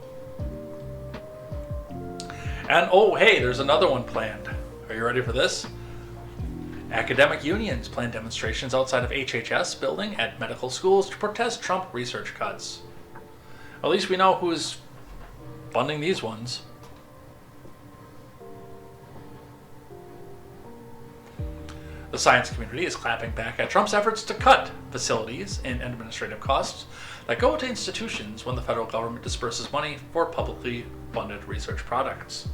And oh, hey, there's another one planned. Are you ready for this? Academic unions plan demonstrations outside of HHS building at medical schools to protest Trump research cuts. At least we know who's funding these ones. The science community is clapping back at Trump's efforts to cut facilities and administrative costs that go to institutions when the federal government disperses money for publicly funded research products.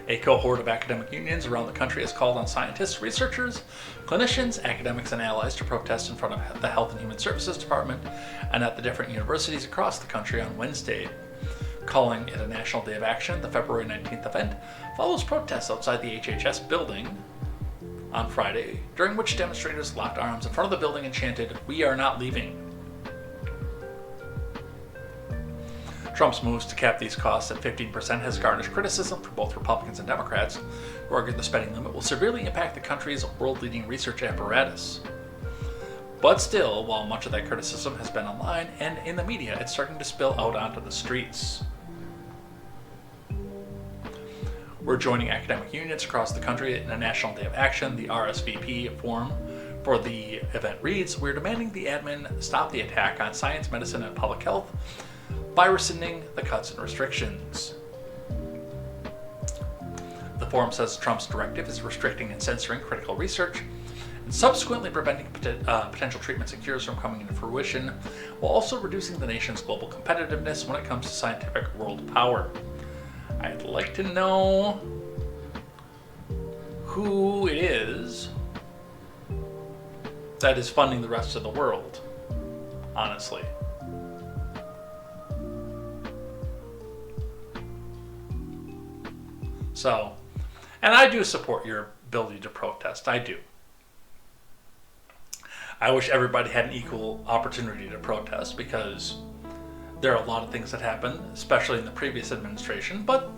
A cohort of academic unions around the country has called on scientists, researchers, clinicians, academics, and allies to protest in front of the Health and Human Services Department and at the different universities across the country on Wednesday. Calling it a National Day of Action, the February 19th event follows protests outside the HHS building on Friday, during which demonstrators locked arms in front of the building and chanted, "We are not leaving." Trump's moves to cap these costs at 15% has garnered criticism from both Republicans and Democrats, who argue the spending limit will severely impact the country's world-leading research apparatus. But still, while much of that criticism has been online and in the media, it's starting to spill out onto the streets. We're joining academic unions across the country in a National Day of Action. The RSVP form for the event reads, "We're demanding the admin stop the attack on science, medicine, and public health by rescinding the cuts and restrictions." The forum says Trump's directive is restricting and censoring critical research and subsequently preventing potential treatments and cures from coming into fruition, while also reducing the nation's global competitiveness when it comes to scientific world power. I'd like to know who it is that is funding the rest of the world, honestly. So, and I do support your ability to protest. I do. I wish everybody had an equal opportunity to protest, because there are a lot of things that happened, especially in the previous administration, but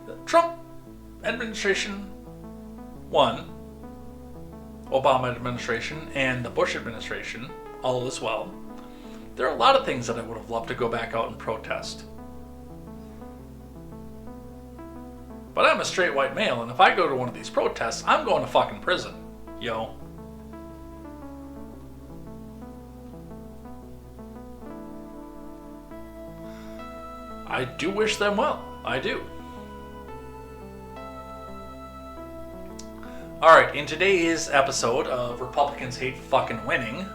the Trump administration, one, Obama administration, and the Bush administration, all as well. There are a lot of things that I would have loved to go back out and protest. But I'm a straight white male, and if I go to one of these protests, I'm going to fucking prison, yo. I do wish them well. I do. Alright, in today's episode of Republicans Hate Fucking Winning,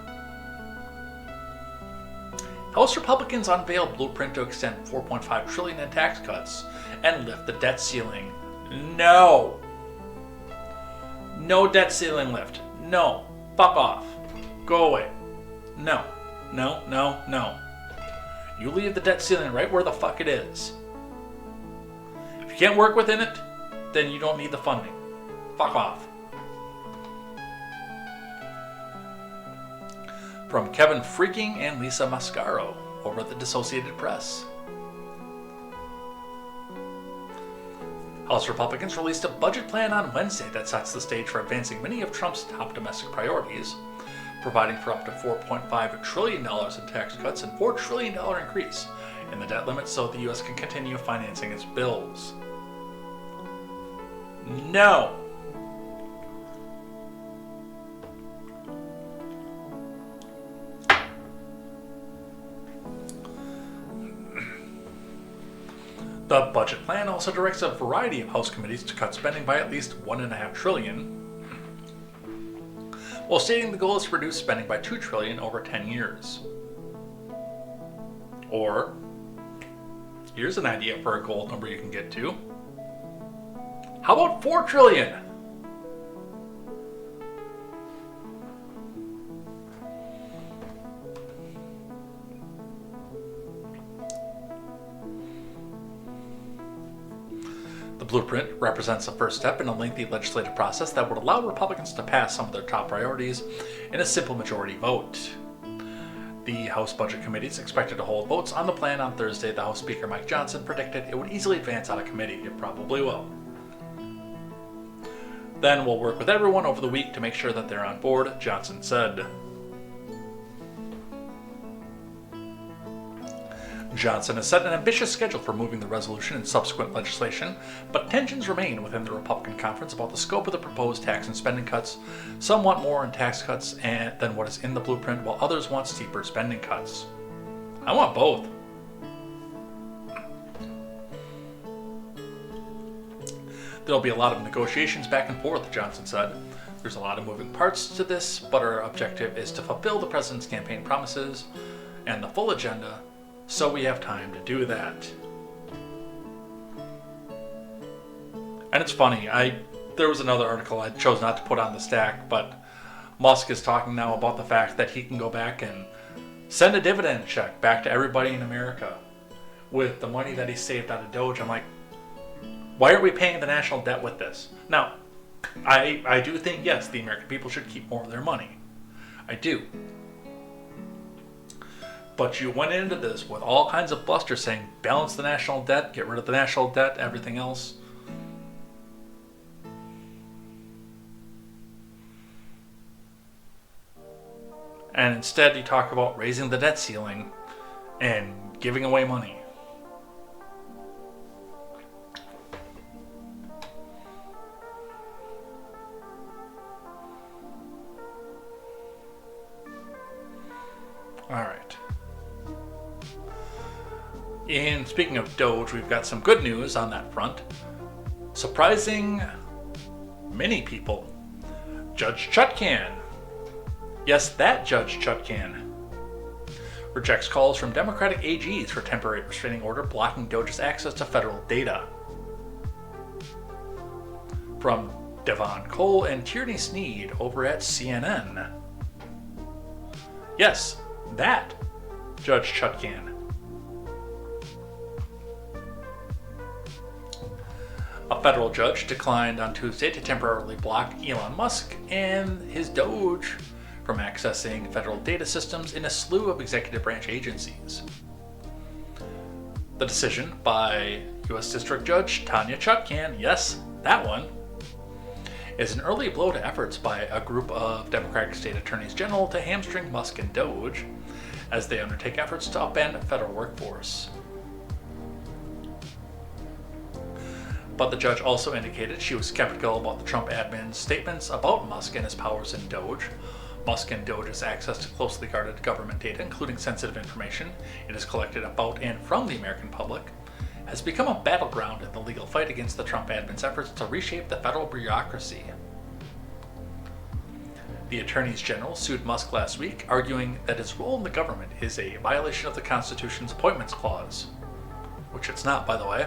House Republicans unveil blueprint to extend $4.5 trillion in tax cuts and lift the debt ceiling. No. No debt ceiling lift. No. Fuck off. Go away. No. No, no, no. You leave the debt ceiling right where the fuck it is. If you can't work within it, then you don't need the funding. Fuck off. From Kevin Freaking and Lisa Mascaro over at the Associated Press. House Republicans released a budget plan on Wednesday that sets the stage for advancing many of Trump's top domestic priorities, providing for up to $4.5 trillion in tax cuts and $4 trillion increase in the debt limit so the U.S. can continue financing its bills. No. The budget plan also directs a variety of House committees to cut spending by at least $1.5 trillion, while stating the goal is to reduce spending by $2 trillion over 10 years. Or, here's an idea for a goal number you can get to. How about $4 trillion? The blueprint represents the first step in a lengthy legislative process that would allow Republicans to pass some of their top priorities in a simple majority vote. The House Budget Committee is expected to hold votes on the plan on Thursday. The House Speaker Mike Johnson predicted it would easily advance out of committee. It probably will. Then we'll work with everyone over the week to make sure that they're on board, Johnson said. Johnson has set an ambitious schedule for moving the resolution and subsequent legislation, but tensions remain within the Republican conference about the scope of the proposed tax and spending cuts. Some want more in tax cuts than what is in the blueprint, while others want steeper spending cuts. I want both. There'll be a lot of negotiations back and forth, Johnson said. There's a lot of moving parts to this, but our objective is to fulfill the president's campaign promises and the full agenda, so we have time to do that. And it's funny, there was another article I chose not to put on the stack, but Musk is talking now about the fact that he can go back and send a dividend check back to everybody in America with the money that he saved out of Doge. I'm like, why aren't we paying the national debt with this? Now, I do think, yes, the American people should keep more of their money. I do. But you went into this with all kinds of bluster saying, balance the national debt, get rid of the national debt, everything else. And instead you talk about raising the debt ceiling and giving away money. All right. And speaking of Doge, we've got some good news on that front. Surprising many people. Judge Chutkan, yes, that Judge Chutkan, rejects calls from Democratic AGs for temporary restraining order blocking Doge's access to federal data. From Devon Cole and Tierney Sneed over at CNN. Yes, that Judge Chutkan. A federal judge declined on Tuesday to temporarily block Elon Musk and his Doge from accessing federal data systems in a slew of executive branch agencies. The decision by U.S. District Judge Tanya Chutkan, yes, that one, is an early blow to efforts by a group of Democratic state attorneys general to hamstring Musk and Doge as they undertake efforts to upend a federal workforce. But the judge also indicated she was skeptical about the Trump admin's statements about Musk and his powers in Doge. Musk and Doge's access to closely guarded government data, including sensitive information it has collected about and from the American public, has become a battleground in the legal fight against the Trump admin's efforts to reshape the federal bureaucracy. The attorneys general sued Musk last week, arguing that his role in the government is a violation of the Constitution's Appointments Clause, which it's not, by the way,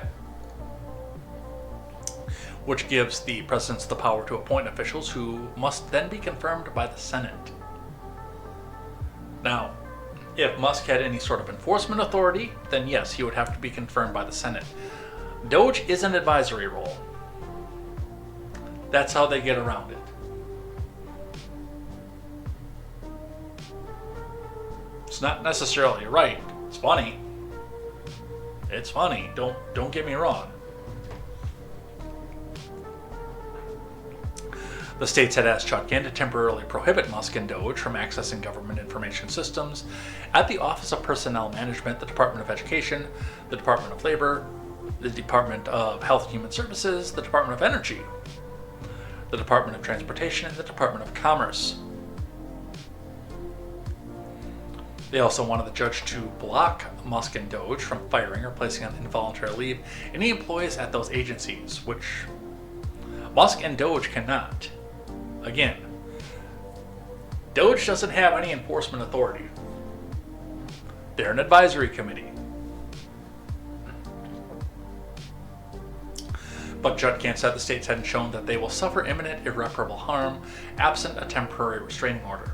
which gives the president the power to appoint officials who must then be confirmed by the Senate. Now, if Musk had any sort of enforcement authority, then yes, he would have to be confirmed by the Senate. Doge is an advisory role. That's how they get around it. It's not necessarily right. It's funny. It's funny. Don't get me wrong. The states had asked Chutkan to temporarily prohibit Musk and Doge from accessing government information systems at the Office of Personnel Management, the Department of Education, the Department of Labor, the Department of Health and Human Services, the Department of Energy, the Department of Transportation, and the Department of Commerce. They also wanted the judge to block Musk and Doge from firing or placing on involuntary leave any employees at those agencies, which Musk and Doge cannot. Again, Doge doesn't have any enforcement authority. They're an advisory committee. But Chutkan said the states hadn't shown that they will suffer imminent irreparable harm absent a temporary restraining order.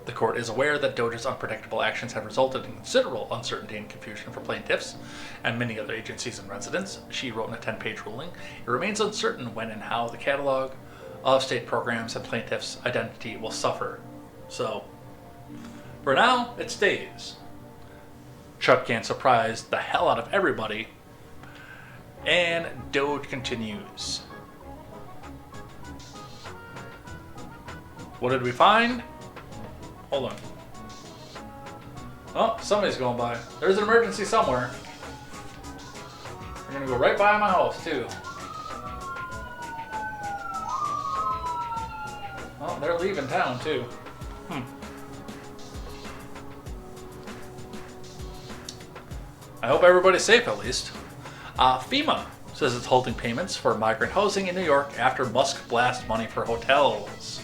The court is aware that Doge's unpredictable actions have resulted in considerable uncertainty and confusion for plaintiffs and many other agencies and residents, she wrote in a 10-page ruling. It remains uncertain when and how the catalog of state programs and plaintiffs' identity will suffer. So, for now, it stays. Chutkan surprised the hell out of everybody, and Doge continues. What did we find? Hold on. Oh, somebody's going by. There's an emergency somewhere. They're gonna go right by my house, too. Oh, they're leaving town, too. I hope everybody's safe, at least. FEMA says it's holding payments for migrant housing in New York after Musk blasts money for hotels.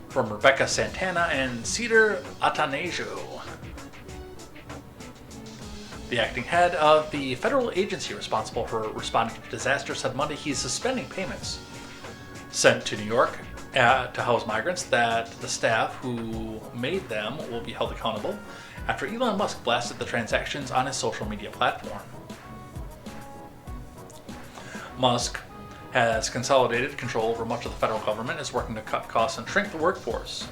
From Rebecca Santana and Cedar Atanasio. The acting head of the federal agency responsible for responding to disasters said Monday he's suspending payments sent to New York to house migrants, that the staff who made them will be held accountable after Elon Musk blasted the transactions on his social media platform. Musk has consolidated control over much of the federal government, is working to cut costs and shrink the workforce.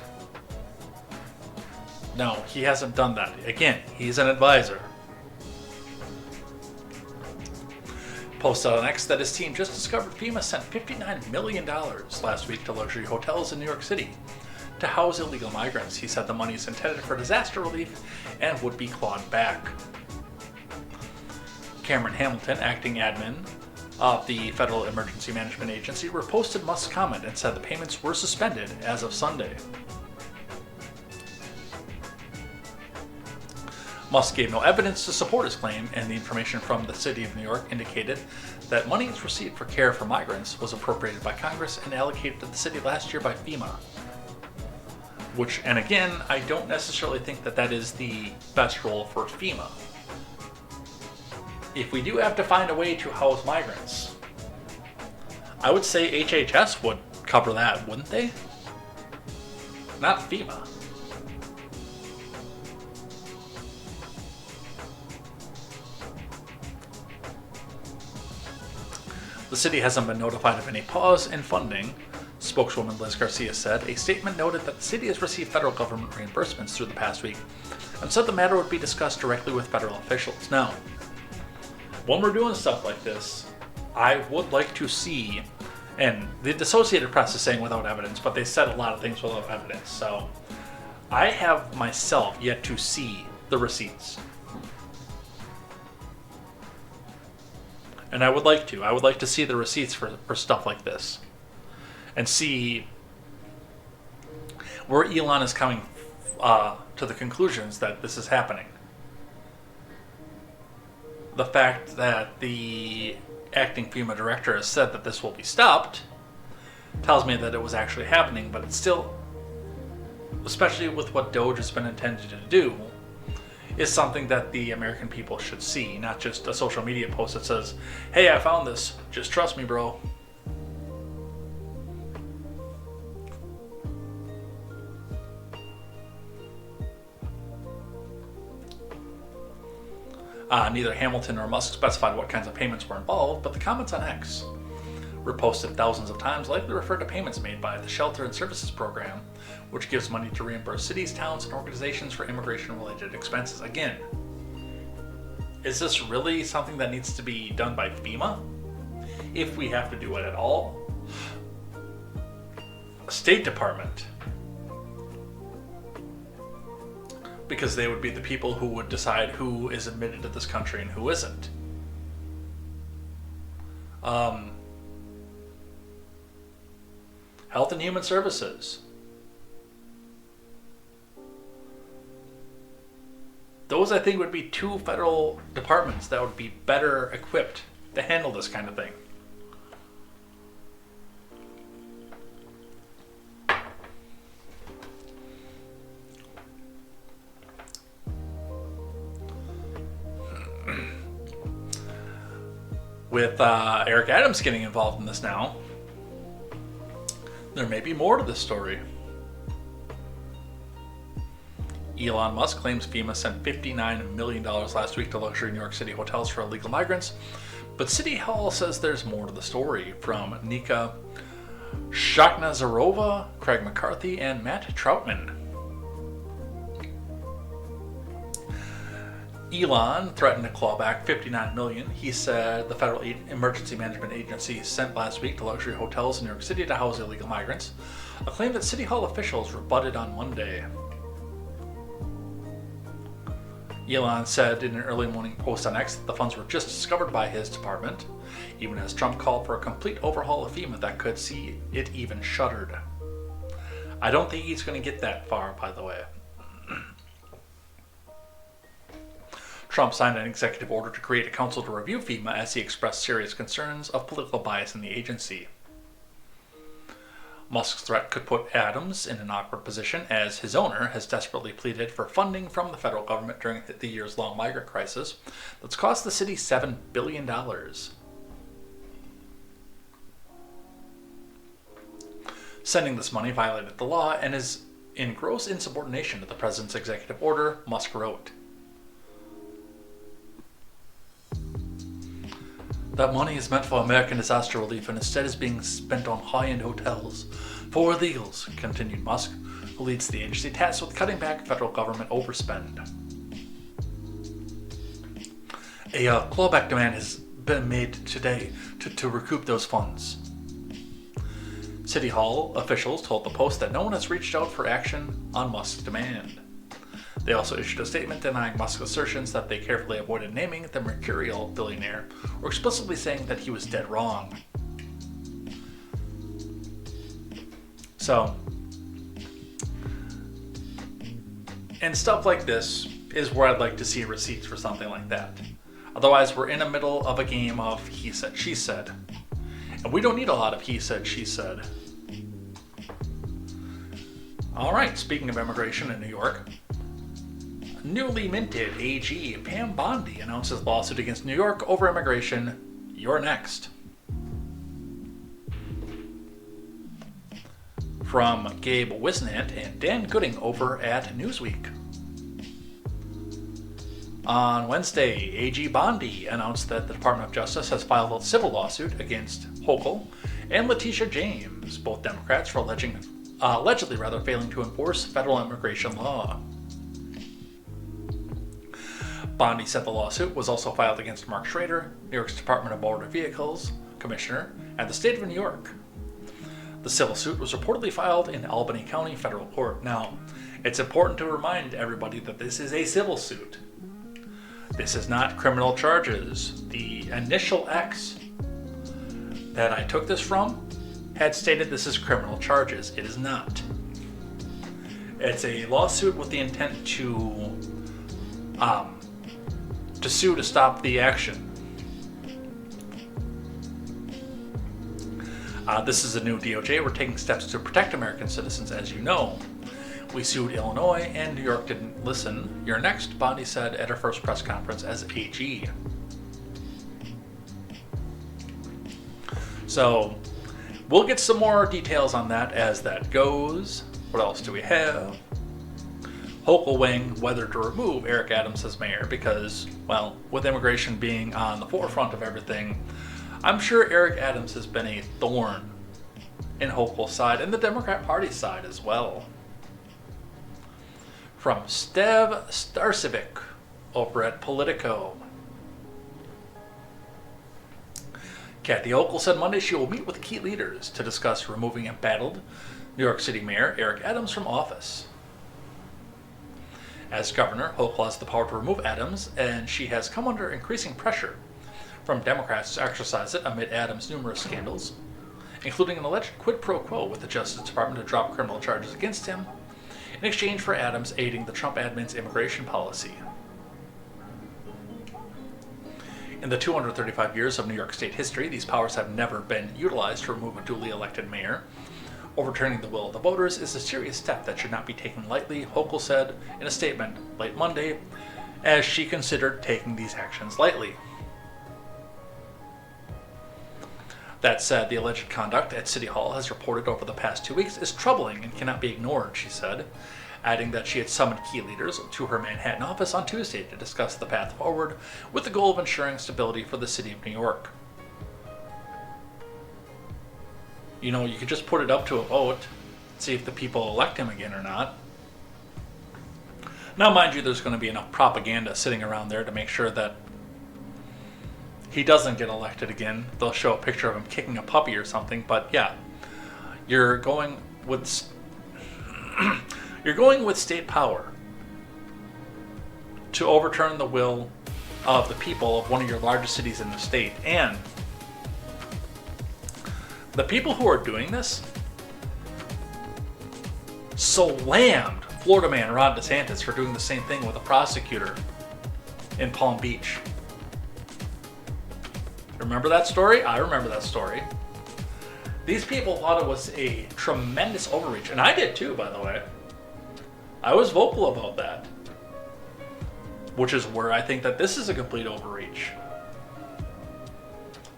No, he hasn't done that. Again, he's an advisor. Posted on X that his team just discovered FEMA sent $59 million last week to luxury hotels in New York City to house illegal migrants. He said the money is intended for disaster relief and would be clawed back. Cameron Hamilton, acting admin of the Federal Emergency Management Agency, reposted Musk's comment and said the payments were suspended as of Sunday. Musk gave no evidence to support his claim, and the information from the City of New York indicated that monies received for care for migrants was appropriated by Congress and allocated to the city last year by FEMA. Which, and again, I don't necessarily think that that is the best role for FEMA. If we do have to find a way to house migrants, I would say HHS would cover that, wouldn't they? Not FEMA. The city hasn't been notified of any pause in funding, spokeswoman Liz Garcia said. A statement noted that the city has received federal government reimbursements through the past week and said the matter would be discussed directly with federal officials. Now, when we're doing stuff like this, I would like to see, and the Associated Press is saying without evidence, but they said a lot of things without evidence, so I have myself yet to see the receipts. And I would like to see the receipts for stuff like this. And see where Elon is coming to the conclusions that this is happening. The fact that the acting FEMA director has said that this will be stopped tells me that it was actually happening, but it's still, especially with what Doge has been intended to do, is something that the American people should see, not just a social media post that says, "Hey, I found this. Just trust me, bro." Neither Hamilton nor Musk specified what kinds of payments were involved, but the comments on X, reposted thousands of times, likely referred to payments made by the Shelter and Services Program, which gives money to reimburse cities, towns, and organizations for immigration-related expenses. Again, is this really something that needs to be done by FEMA? If we have to do it at all? State Department. Because they would be the people who would decide who is admitted to this country and who isn't. Health and Human Services. Those, I think, would be two federal departments that would be better equipped to handle this kind of thing. With Eric Adams getting involved in this now, there may be more to this story. Elon Musk claims FEMA sent $59 million last week to luxury New York City hotels for illegal migrants, but City Hall says there's more to the story. From Nika Shakhnazarova, Craig McCarthy, and Matt Troutman. Elon threatened to claw back $59 million. He said the Federal Emergency Management Agency sent last week to luxury hotels in New York City to house illegal migrants, a claim that City Hall officials rebutted on Monday. Elon said in an early morning post on X that the funds were just discovered by his department, even as Trump called for a complete overhaul of FEMA that could see it even shuttered. I don't think he's going to get that far, by the way. Trump signed an executive order to create a council to review FEMA as he expressed serious concerns of political bias in the agency. Musk's threat could put Adams in an awkward position, as his owner has desperately pleaded for funding from the federal government during the years-long migrant crisis that's cost the city $7 billion. Sending this money violated the law and is in gross insubordination to the president's executive order, Musk wrote. That money is meant for American disaster relief and instead is being spent on high-end hotels for illegals, continued Musk, who leads the agency tasked with cutting back federal government overspend. A clawback demand has been made today to recoup those funds. City Hall officials told the Post that no one has reached out for action on Musk's demand. They also issued a statement denying Musk's assertions that they carefully avoided naming the mercurial billionaire or explicitly saying that he was dead wrong. So, and stuff like this is where I'd like to see receipts for something like that. Otherwise, we're in the middle of a game of he said, she said. And we don't need a lot of he said, she said. Alright, speaking of immigration in New York, newly minted AG Pam Bondi announces lawsuit against New York over immigration. You're next. From Gabe Wisnant and Dan Gooding over at Newsweek. On Wednesday, AG Bondi announced that the Department of Justice has filed a civil lawsuit against Hochul and Letitia James, both Democrats, for allegedly failing to enforce federal immigration law. Bondi said the lawsuit was also filed against Mark Schrader, New York's Department of Motor Vehicles Commissioner, and the state of New York. The civil suit was reportedly filed in Albany County Federal Court. Now, it's important to remind everybody that this is a civil suit. This is not criminal charges. The initial X that I took this from had stated this is criminal charges. It is not. It's a lawsuit with the intent to sue to stop the action. This is a new DOJ. We're taking steps to protect American citizens, as you know. We sued Illinois, and New York didn't listen. You're next, Bondi said at her first press conference as AG. So, we'll get some more details on that as that goes. What else do we have? Hochul weighing whether to remove Eric Adams as mayor because, well, with immigration being on the forefront of everything, I'm sure Eric Adams has been a thorn in Hochul's side and the Democrat Party's side as well. From Stev Starcevic over at Politico. Kathy Hochul said Monday she will meet with key leaders to discuss removing embattled New York City Mayor Eric Adams from office. As governor, Hochul has the power to remove Adams, and she has come under increasing pressure from Democrats to exercise it amid Adams' numerous scandals, including an alleged quid pro quo with the Justice Department to drop criminal charges against him in exchange for Adams aiding the Trump admin's immigration policy. In the 235 years of New York State history, these powers have never been utilized to remove a duly elected mayor. Overturning the will of the voters is a serious step that should not be taken lightly, Hochul said in a statement late Monday, as she considered taking these actions lightly. That said, the alleged conduct at City Hall has reported over the past 2 weeks is troubling and cannot be ignored, she said, adding that she had summoned key leaders to her Manhattan office on Tuesday to discuss the path forward with the goal of ensuring stability for the city of New York. You know, you could just put it up to a vote, see if the people elect him again or not. Now, mind you, there's going to be enough propaganda sitting around there to make sure that he doesn't get elected again. They'll show a picture of him kicking a puppy or something, but yeah, you're going with state power to overturn the will of the people of one of your largest cities in the state, and the people who are doing this slammed Florida man Ron DeSantis for doing the same thing with a prosecutor. in Palm Beach. Remember that story? I remember that story. These people thought it was a tremendous overreach, and I did too, by the way. I was vocal about that, which is where I think that this is a complete overreach.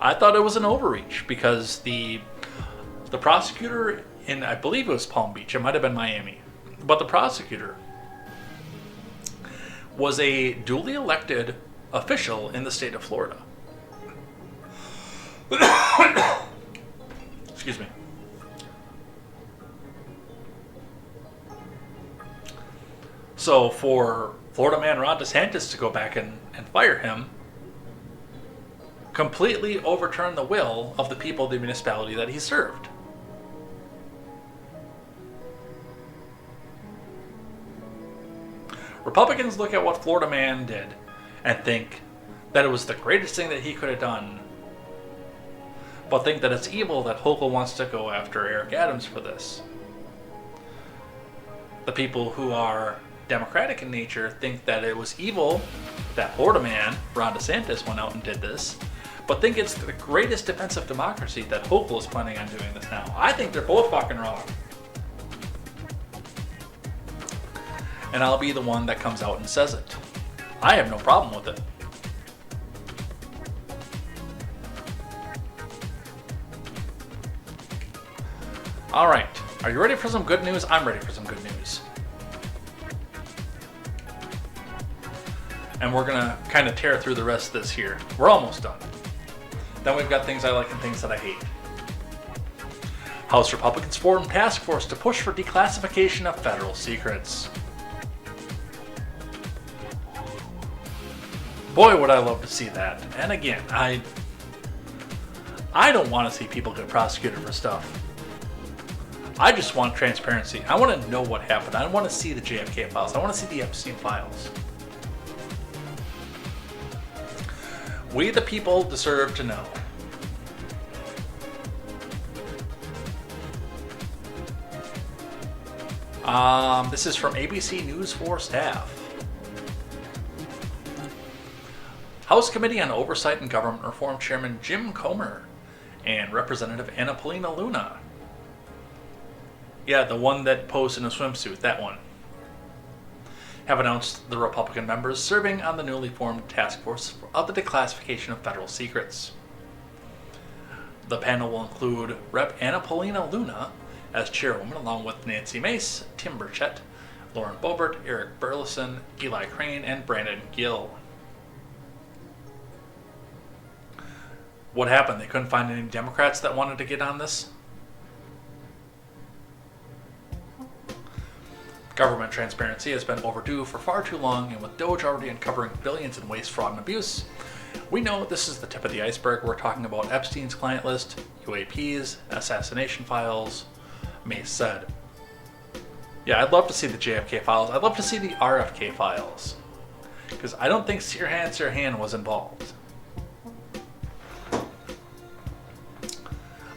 I thought it was an overreach because the prosecutor in, I believe it was Palm Beach, it might have been Miami, but the prosecutor was a duly elected official in the state of Florida. Excuse me. So for Florida man Ron DeSantis to go back and fire him completely overturned the will of the people of the municipality that he served. Republicans look at what Florida man did and think that it was the greatest thing that he could have done, but think that it's evil that Hochul wants to go after Eric Adams for this. The people who are Democratic in nature think that it was evil that Florida man, Ron DeSantis, went out and did this, but think it's the greatest defense of democracy that Hochul is planning on doing this now. I think they're both fucking wrong. And I'll be the one that comes out and says it. I have no problem with it. Alright, are you ready for some good news? I'm ready for some good news. And we're gonna kind of tear through the rest of this here. We're almost done. Then we've got things I like and things that I hate. House Republicans form task force to push for declassification of federal secrets. Boy, would I love to see that. And again, I don't want to see people get prosecuted for stuff. I just want transparency. I want to know what happened. I want to see the JFK files. I want to see the Epstein files. We the people deserve to know. This is from ABC News 4 staff. House Committee on Oversight and Government Reform Chairman Jim Comer and Representative Anna Paulina Luna. Yeah, the one that posed in a swimsuit, that one. Have announced the Republican members serving on the newly formed task force of the declassification of federal secrets. The panel will include Rep. Anna Paulina Luna as chairwoman, along with Nancy Mace, Tim Burchett, Lauren Boebert, Eric Burleson, Eli Crane, and Brandon Gill. What happened? They couldn't find any Democrats that wanted to get on this? Government transparency has been overdue for far too long, and with DOJ already uncovering billions in waste, fraud, and abuse, we know this is the tip of the iceberg. We're talking about Epstein's client list, UAPs, assassination files, Mace said. Yeah, I'd love to see the JFK files. I'd love to see the RFK files, because I don't think Sirhan was involved.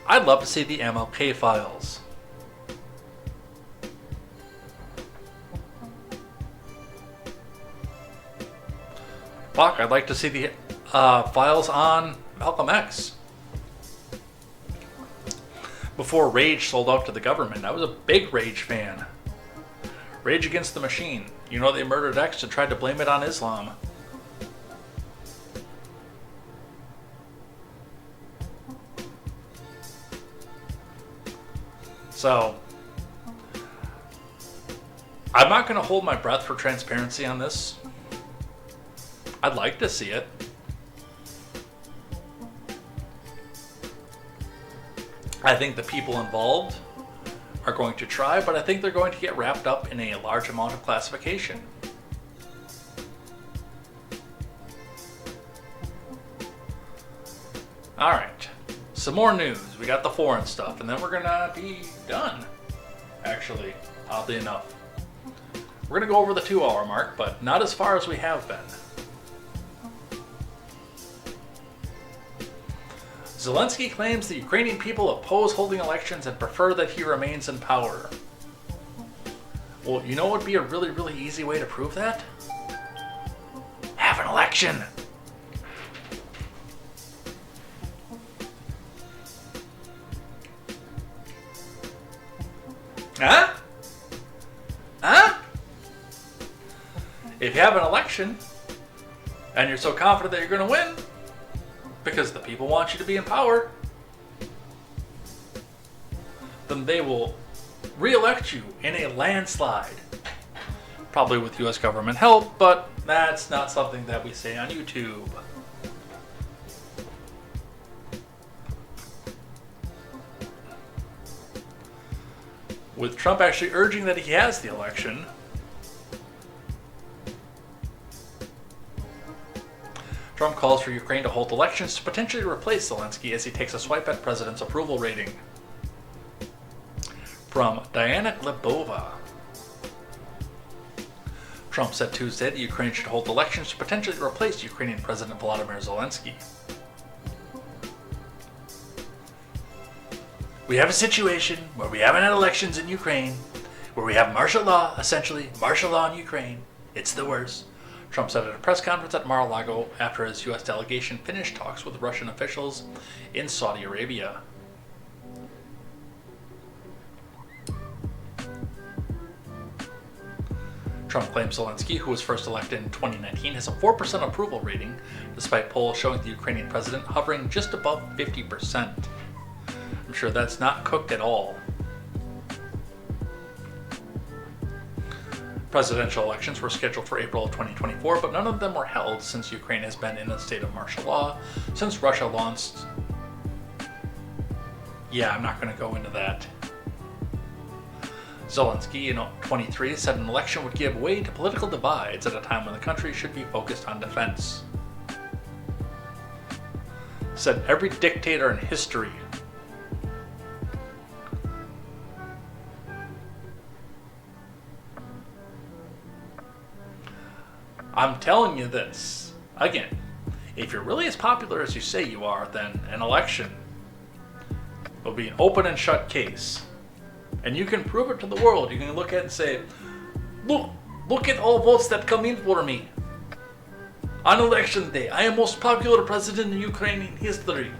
I'd love to see the MLK files. Fuck, I'd like to see the files on Malcolm X. Before Rage sold out to the government, I was a big Rage fan. Rage Against the Machine. You know they murdered X and tried to blame it on Islam. So, I'm not going to hold my breath for transparency on this. I'd like to see it. I think the people involved are going to try, but I think they're going to get wrapped up in a large amount of classification. Alright, some more news. We got the foreign stuff, and then we're going to be done. Actually, oddly enough. We're going to go over the 2-hour mark, but not as far as we have been. Zelensky claims the Ukrainian people oppose holding elections and prefer that he remains in power. Well, you know what would be a really, really easy way to prove that? Have an election. action. Huh? Huh? If you have an election and you're so confident that you're going to win because the people want you to be in power, then they will re-elect you in a landslide. Probably with US government help, but that's not something that we say on YouTube. With Trump actually urging that he has the election, Trump calls for Ukraine to hold elections to potentially replace Zelensky as he takes a swipe at president's approval rating. From Diana Glebova. Trump said Tuesday that Ukraine should hold elections to potentially replace Ukrainian President Volodymyr Zelensky. We have a situation where we haven't had elections in Ukraine, where we have martial law, essentially, martial law in Ukraine. It's the worst. Trump said at a press conference at Mar-a-Lago after his U.S. delegation finished talks with Russian officials in Saudi Arabia. Trump claims Zelensky, who was first elected in 2019, has a 4% approval rating, despite polls showing the Ukrainian president hovering just above 50%. I'm sure that's not cooked at all. Presidential elections were scheduled for April of 2024, but none of them were held since Ukraine has been in a state of martial law since Russia launched... Yeah, I'm not going to go into that. Zelensky, in 23, said an election would give way to political divides at a time when the country should be focused on defense. Said every dictator in history. I'm telling you this, again, if you're really as popular as you say you are, then an election will be an open and shut case. And you can prove it to the world. You can look at it and say, look at all votes that come in for me. On election day, I am most popular president in Ukrainian history.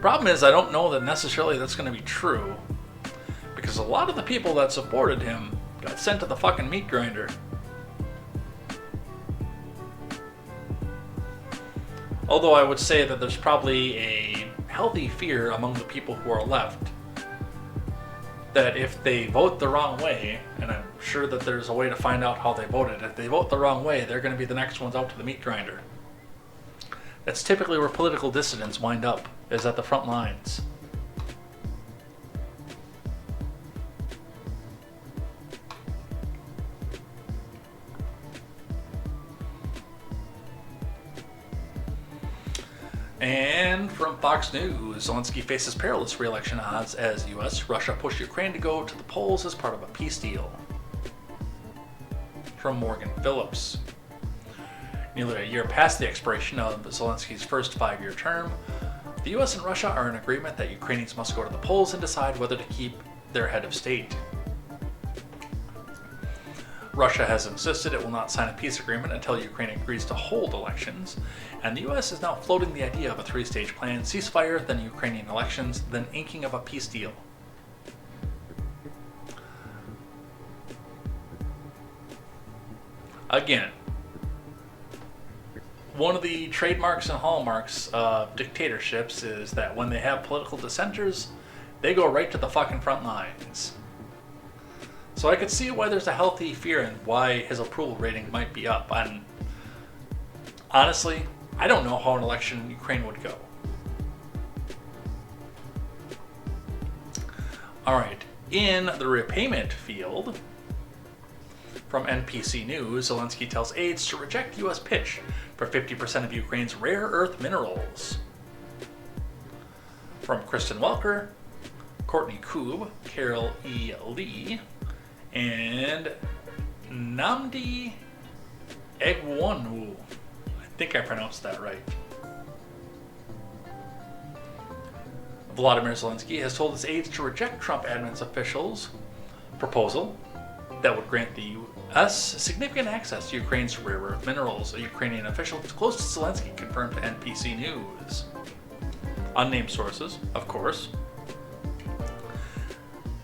Problem is, I don't know that necessarily that's going to be true. Because a lot of the people that supported him got sent to the fucking meat grinder. Although I would say that there's probably a healthy fear among the people who are left that if they vote the wrong way, and I'm sure that there's a way to find out how they voted, if they vote the wrong way, they're going to be the next ones out to the meat grinder. That's typically where political dissidents wind up, is at the front lines. And from Fox News, Zelensky faces perilous re-election odds as U.S. Russia push Ukraine to go to the polls as part of a peace deal. From Morgan Phillips. Nearly a year past the expiration of Zelensky's first 5-year term, the U.S. and Russia are in agreement that Ukrainians must go to the polls and decide whether to keep their head of state. Russia has insisted it will not sign a peace agreement until Ukraine agrees to hold elections, and the U.S. is now floating the idea of a 3-stage plan: ceasefire, then Ukrainian elections, then inking of a peace deal. Again, one of the trademarks and hallmarks of dictatorships is that when they have political dissenters, they go right to the fucking front lines. So I could see why there's a healthy fear and why his approval rating might be up. And honestly, I don't know how an election in Ukraine would go. Alright, in the repayment field, from NPC News, Zelensky tells aides to reject U.S. pitch for 50% of Ukraine's rare earth minerals. From Kristen Welker, Courtney Koob, Carol E. Lee, and Namdi Egwonu. I think I pronounced that right. Volodymyr Zelensky has told his aides to reject Trump admin's officials' proposal that would grant the significant access to Ukraine's rare earth minerals, a Ukrainian official close to Zelensky confirmed to NBC News. Unnamed sources, of course.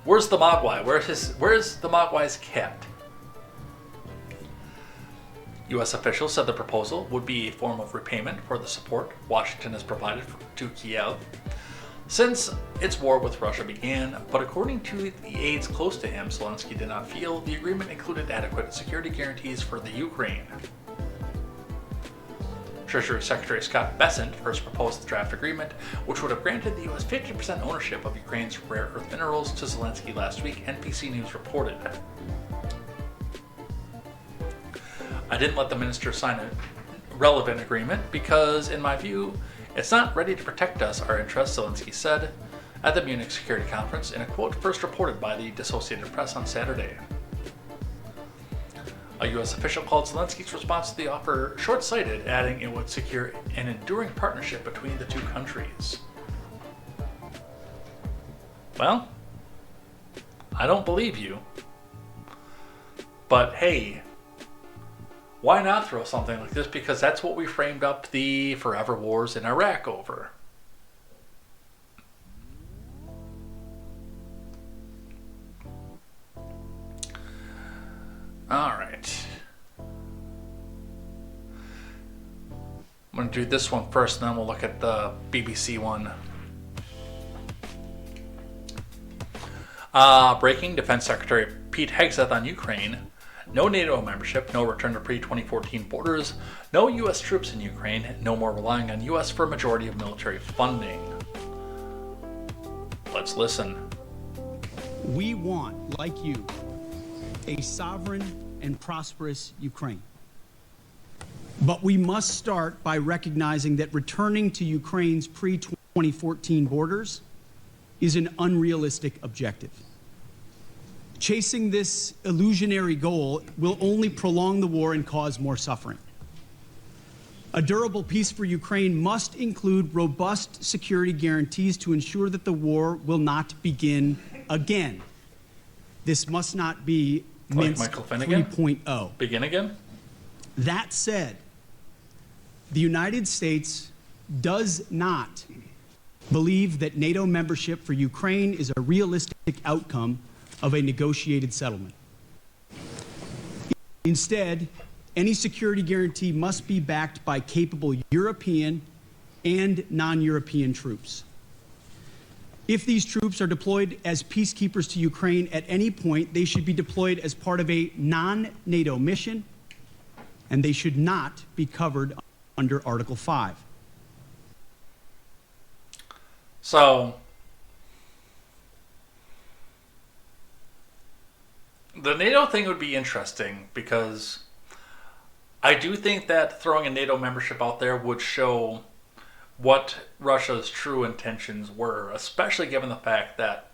Where's the Mogwai? Where's the Mogwai's kept? U.S. officials said the proposal would be a form of repayment for the support Washington has provided to Kiev since its war with Russia began, but according to the aides close to him, Zelensky did not feel the agreement included adequate security guarantees for the Ukraine. Treasury Secretary Scott Bessent first proposed the draft agreement, which would have granted the U.S. 50% ownership of Ukraine's rare earth minerals to Zelensky last week, NBC News reported. I didn't let the minister sign a relevant agreement because, in my view, it's not ready to protect us, our interests, Zelensky said at the Munich Security Conference in a quote first reported by the Associated Press on Saturday. A U.S. official called Zelensky's response to the offer short-sighted, adding it would secure an enduring partnership between the two countries. Well, I don't believe you. But hey, why not throw something like this? Because that's what we framed up the forever wars in Iraq over. All right. I'm going to do this one first, and then we'll look at the BBC one. Breaking Defense Secretary Pete Hegseth on Ukraine. No NATO membership, no return to pre-2014 borders, no U.S. troops in Ukraine, no more relying on U.S. for a majority of military funding. Let's listen. We want, like you, a sovereign and prosperous Ukraine. But we must start by recognizing that returning to Ukraine's pre-2014 borders is an unrealistic objective. Chasing this illusionary goal will only prolong the war and cause more suffering. A durable peace for Ukraine must include robust security guarantees to ensure that the war will not begin again. This must not be Minsk 3.0. Begin again? That said, the United States does not believe that NATO membership for Ukraine is a realistic outcome of a negotiated settlement. Instead, any security guarantee must be backed by capable European and non-European troops. If these troops are deployed as peacekeepers to Ukraine at any point, they should be deployed as part of a non-NATO mission, and they should not be covered under Article 5. So, the NATO thing would be interesting because I do think that throwing a NATO membership out there would show what Russia's true intentions were, especially given the fact that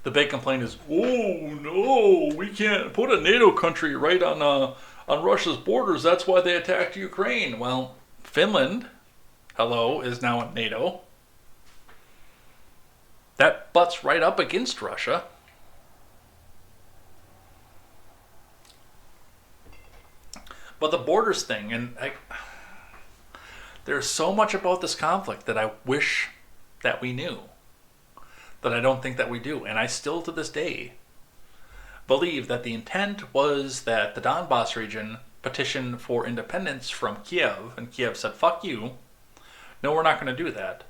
the big complaint is, oh no, we can't put a NATO country right on Russia's borders. That's why they attacked Ukraine. Well, Finland, hello, is now in NATO. That butts right up against Russia. But the borders thing, and there's so much about this conflict that I wish that we knew, that I don't think that we do. And I still, to this day, believe that the intent was that the Donbass region petitioned for independence from Kiev, and Kiev said, fuck you. No, we're not going to do that.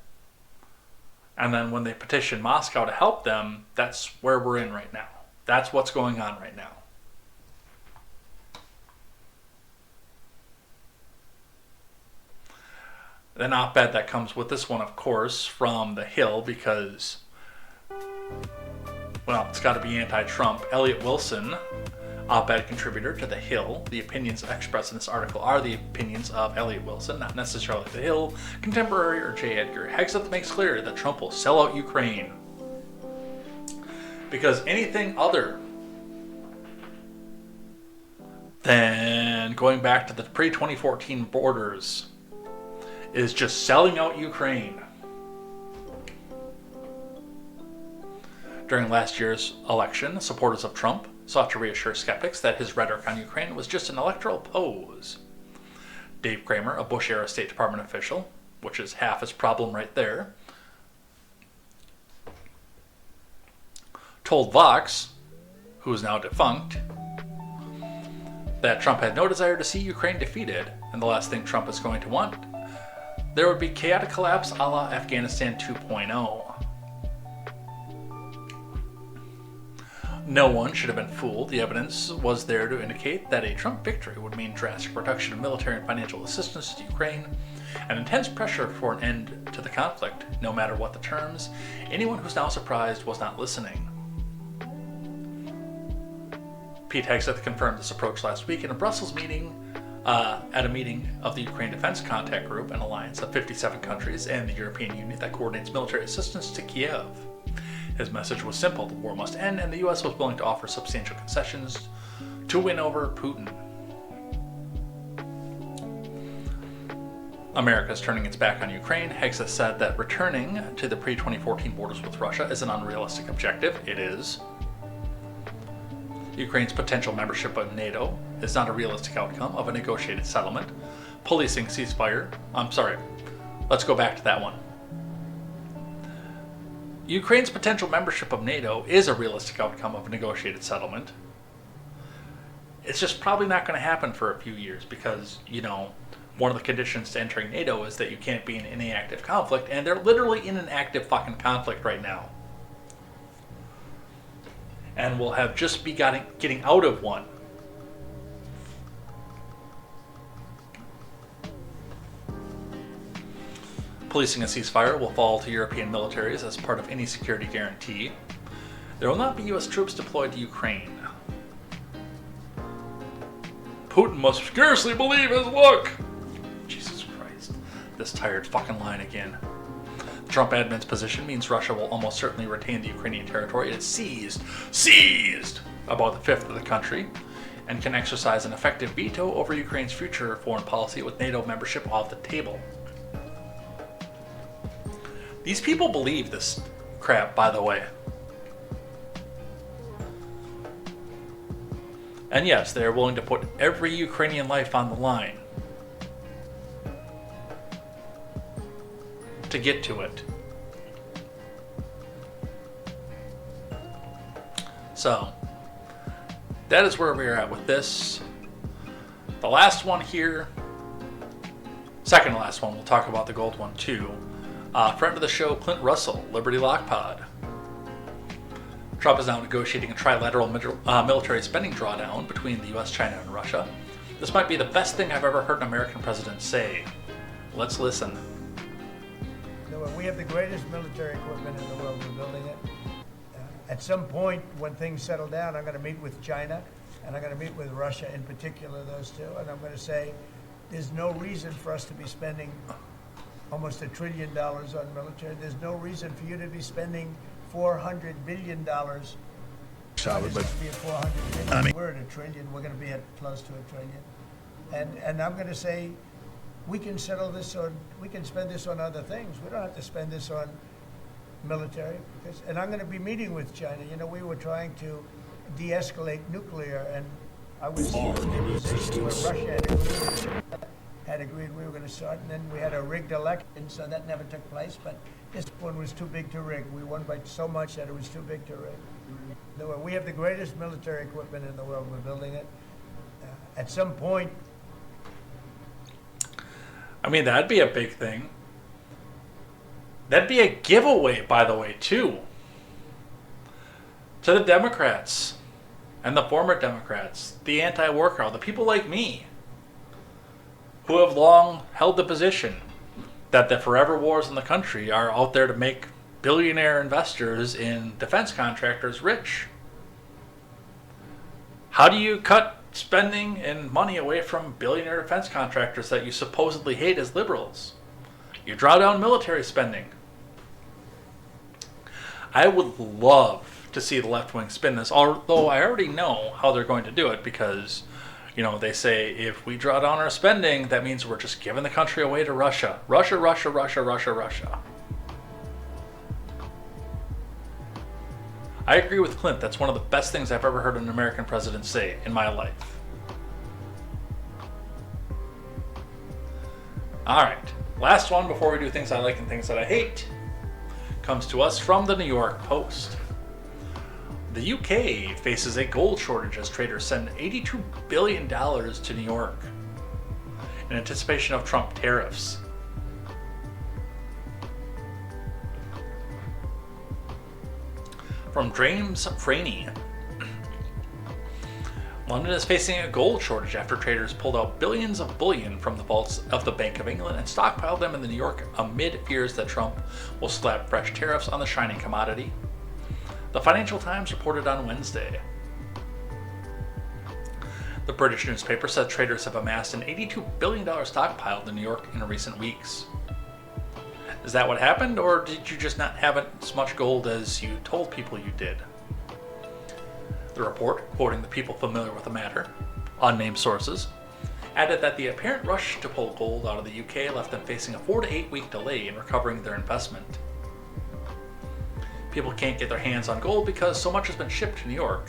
And then when they petitioned Moscow to help them, that's where we're in right now. That's what's going on right now. An op-ed that comes with this one, of course, from The Hill, because, well, it's got to be anti-Trump. Elliot Wilson, op-ed contributor to The Hill. The opinions expressed in this article are the opinions of Elliot Wilson, not necessarily The Hill, Contemporary, or J. Edgar. Hegseth makes clear that Trump will sell out Ukraine. Because anything other than going back to the pre-2014 borders is just selling out Ukraine. During last year's election, supporters of Trump sought to reassure skeptics that his rhetoric on Ukraine was just an electoral pose. Dave Kramer, a Bush-era State Department official, which is half his problem right there, told Vox, who is now defunct, that Trump had no desire to see Ukraine defeated, and the last thing Trump is going to want, there would be chaotic collapse a la Afghanistan 2.0. No one should have been fooled. The evidence was there to indicate that a Trump victory would mean drastic reduction of military and financial assistance to Ukraine, and intense pressure for an end to the conflict, no matter what the terms. Anyone who's now surprised was not listening. Pete Hegseth confirmed this approach last week in a Brussels meeting, at a meeting of the Ukraine Defense Contact Group, an alliance of 57 countries and the European Union that coordinates military assistance to Kiev. His message was simple: the war must end, and the U.S. was willing to offer substantial concessions to win over Putin. America is turning its back on Ukraine. Hegseth said that returning to the pre-2014 borders with Russia is an unrealistic objective. It is. Ukraine's potential membership of NATO is not a realistic outcome of a negotiated settlement. Policing ceasefire. Let's go back to that one. Ukraine's potential membership of NATO is a realistic outcome of a negotiated settlement. It's just probably not going to happen for a few years because, one of the conditions to entering NATO is that you can't be in any active conflict, and they're literally in an active fucking conflict right now. And will have just begun getting out of one. Policing a ceasefire will fall to European militaries as part of any security guarantee. There will not be U.S. troops deployed to Ukraine. Putin must scarcely believe his luck. Jesus Christ. This tired fucking line again. The Trump admin's position means Russia will almost certainly retain the Ukrainian territory it has seized about a fifth of the country, and can exercise an effective veto over Ukraine's future foreign policy with NATO membership off the table. These people believe this crap, by the way. And yes, they are willing to put every Ukrainian life on the line to get to it. So, that is where we are at with this. The last one here, second to last one, we'll talk about the gold one too. Friend of the show, Clint Russell, Liberty Lock Pod. Trump is now negotiating a trilateral military spending drawdown between the U.S., China, and Russia. This might be the best thing I've ever heard an American president say. Let's listen. We have the greatest military equipment in the world. We're building it. At some point, when things settle down, I'm going to meet with China, and I'm going to meet with Russia in particular, those two, and I'm going to say there's no reason for us to be spending almost $1 trillion on military. There's no reason for you to be spending $400 billion. Solid, but be at 400 billion. We're at $1 trillion. We're going to be at close to $1 trillion. And I'm going to say we can settle this on, we can spend this on other things. We don't have to spend this on military. And I'm going to be meeting with China. We were trying to de-escalate nuclear, and I was in a position where Russia had agreed we were going to start, and then we had a rigged election, so that never took place. But this one was too big to rig. We won by so much that it was too big to rig. We have the greatest military equipment in the world. We're building it. At some point, that'd be a big thing. That'd be a giveaway, by the way, too, to the Democrats and the former Democrats, the anti-war crowd, the people like me, who have long held the position that the forever wars in the country are out there to make billionaire investors in defense contractors rich. How do you cut spending and money away from billionaire defense contractors that you supposedly hate as liberals? You draw down military spending. I would love to see the left wing spin this, although I already know how they're going to do it because they say if we draw down our spending, that means we're just giving the country away to Russia. Russia. I agree with Clint. That's one of the best things I've ever heard an American president say in my life. All right, last one before we do things I like and things that I hate comes to us from the New York Post. The UK faces a gold shortage as traders send $82 billion to New York in anticipation of Trump tariffs. From James Franey. London is facing a gold shortage after traders pulled out billions of bullion from the vaults of the Bank of England and stockpiled them in the New York amid fears that Trump will slap fresh tariffs on the shining commodity. The Financial Times reported on Wednesday. The British newspaper said traders have amassed an $82 billion stockpile in New York in recent weeks. Is that what happened, or did you just not have as much gold as you told people you did? The report, quoting the people familiar with the matter, unnamed sources, added that the apparent rush to pull gold out of the UK left them facing a 4 to 8 week delay in recovering their investment. People can't get their hands on gold because so much has been shipped to New York,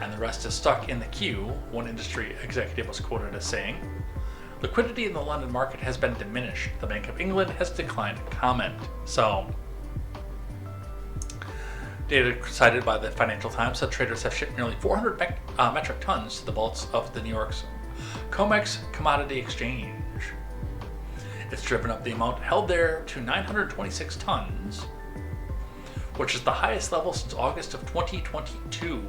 and the rest is stuck in the queue, one industry executive was quoted as saying. Liquidity in the London market has been diminished. The Bank of England has declined to comment. So, data cited by the Financial Times said traders have shipped nearly 400 metric tons to the vaults of the New York's COMEX Commodity Exchange. It's driven up the amount held there to 926 tons, which is the highest level since August of 2022.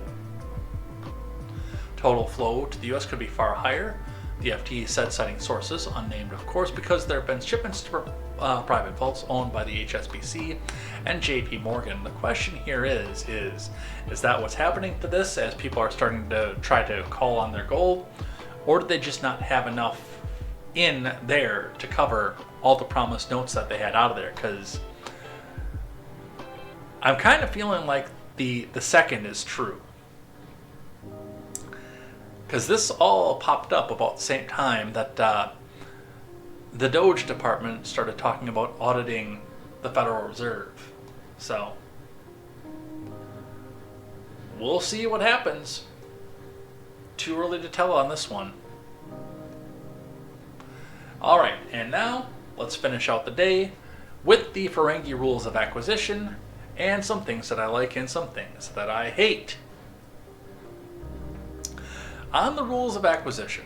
Total flow to the U.S. could be far higher, the FT said, citing sources, unnamed of course, because there have been shipments to private vaults owned by the HSBC and JP Morgan. The question here is that what's happening to this as people are starting to try to call on their gold, or did they just not have enough in there to cover all the promised notes that they had out of there? Because I'm kind of feeling like the second is true. Because this all popped up about the same time that the Doge department started talking about auditing the Federal Reserve. So, we'll see what happens. Too early to tell on this one. Alright, and now let's finish out the day with the Ferengi rules of acquisition and some things that I like and some things that I hate. On the rules of acquisition,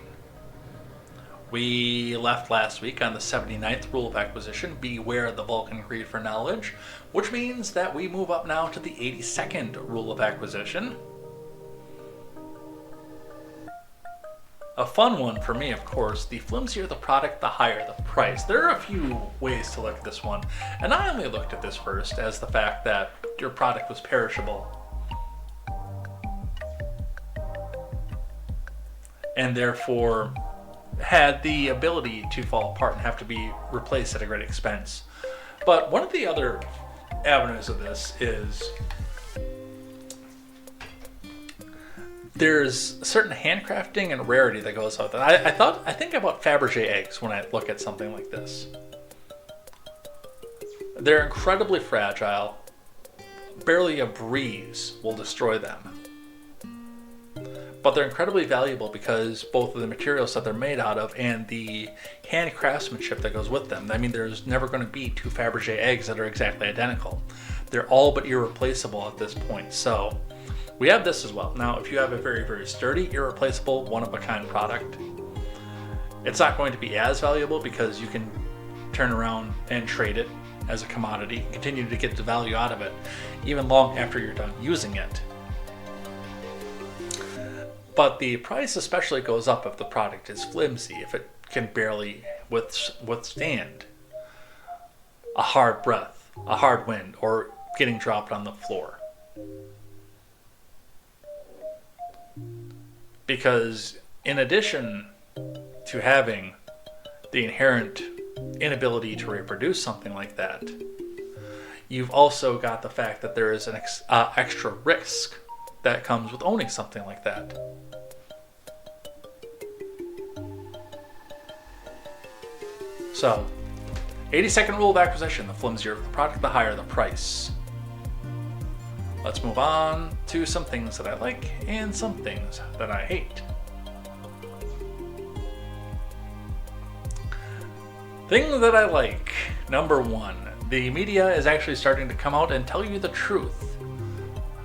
we left last week on the 79th rule of acquisition, beware the Vulcan greed for knowledge, which means that we move up now to the 82nd rule of acquisition. A fun one for me, of course, the flimsier the product, the higher the price. There are a few ways to look at this one, and I only looked at this first as the fact that your product was perishable, and therefore had the ability to fall apart and have to be replaced at a great expense. But one of the other avenues of this is there's certain handcrafting and rarity that goes with it. I think about Fabergé eggs when I look at something like this. They're incredibly fragile. Barely a breeze will destroy them. But they're incredibly valuable because both of the materials that they're made out of and the hand craftsmanship that goes with them. I mean, there's never going to be two Fabergé eggs that are exactly identical. They're all but irreplaceable at this point. So we have this as well. Now, if you have a very, very sturdy, irreplaceable, one-of-a-kind product, it's not going to be as valuable because you can turn around and trade it as a commodity, continue to get the value out of it, even long after you're done using it. But the price especially goes up if the product is flimsy, if it can barely withstand a hard breath, a hard wind, or getting dropped on the floor. Because in addition to having the inherent inability to reproduce something like that, you've also got the fact that there is an extra risk that comes with owning something like that. So, 82nd rule of acquisition, the flimsier the product, the higher the price. let's move on to some things that I like and some things that I hate. Things that I like. Number one, the media is actually starting to come out and tell you the truth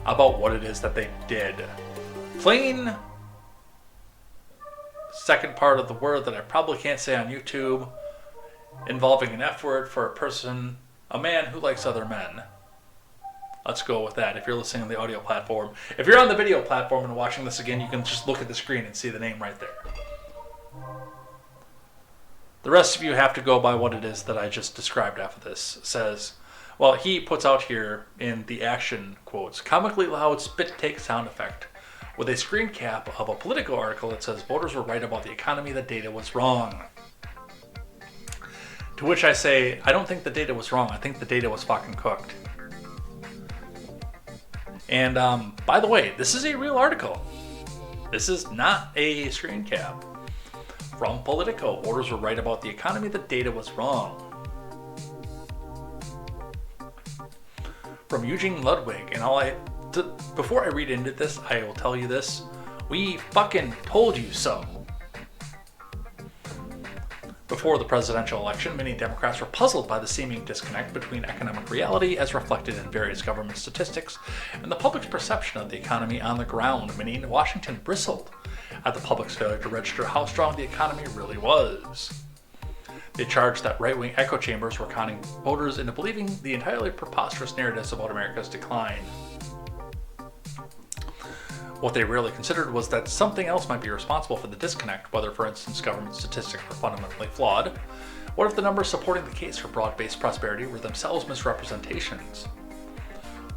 about what it is that they did. Plain second part of the word that I probably can't say on YouTube, involving an F word for a man who likes other men. Let's go with that if you're listening on the audio platform. If you're on the video platform and watching this again, you can just look at the screen and see the name right there. The rest of you have to go by what it is that I just described after this. It says, well, he puts out here in the action quotes, comically loud spit take sound effect, with a screen cap of a political article that says voters were right about the economy, the data was wrong. To which I say, I don't think the data was wrong. I think the data was fucking cooked. And by the way, this is a real article. This is not a screen cap. From Politico, voters were right about the economy, the data was wrong. From Eugene Ludwig, and before I read into this, I will tell you this. We fucking told you so. Before the presidential election, many Democrats were puzzled by the seeming disconnect between economic reality, as reflected in various government statistics, and the public's perception of the economy on the ground. Many in Washington bristled at the public's failure to register how strong the economy really was. They charged that right-wing echo chambers were conning voters into believing the entirely preposterous narratives about America's decline. What they rarely considered was that something else might be responsible for the disconnect, whether, for instance, government statistics were fundamentally flawed. What if the numbers supporting the case for broad-based prosperity were themselves misrepresentations?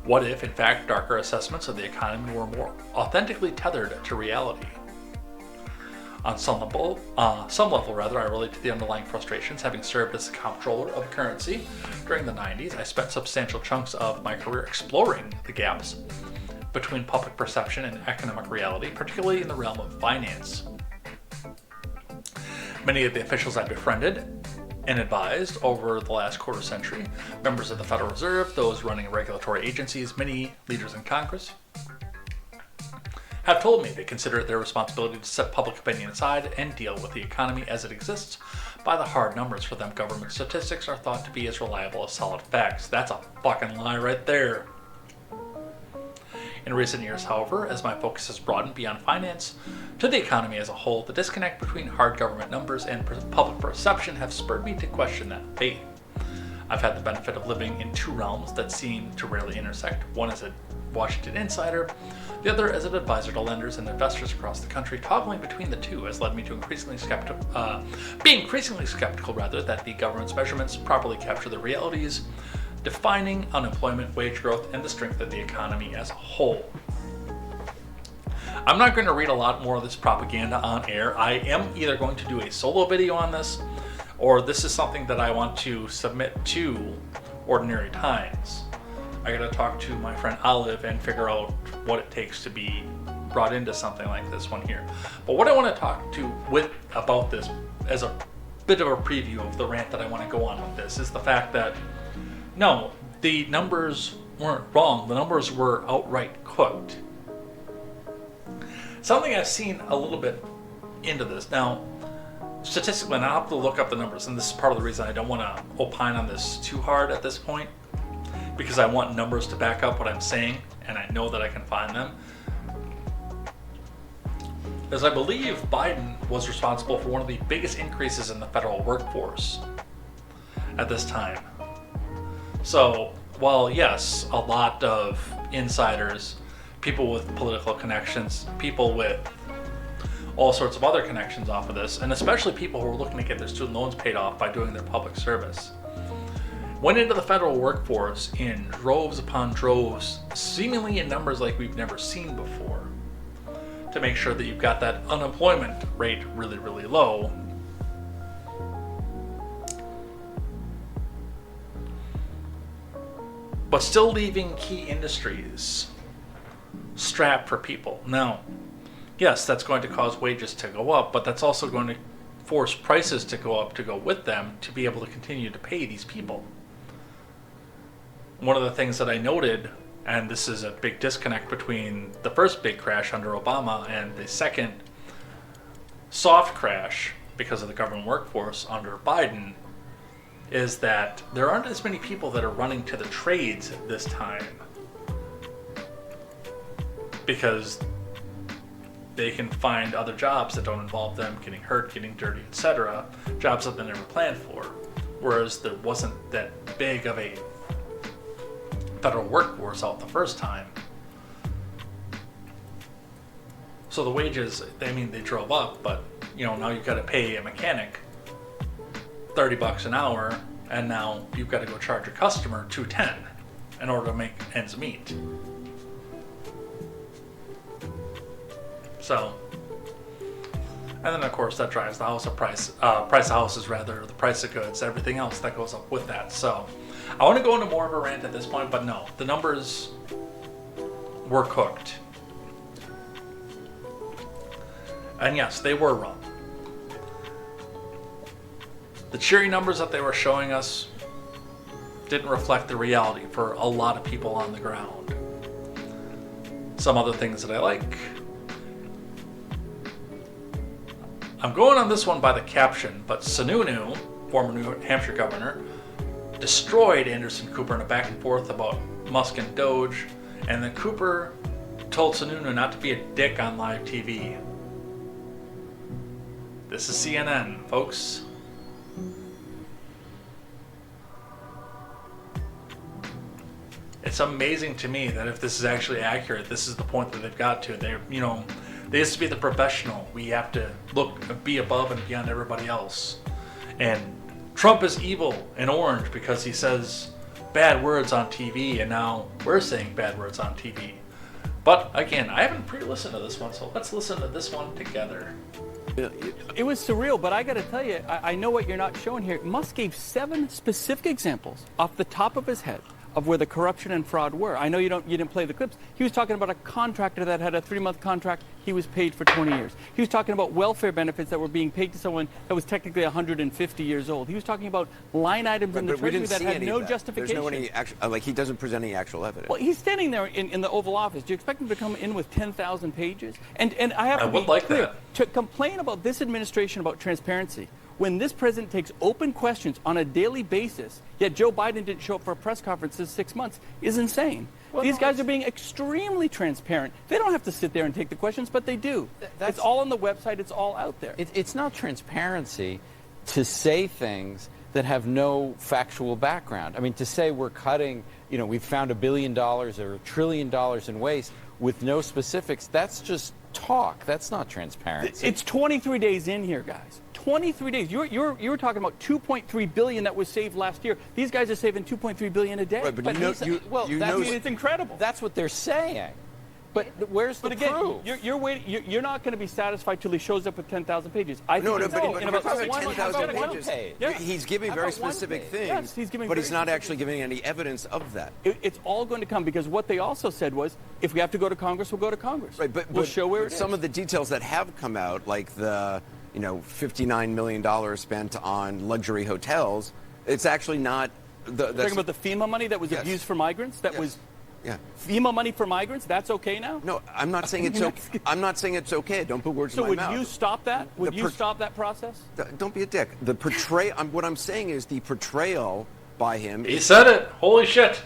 What if, in fact, darker assessments of the economy were more authentically tethered to reality? On some level, I relate to the underlying frustrations. Having served as the comptroller of currency during the 90s, I spent substantial chunks of my career exploring the gaps between public perception and economic reality, particularly in the realm of finance. Many of the officials I befriended and advised over the last quarter century, members of the Federal Reserve, those running regulatory agencies, many leaders in Congress, have told me they consider it their responsibility to set public opinion aside and deal with the economy as it exists by the hard numbers. For them, government statistics are thought to be as reliable as solid facts. That's a fucking lie right there. In recent years, however, as my focus has broadened beyond finance to the economy as a whole, the disconnect between hard government numbers and public perception have spurred me to question that faith. I've had the benefit of living in two realms that seem to rarely intersect. One as a Washington insider, the other as an advisor to lenders and investors across the country. Toggling between the two has led me to being increasingly skeptical that the government's measurements properly capture the realities defining unemployment, wage growth, and the strength of the economy as a whole. I'm not going to read a lot more of this propaganda on air. I am either going to do a solo video on this, or this is something that I want to submit to Ordinary Times. I gotta talk to my friend Olive and figure out what it takes to be brought into something like this one here. But what I want to talk about this as a bit of a preview of the rant that I want to go on with this is the fact that no, the numbers weren't wrong. The numbers were outright cooked. Something I've seen a little bit into this. Now, statistically, and I'll have to look up the numbers, and this is part of the reason I don't want to opine on this too hard at this point, because I want numbers to back up what I'm saying, and I know that I can find them. As I believe Biden was responsible for one of the biggest increases in the federal workforce at this time. So, while yes, a lot of insiders, people with political connections, people with all sorts of other connections off of this, and especially people who are looking to get their student loans paid off by doing their public service, went into the federal workforce in droves upon droves, seemingly in numbers like we've never seen before, to make sure that you've got that unemployment rate really, really low. But still leaving key industries strapped for people. Now, yes, that's going to cause wages to go up, but that's also going to force prices to go up to go with them to be able to continue to pay these people. One of the things that I noted And this is a big disconnect between the first big crash under Obama and the second soft crash because of the government workforce under Biden, is that there aren't as many people that are running to the trades this time because they can find other jobs that don't involve them getting hurt, getting dirty, etc. Jobs that they never planned for. Whereas there wasn't that big of a federal workforce out the first time. So the wages, I mean, they drove up, but now you've got to pay a mechanic $30 an hour, and now you've got to go charge a customer $210 in order to make ends meet. So, and then of course that drives the house of price of houses, rather, the price of goods, everything else that goes up with that. So I want to go into more of a rant at this point, but no, the numbers were cooked. And yes, they were wrong. The cheery numbers that they were showing us didn't reflect the reality for a lot of people on the ground. Some other things that I like. I'm going on this one by the caption, but Sununu, former New Hampshire governor, destroyed Anderson Cooper in a back and forth about Musk and Doge, and then Cooper told Sununu not to be a dick on live TV. This is CNN, folks. It's amazing to me that if this is actually accurate, this is the point that they've got to. They used to be the professional. We have to be above and beyond everybody else. And Trump is evil and orange because he says bad words on TV, and now we're saying bad words on TV. But again, I haven't pre-listened to this one, so let's listen to this one together. It was surreal, but I got to tell you, I know what you're not showing here. Musk gave 7 specific examples off the top of his head of where the corruption and fraud were. I know you didn't play the clips. He was talking about a contractor that had a 3-month contract. He was paid for 20 years. He was talking about welfare benefits that were being paid to someone that was technically 150 years old. He was talking about line items in the Treasury that had no justification. There's no any he doesn't present any actual evidence. Well, he's standing there in the Oval Office. Do you expect him to come in with 10,000 pages? And I have to be clear, to complain about this administration about transparency, when this president takes open questions on a daily basis, yet Joe Biden didn't show up for a press conference this 6 months, is insane. Well, these guys are being extremely transparent. They don't have to sit there and take the questions, but they do. It's all on the website. It's all out there. It's not transparency to say things that have no factual background. I mean, to say we're cutting, we've found $1 billion or $1 trillion in waste with no specifics, that's just talk. That's not transparency. It's 23 days in here, guys. 23 days. You were talking about 2.3 billion that was saved last year. These guys are saving 2.3 billion a day. Right, but it's incredible. That's what they're saying. But where's the proof? You're waiting. You're not going to be satisfied till he shows up with 10,000 pages. But in about 10,000 pages, he's giving very specific things. Yes, he's giving. But he's not actually giving any evidence of that. It's all going to come because what they also said was, if we have to go to Congress, we'll go to Congress. Right, but we'll show where it is. Some of the details that have come out, like the $59 million spent on luxury hotels, it's actually not. Talking about the FEMA money that was abused for migrants. That was. Yeah. FEMA money for migrants, that's okay now? No, I'm not saying it's okay. I'm not saying it's okay. Don't put words in my mouth. So would you stop that? Would you stop that process? Don't be a dick. What I'm saying is the portrayal by him. He said it. Holy shit.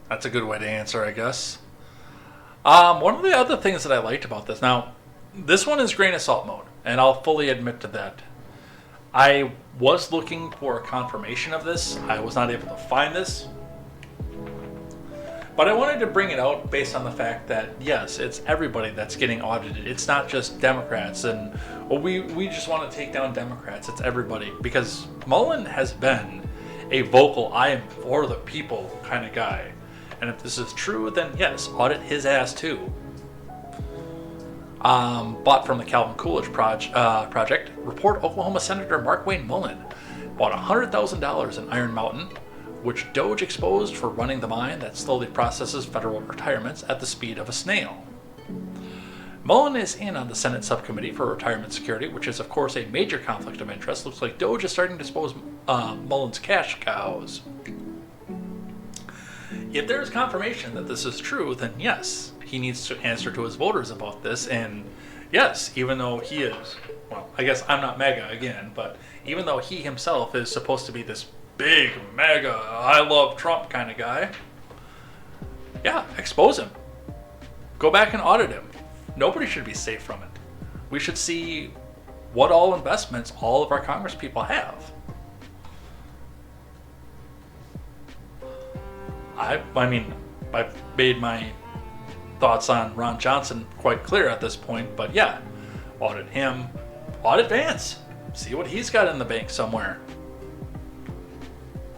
That's a good way to answer, I guess. One of the other things that I liked about this, now, this one is grain of salt mode, and I'll fully admit to that. I was looking for a confirmation of this. I was not able to find this. But I wanted to bring it out based on the fact that, yes, it's everybody that's getting audited. It's not just Democrats and we just want to take down Democrats. It's everybody. Because Mullen has been a vocal, I am for the people kind of guy. And if this is true, then yes, audit his ass too. Bought from the Calvin Coolidge project, report Oklahoma Senator Mark Wayne Mullen bought $100,000 in Iron Mountain, which Doge exposed for running the mine that slowly processes federal retirements at the speed of a snail. Mullen is in on the Senate Subcommittee for Retirement Security, which is, of course, a major conflict of interest. Looks like Doge is starting to dispose Mullen's cash cows. If there is confirmation that this is true, then yes, he needs to answer to his voters about this. And yes, even though he is, well, I guess I'm not MAGA again, but even though he himself is supposed to be this big MAGA, I love Trump kind of guy, yeah, expose him. Go back and audit him. Nobody should be safe from it. We should see what all investments all of our Congress people have. I mean, I've made my thoughts on Ron Johnson quite clear at this point, but yeah, audit him, audit Vance, see what he's got in the bank somewhere.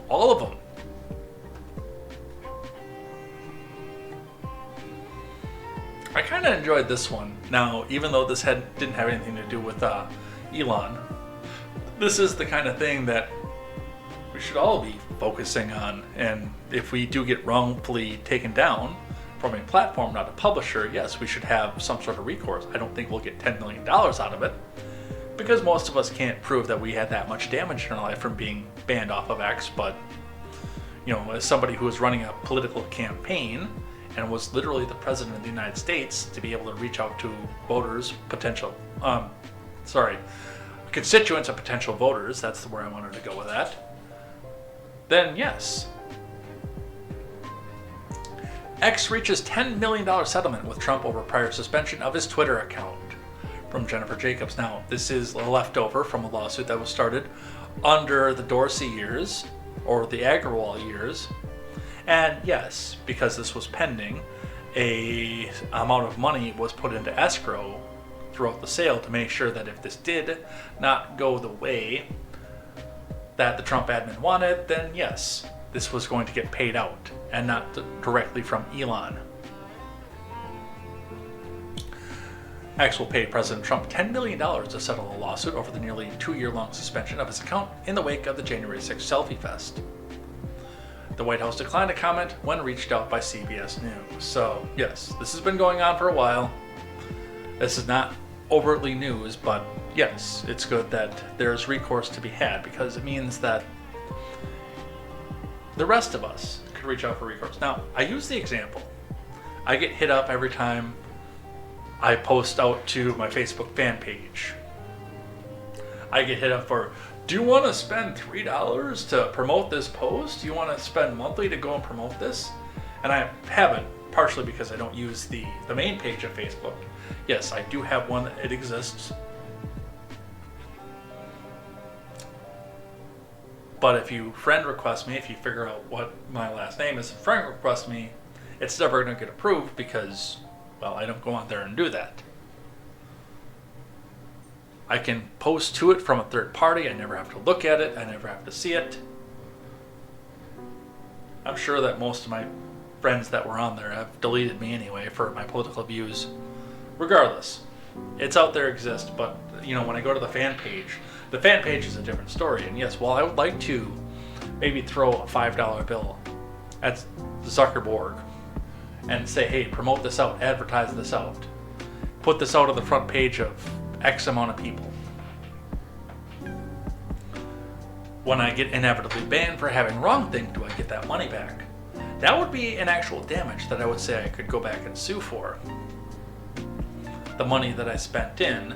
All of them. I kind of enjoyed this one. Now, even though this didn't have anything to do with Elon, this is the kind of thing that we should all be focusing on. And if we do get wrongfully taken down from a platform, not a publisher, yes, we should have some sort of recourse. I don't think we'll get $10 million out of it, because most of us can't prove that we had that much damage in our life from being banned off of X. But, you know, as somebody who was running a political campaign and was literally the president of the United States, to be able to reach out to voters, constituents of potential voters, that's where I wanted to go with that, then yes. X reaches $10 million settlement with Trump over prior suspension of his Twitter account. From Jennifer Jacobs. Now, this is a leftover from a lawsuit that was started under the Dorsey years, or the Agrawal years. And yes, because this was pending, a amount of money was put into escrow throughout the sale to make sure that if this did not go the way that the Trump admin wanted, then yes, this was going to get paid out, and not directly from Elon. X will pay President Trump $10 million to settle a lawsuit over the nearly 2-year-long suspension of his account in the wake of the January 6th Selfie Fest. The White House declined to comment when reached out by CBS News. So, yes, this has been going on for a while. This is not overtly news, but yes, it's good that there's recourse to be had, because it means that the rest of us could reach out for recourse. Now, I use the example. I get hit up every time I post out to my Facebook fan page. I get hit up for, do you want to spend $3 to promote this post? Do you want to spend monthly to go and promote this? And I haven't, partially because I don't use the main page of Facebook. Yes, I do have one, it exists. But if you friend request me, if you figure out what my last name is and friend request me, it's never going to get approved because, well, I don't go on there and do that. I can post to it from a third party. I never have to look at it. I never have to see it. I'm sure that most of my friends that were on there have deleted me anyway for my political views. Regardless, it's out there, exists, but you know, when I go to the fan page is a different story. And yes, while I would like to maybe throw a $5 bill at Zuckerberg and say, hey, promote this out, advertise this out, put this out on the front page of X amount of people. When I get inevitably banned for having wrong thing, do I get that money back? That would be an actual damage that I would say I could go back and sue for. The money that I spent in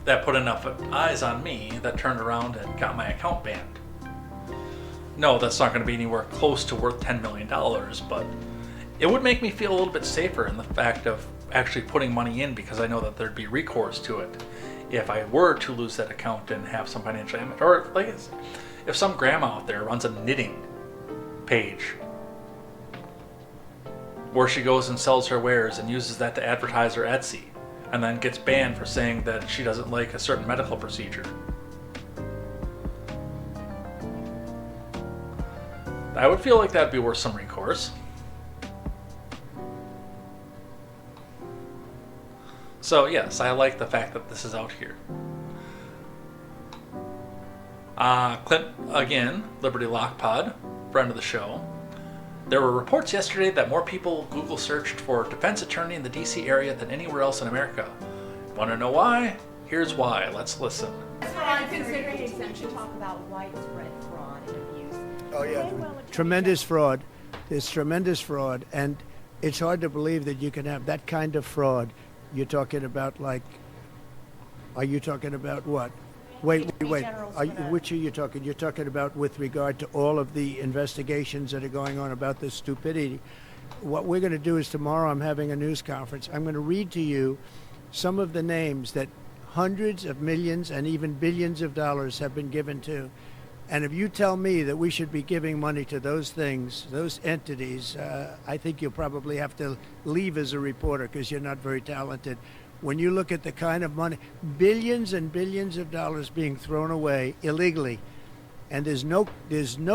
that put enough eyes on me that turned around and got my account banned. No, that's not going to be anywhere close to worth $10 million, but it would make me feel a little bit safer in the fact of actually putting money in, because I know that there'd be recourse to it if I were to lose that account and have some financial damage. Or like if some grandma out there runs a knitting page where she goes and sells her wares and uses that to advertise her Etsy, and then gets banned for saying that she doesn't like a certain medical procedure. I would feel like that'd be worth some recourse. So yes, I like the fact that this is out here. Clint, again, Liberty Lock Pod, friend of the show, There were reports yesterday that more people Google searched for defense attorney in the DC area than anywhere else in America. Want to know why? Here's why. Let's listen. I'm considering exemption. Talk about widespread fraud and abuse. Oh yeah, tremendous fraud. There's tremendous fraud, and it's hard to believe that you can have that kind of fraud. You're talking about are you talking about what? Wait. Which are you talking? You're talking about with regard to all of the investigations that are going on about this stupidity. What we're going to do is tomorrow I'm having a news conference. I'm going to read to you some of the names that hundreds of millions and even billions of dollars have been given to. And if you tell me that we should be giving money to those things, those entities, I think you'll probably have to leave as a reporter because you're not very talented. When you look at the kind of money, billions and billions of dollars being thrown away illegally, and there's no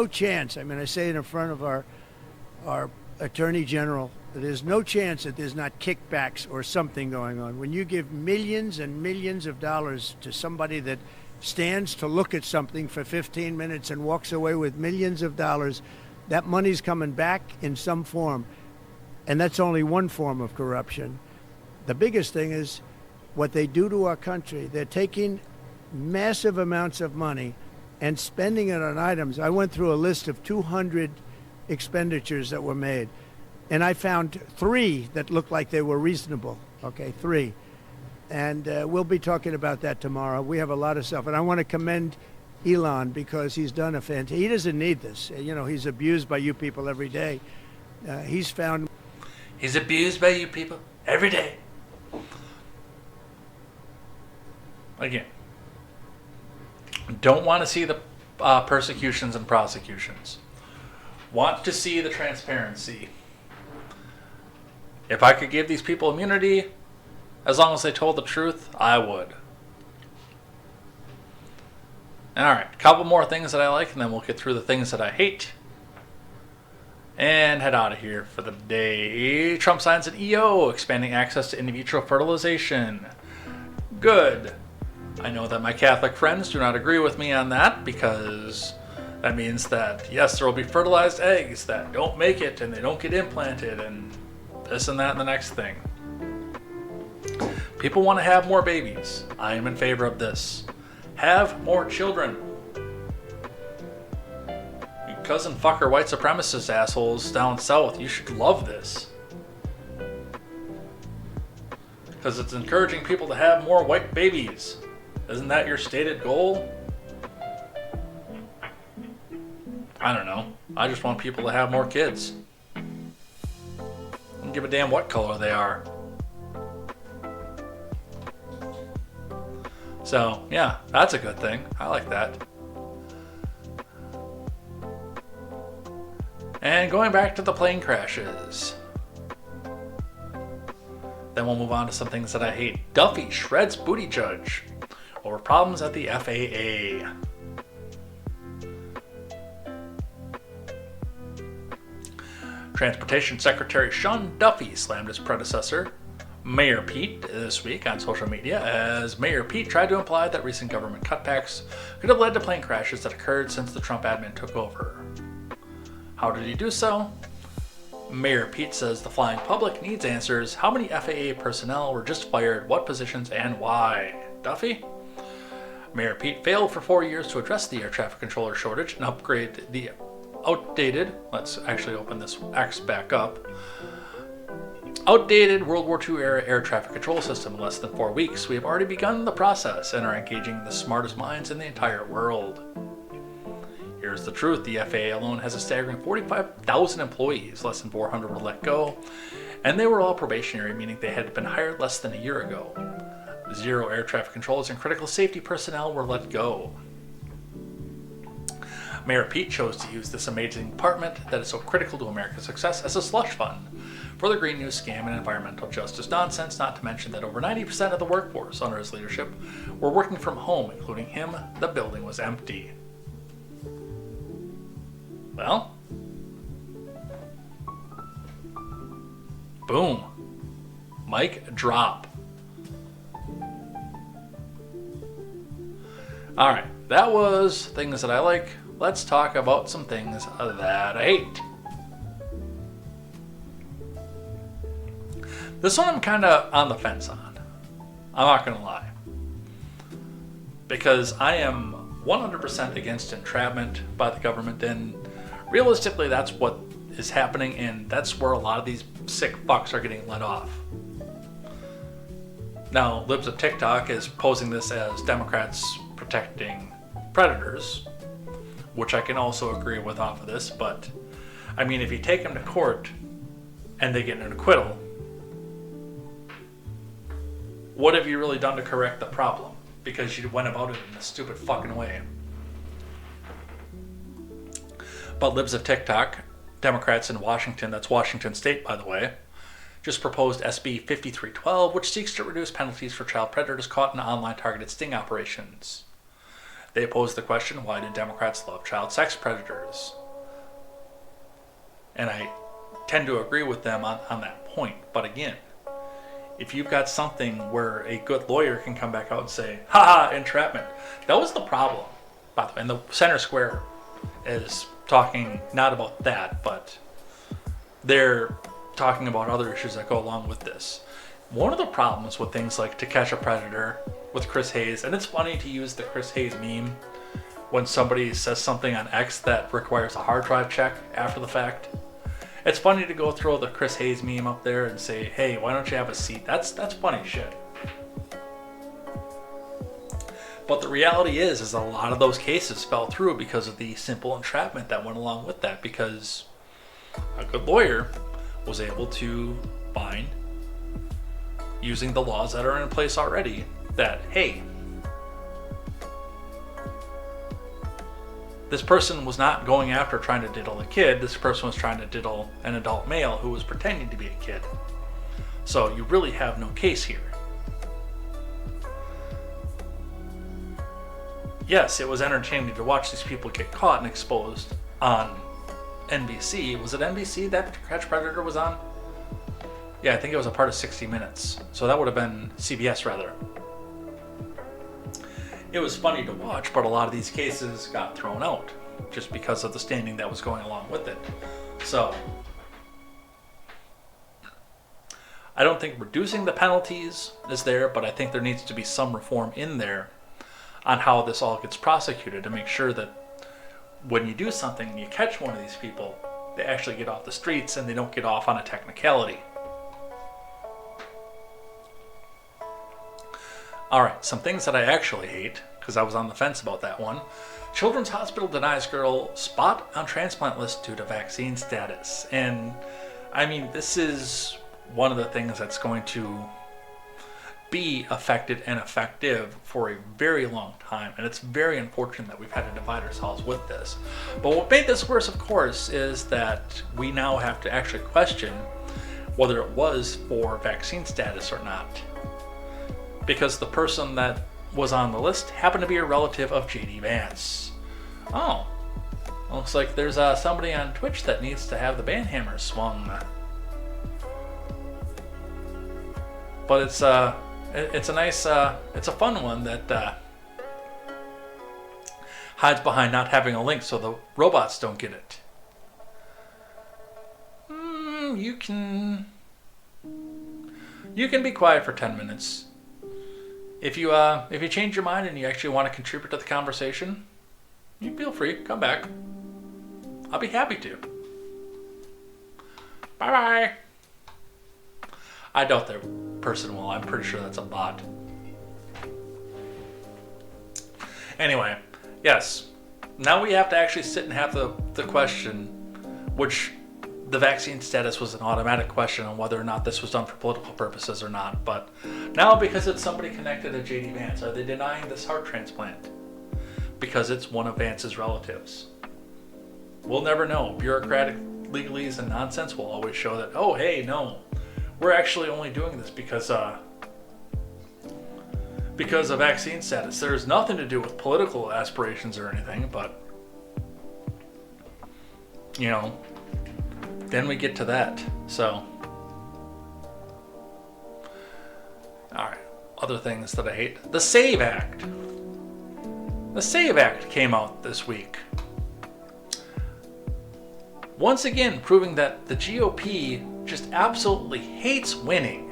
chance. I mean, I say it in front of our Attorney General, there's no chance that there's not kickbacks or something going on. When you give millions and millions of dollars to somebody that stands to look at something for 15 minutes and walks away with millions of dollars, that money's coming back in some form. And that's only one form of corruption. The biggest thing is what they do to our country. They're taking massive amounts of money and spending it on items. I went through a list of 200 expenditures that were made, and I found 3 that looked like they were reasonable. Okay, 3. And we'll be talking about that tomorrow. We have a lot of stuff. And I want to commend Elon because he's done a fantastic. He doesn't need this. You know, he's abused by you people every day. He's abused by you people every day. Again, don't want to see the persecutions and prosecutions. Want to see the transparency. If I could give these people immunity, as long as they told the truth, I would. Alright, a couple more things that I like, and then we'll get through the things that I hate. And head out of here for the day. Trump signs an EO, expanding access to in vitro fertilization. Good. I know that my Catholic friends do not agree with me on that, because that means that, yes, there will be fertilized eggs that don't make it, and they don't get implanted, and this and that and the next thing. People want to have more babies. I am in favor of this. Have more children. You cousin fucker white supremacist assholes down south, you should love this. Because it's encouraging people to have more white babies. Isn't that your stated goal? I don't know. I just want people to have more kids. I don't give a damn what color they are. So, yeah, that's a good thing. I like that. And going back to the plane crashes. Then we'll move on to some things that I hate. Duffy shreds booty judge over problems at the FAA. Transportation Secretary Sean Duffy slammed his predecessor, Mayor Pete, this week on social media, as Mayor Pete tried to imply that recent government cutbacks could have led to plane crashes that occurred since the Trump admin took over. How did he do so? Mayor Pete says the flying public needs answers. How many FAA personnel were just fired, what positions, and why? Duffy? Mayor Pete failed for 4 years to address the air traffic controller shortage and upgrade the outdated, let's actually open this X back up, outdated World War II era air traffic control system in less than 4 weeks. We have already begun the process and are engaging the smartest minds in the entire world. Here's the truth. The FAA alone has a staggering 45,000 employees. Less than 400 were let go, and they were all probationary, meaning they had been hired less than a year ago. 0 air traffic controllers and critical safety personnel were let go. Mayor Pete chose to use this amazing department that is so critical to America's success as a slush fund for the Green New scam and environmental justice nonsense, not to mention that over 90% of the workforce under his leadership were working from home, including him. The building was empty. Well, boom. Mic drop. Alright, that was things that I like. Let's talk about some things that I hate. This one I'm kind of on the fence on. I'm not going to lie. Because I am 100% against entrapment by the government, and realistically that's what is happening, and that's where a lot of these sick fucks are getting let off. Now, Libs of TikTok is posing this as Democrats protecting predators, which I can also agree with off of this, but I mean, if you take them to court and they get an acquittal, what have you really done to correct the problem? Because you went about it in a stupid fucking way. But Libs of TikTok, Democrats in Washington, that's Washington State, by the way, just proposed SB 5312, which seeks to reduce penalties for child predators caught in online targeted sting operations. They posed the question, why do Democrats love child sex predators? And I tend to agree with them on that point. But again, if you've got something where a good lawyer can come back out and say, haha, entrapment. That was the problem, by the way. And the Center Square is talking not about that, but they're talking about other issues that go along with this. One of the problems with things like To Catch a Predator with Chris Hayes, and it's funny to use the Chris Hayes meme when somebody says something on X that requires a hard drive check after the fact. It's funny to go throw the Chris Hayes meme up there and say, hey, why don't you have a seat? That's funny shit. But the reality is a lot of those cases fell through because of the simple entrapment that went along with that, because a good lawyer was able to find, using the laws that are in place already, that, hey, this person was not going after trying to diddle a kid. This person was trying to diddle an adult male who was pretending to be a kid. So you really have no case here. Yes, it was entertaining to watch these people get caught and exposed on NBC. Was it NBC that Catch Predator was on? Yeah, I think it was a part of 60 Minutes. So that would have been CBS, rather. It was funny to watch, but a lot of these cases got thrown out just because of the standing that was going along with it. So I don't think reducing the penalties is there, but I think there needs to be some reform in there on how this all gets prosecuted to make sure that when you do something and you catch one of these people, they actually get off the streets and they don't get off on a technicality. Alright, some things that I actually hate, because I was on the fence about that one. Children's Hospital denies girl spot on transplant list due to vaccine status. And, I mean, this is one of the things that's going to be affected and effective for a very long time. And it's very unfortunate that we've had to divide ourselves with this. But what made this worse, of course, is that we now have to actually question whether it was for vaccine status or not. Because the person that was on the list happened to be a relative of J.D. Vance. Oh, looks like there's somebody on Twitch that needs to have the banhammer swung. But it's a nice, it's a fun one that hides behind not having a link so the robots don't get it. You can be quiet for 10 minutes. If you change your mind and you actually want to contribute to the conversation, you feel free, come back. I'll be happy to. Bye-bye. I doubt that person will. I'm pretty sure that's a bot. Anyway, yes. Now we have to actually sit and have the question, which the vaccine status was an automatic question on whether or not this was done for political purposes or not. But now, because it's somebody connected to J.D. Vance, are they denying this heart transplant? Because it's one of Vance's relatives. We'll never know. Bureaucratic legalese and nonsense will always show that, oh, hey, no, we're actually only doing this because of vaccine status. There's nothing to do with political aspirations or anything, but, you know, then we get to that. So, alright, other things that I hate. The SAVE Act. The SAVE Act came out this week. Once again, proving that the GOP just absolutely hates winning.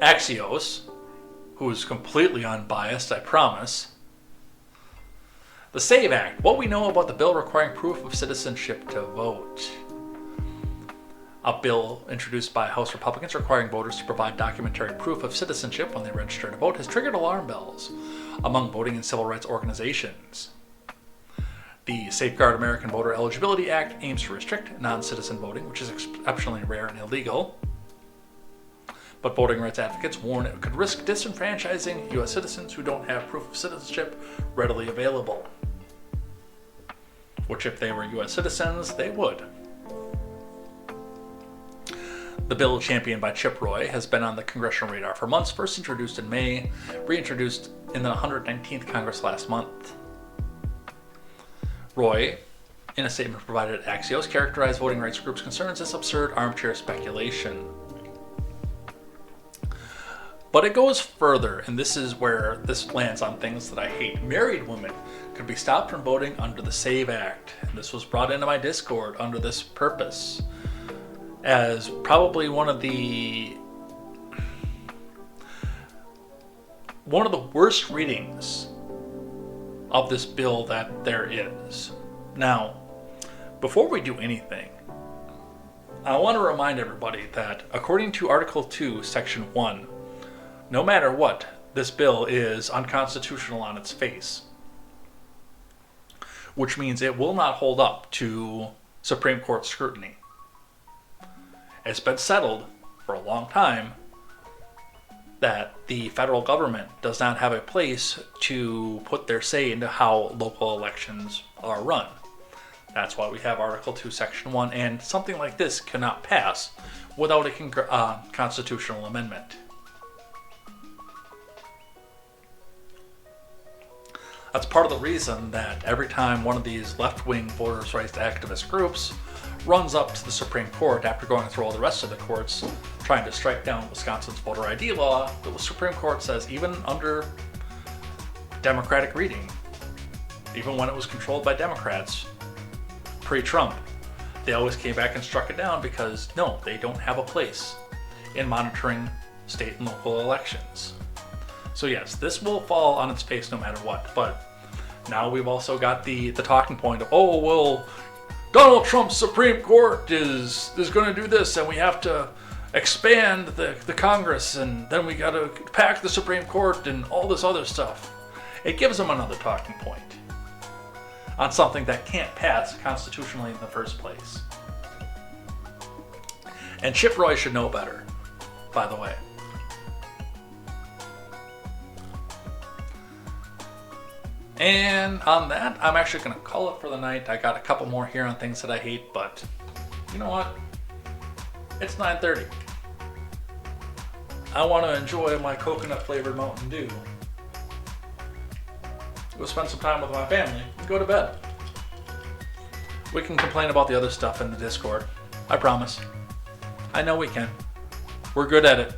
Axios, who is completely unbiased, I promise. The SAVE Act, what we know about the bill requiring proof of citizenship to vote. A bill introduced by House Republicans requiring voters to provide documentary proof of citizenship when they register to vote has triggered alarm bells among voting and civil rights organizations. The Safeguard American Voter Eligibility Act aims to restrict non-citizen voting, which is exceptionally rare and illegal. But voting rights advocates warn it could risk disenfranchising U.S. citizens who don't have proof of citizenship readily available. Which, if they were U.S. citizens, they would. The bill, championed by Chip Roy, has been on the congressional radar for months, first introduced in May, reintroduced in the 119th Congress last month. Roy, in a statement provided at Axios, characterized voting rights groups' concerns as absurd armchair speculation. But it goes further, and this is where this lands on things that I hate. Married women could be stopped from voting under the SAVE Act, and this was brought into my Discord under this purpose, as probably one of the worst readings of this bill that there is. Now, before we do anything, I want to remind everybody that according to Article 2, Section 1, no matter what, this bill is unconstitutional on its face, which means it will not hold up to Supreme Court scrutiny. It's been settled for a long time that the federal government does not have a place to put their say into how local elections are run. That's why we have Article 2, Section 1, and something like this cannot pass without a constitutional amendment. That's part of the reason that every time one of these left-wing voters' rights activist groups runs up to the Supreme Court after going through all the rest of the courts trying to strike down Wisconsin's voter ID law, the Supreme Court says even under Democratic reading, even when it was controlled by Democrats pre-Trump, they always came back and struck it down because no, they don't have a place in monitoring state and local elections. So yes, this will fall on its face no matter what, but now we've also got the talking point of, oh, well, Donald Trump's Supreme Court is going to do this, and we have to expand the Congress, and then we got to pack the Supreme Court and all this other stuff. It gives them another talking point on something that can't pass constitutionally in the first place. And Chip Roy should know better, by the way. And on that, I'm actually going to call it for the night. I got a couple more here on things that I hate, but you know what? It's 9:30. I want to enjoy my coconut-flavored Mountain Dew. Go spend some time with my family and go to bed. We can complain about the other stuff in the Discord. I promise. I know we can. We're good at it.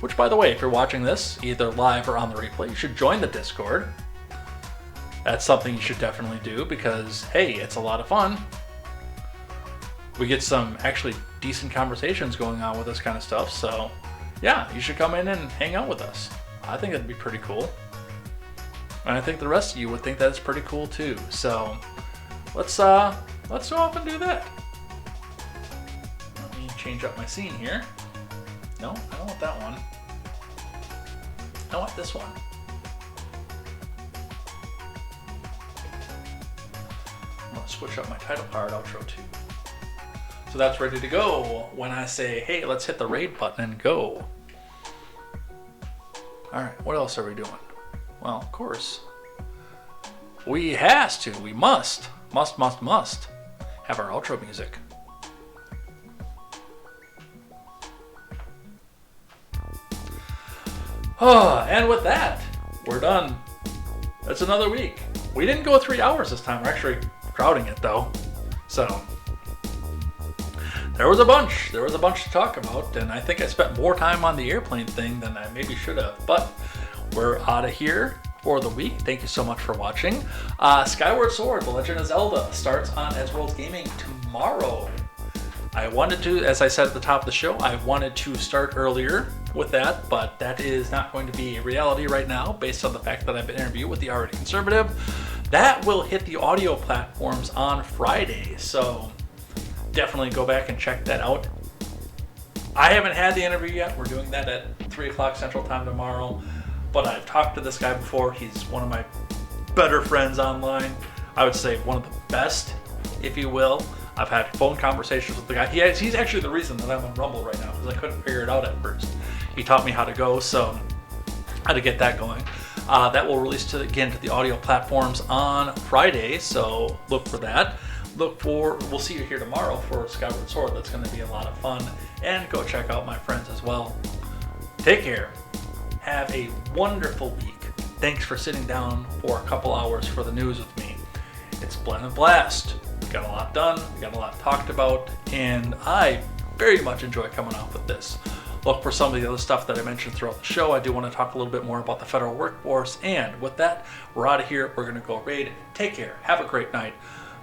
Which, by the way, if you're watching this, either live or on the replay, you should join the Discord. That's something you should definitely do because, hey, it's a lot of fun. We get some actually decent conversations going on with this kind of stuff, so yeah, you should come in and hang out with us. I think it'd be pretty cool. And I think the rest of you would think that it's pretty cool too. So let's go off and do that. Let me change up my scene here. No, I don't want that one. I want this one. I'm gonna switch up my title card outro too. So that's ready to go when I say, hey, let's hit the raid button and go. All right, what else are we doing? Well, of course, we must have our outro music. And with that, we're done. That's another week. We didn't go 3 hours this time. We're actually crowding it though. So there was a bunch to talk about, and I think I spent more time on the airplane thing than I maybe should have. But we're out of here. for the week. Thank you so much for watching. Skyward Sword, The Legend of Zelda, starts on Edgeworld Gaming tomorrow. I wanted to, as I said at the top of the show, I wanted to start earlier with that, but that is not going to be a reality right now based on the fact that I've been interviewed with the Already Conservative. That will hit the audio platforms on Friday, so definitely go back and check that out. I haven't had the interview yet. We're doing that at 3 o'clock Central Time tomorrow, but I've talked to this guy before. He's one of my better friends online. I would say one of the best, if you will. I've had phone conversations with the guy. He's actually the reason that I'm on Rumble right now, because I couldn't figure it out at first. He taught me how to go, so how to get that going. That will release to the audio platforms on Friday, so look for that. We'll see you here tomorrow for Skyward Sword. That's going to be a lot of fun. And go check out my friends as well. Take care. Have a wonderful week. Thanks for sitting down for a couple hours for the news with me. It's been a blast. We got a lot done, we got a lot talked about, and I very much enjoy coming out with this. Look for some of the other stuff that I mentioned throughout the show. I do want to talk a little bit more about the federal workforce, and with that, we're out of here. We're going to go raid. Take care. Have a great night.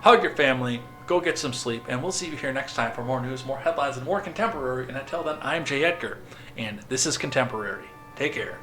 Hug your family. Go get some sleep, and we'll see you here next time for more news, more headlines, and more contemporary. And until then, I'm Jay Edgar, and this is Contemporary. Take care.